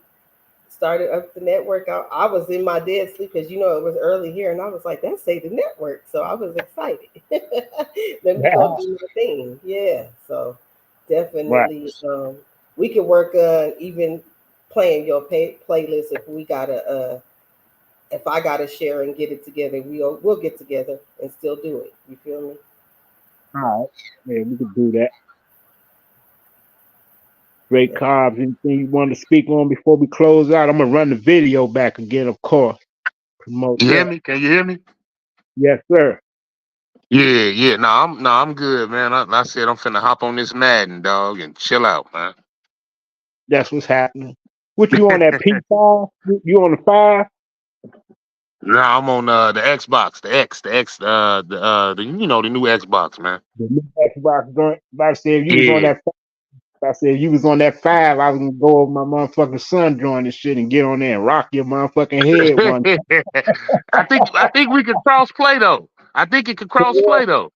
started up the network. I was in my dead sleep because it was early here, and I was like, "That's say the network," so I was excited. Let me go do my thing. Yeah, so
Right.
definitely, we can work even playing your playlist if I gotta share and get it together. We'll get together and still do it. You feel me?
All right. Yeah, we can do that. Great
Yeah.
Cobbs, anything you want to speak on before we close out? I'm gonna run the video back again, of course. Promote
You hear
that.
me? Can you hear me?
Yes, sir.
Yeah, yeah. I'm good, man. I said I'm finna hop on this Madden, dog, and chill out, man.
That's what's happening. What you on that P5? You on the 5?
Now I'm on the Xbox, the new Xbox, man.
The new Xbox joint. About to say if you was on
Yeah.
that 5, I said if you was on that 5, I was gonna go over my motherfucking son joint and shit and get on there and rock your motherfucking head one time.
I think we could cross play though. I think it could
For
cross
real?
play though.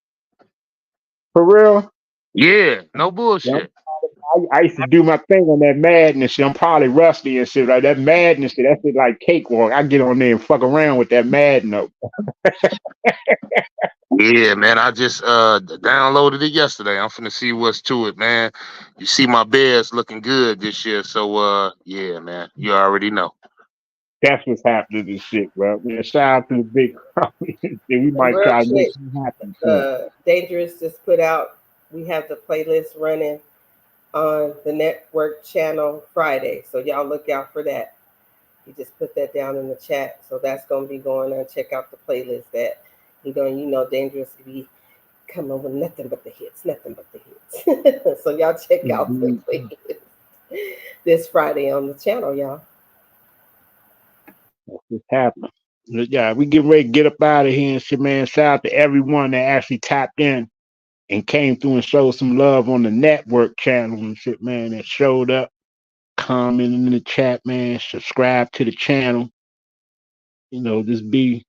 For real?
Yeah, no
Yeah,
bullshit.
I used to do my thing on that madness shit. I'm probably rusty and shit. Like that madness shit, that shit like cakewalk. I get on there and fuck around with that mad note.
Yeah, man. I just downloaded it yesterday. I'm finna see what's to it, man. You see my Bears looking good this year, so yeah, man. You already know.
That's what's happening to this shit, bro. Man, shout out to the big crowd. We
And
might
real
try to make
quick,
something happen soon.
Dangerous just put out. We have the playlist running on the network channel Friday, so y'all look out for that. He just put that down in the chat, so that's gonna be going on. Check out the playlist that Dangerous to be coming with nothing but the hits, nothing but the hits. So y'all check out the playlist this Friday on the channel, y'all.
That's what's happening. Yeah, we getting ready to get up out of here and shit, man. Shout out to everyone that actually tapped in and came through and showed some love on the network channel and shit, man. That showed up, commenting in the chat, man. Subscribe to the channel. Just be,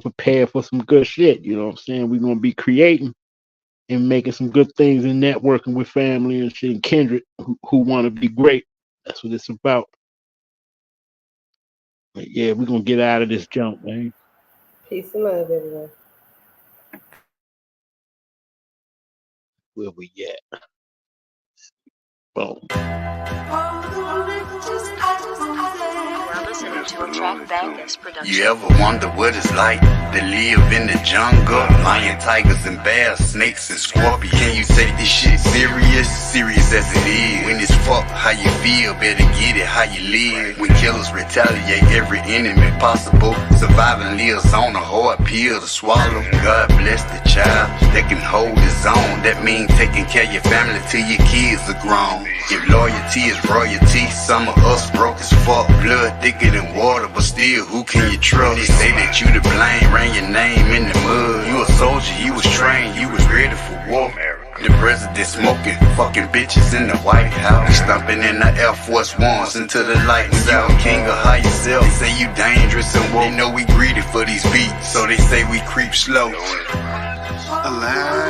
prepared for some good shit. You know what I'm saying? We're gonna be creating and making some good things and networking with family and shit and kindred who want to be great. That's what it's about. But yeah, we're gonna get out of this junk, man.
Peace and love, everyone.
Where we at? Boom.
You ever wonder what it's like to live in the jungle? Lion, tigers, and bears, snakes, and scorpions. Can you take this shit serious? Serious as it is. When it's fuck how you feel, better get it how you live. When killers retaliate every enemy possible, surviving lives on a hard pill to swallow. God bless the child that can hold his own. That means taking care of your family till your kids are grown. If loyalty is royalty, some of us broke as fuck. Blood thicker than water, but still, who can you trust? They say that you to blame, ran your name in the mud. You a soldier, you was trained, you was ready for war. The president smoking, fucking bitches in the White House. Stumping in the Air Force Ones into the lights out. King of high yourself. They say you dangerous and woke. They know we greedy for these beats, so they say we creep slow.
Aladdin.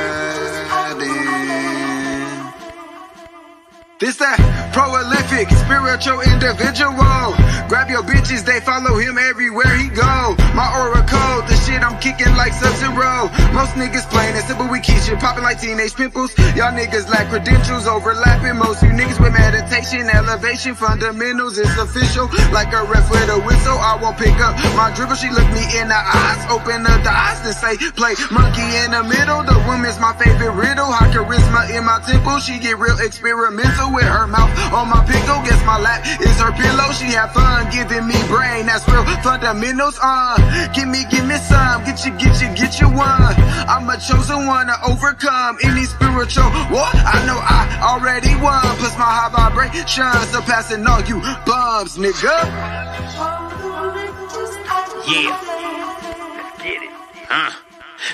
This that prolific, spiritual individual. Grab your bitches, they follow him everywhere he go. My aura code, the shit I'm kicking like Sub-Zero. Most niggas playing it simple, we keep shit popping like teenage pimples. Y'all niggas lack credentials, overlapping. Most you niggas with meditation, elevation, fundamentals. It's official, like a ref with a whistle. I won't pick up my dribble, she look me in the eyes. Open up the eyes and say, play monkey in the middle. The woman's my favorite riddle. High charisma in my temple, she get real experimental. With her mouth on my pickle, guess my lap is her pillow. She have fun giving me brain, that's real fundamentals. Give me some, get you one. I'm a chosen one to overcome any spiritual war. I know I already won, plus my high vibration surpassing all you bums, nigga.
Yeah, let's get it.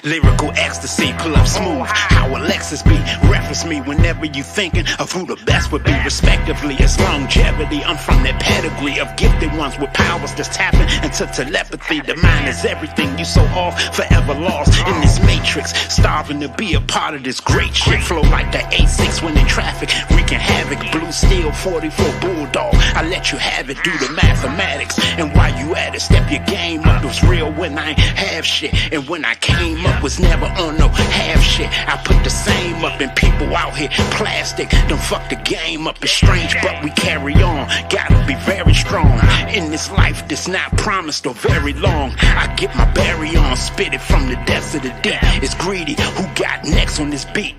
Lyrical ecstasy, pull up smooth. How Alexis be? Reference me whenever you thinking of who the best would be, respectively. It's longevity. I'm from that pedigree of gifted ones with powers that's tapping into telepathy. The mind is everything. You so off, forever lost in this matrix. Starving to be a part of this great shit. Flow like the A6 when in traffic, wreaking havoc. Blue steel 44 bulldog. I let you have it, do the mathematics. And while you at it, step your game up. It was real when I ain't have shit, and when I came up was never on no half shit. I put the same up, and people out here plastic. Don't fuck the game up. It's strange, but we carry on. Gotta be very strong in this life that's not promised or very long. I get my berry on, spit it from the depths of the deep. It's greedy. Who got next on this beat?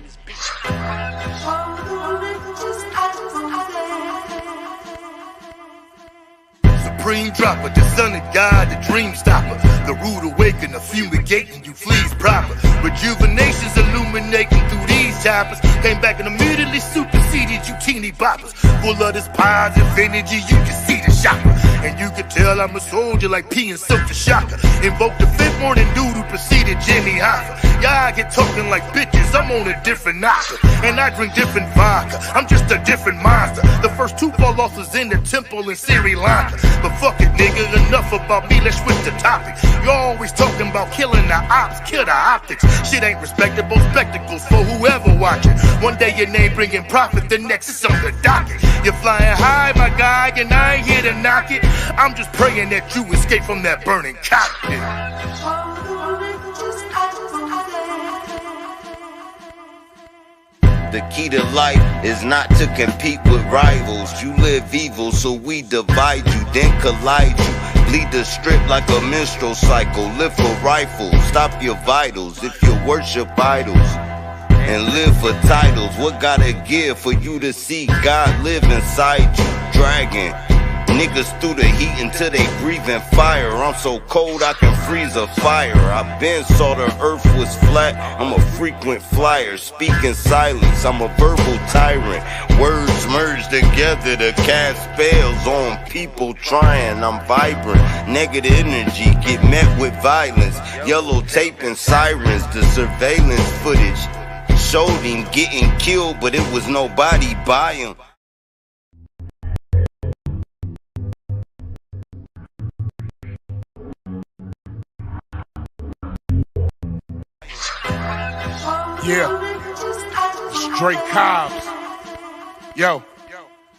Supreme dropper, the son of God, the dream stopper, the rude awakener, fumigating you fleas proper. Rejuvenation's illuminating through these choppers. Came back and immediately superseded you teeny boppers. Full of this positive energy, you can see the shopper. And you can tell I'm a soldier like P and Silk the Shocker. Invoke the fifth morning dude who preceded Jimmy Hoffa. Y'all get talking like bitches, I'm on a different knocker. And I drink different vodka, I'm just a different monster. The first two fall off was in the temple in Sri Lanka. But fuck it, nigga, enough about me, let's switch the topic. You're always talking about killing the ops, kill the optics. Shit ain't respectable spectacles for whoever watching. One day your name bringing profit, the next it's on the docket. You're flying high, my guy, and I ain't here to knock it. I'm just praying that you escape from that burning cockpit.
The key to life is not to compete with rivals. You live evil, so we divide you, then collide you. Bleed the strip like a menstrual cycle. Live for rifles, stop your vitals if you worship idols. And live for titles. What gotta give for you to see God live inside you? Dragon niggas through the heat until they breathing fire. I'm so cold I can freeze a fire. I been saw the earth was flat. I'm a frequent flyer, speak in silence. I'm a verbal tyrant. Words merge together to cast spells on people trying. I'm vibrant. Negative energy get met with violence. Yellow tape and sirens. The surveillance footage showed him getting killed, but it was nobody by him.
Yeah, straight Cobbs. Yo,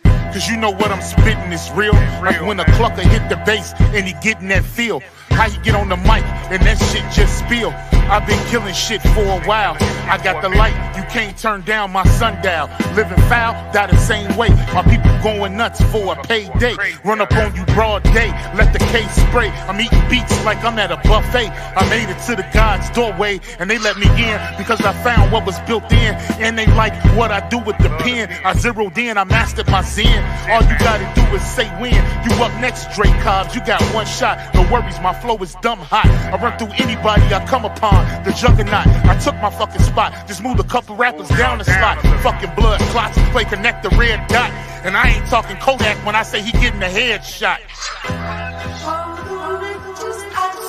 cause you know what I'm spitting is real. Like when a clucker hit the bass and he getting that feel. How you get on the mic and that shit just spill. I've been killing shit for a while. I got the light, you can't turn down my sundial. Living foul, die the same way. My people going nuts for a payday. Run up on you broad day, let the case spray. I'm eating beats like I'm at a buffet. I made it to the God's doorway and they let me in because I found what was built in. And they like what I do with the pen. I zeroed in, I mastered my zen. All you gotta do is say when. You up next, Drake Cobbs, you got one shot. No worries, my flow is dumb hot. I run through anybody I come upon. The juggernaut, I took my fucking spot. Just moved a couple rappers down the slot. Fucking blood clots, play connect the red dot. And I ain't talking Kodak when I say he getting a headshot.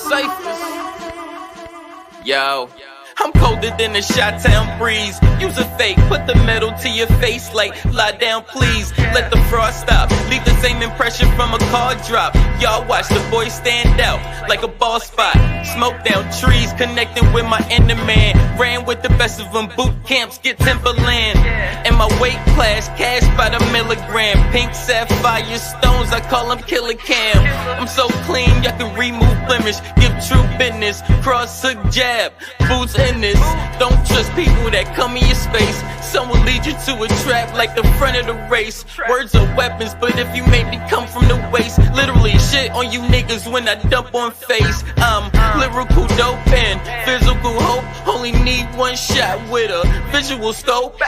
Safest. Yo, I'm colder than a Chi-Town breeze. Use a fake, put the metal to your face like, lie down please. Let the frost stop, leave the same impression from a car drop. Y'all watch the boy stand out like a ball spot. Smoke down trees, connecting with my inner man. Ran with the best of them, boot camps, get Timberland. And my weight class, cash by the milligram. Pink sapphire stones, I call them killer cam. I'm so clean, y'all can remove blemish. Give true business, cross hook jab, boots in this. Don't trust people that come in your space. Someone lead you to a trap like the front of the race. Words are weapons, but if you make me come from the waist, literally shit on you niggas when I dump on face. I'm lyrical dope and physical hope. Only need one shot with a visual scope.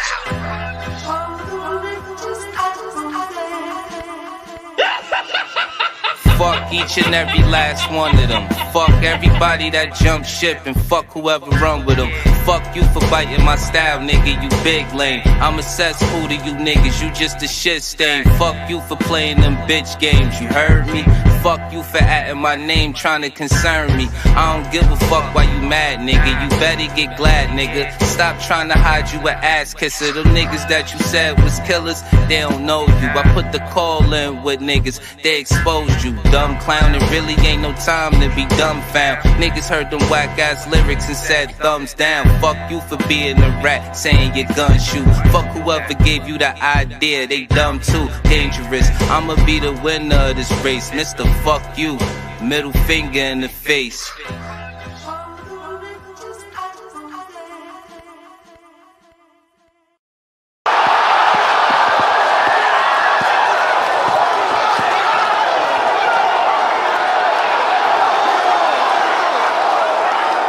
Fuck each and every last one of them. Fuck everybody that jumped ship and fuck whoever run with them. Fuck you for biting my style, nigga, you big lame. I'm a cesspool to you niggas, you just a shit stain. Fuck you for playing them bitch games, you heard me? Fuck you for adding my name, trying to concern me. I don't give a fuck why you mad, nigga. You better get glad, nigga. Stop trying to hide you an ass kisser. Them niggas that you said was killers, they don't know you. I put the call in with niggas, they exposed you. Dumb clown, it really ain't no time to be dumbfound. Niggas heard them whack ass lyrics and said thumbs down. Fuck you for being a rat, saying your gun shoot. Fuck whoever gave you the idea, they dumb too, dangerous. I'ma be the winner of this race, Mr. Fuck you, middle finger in the face.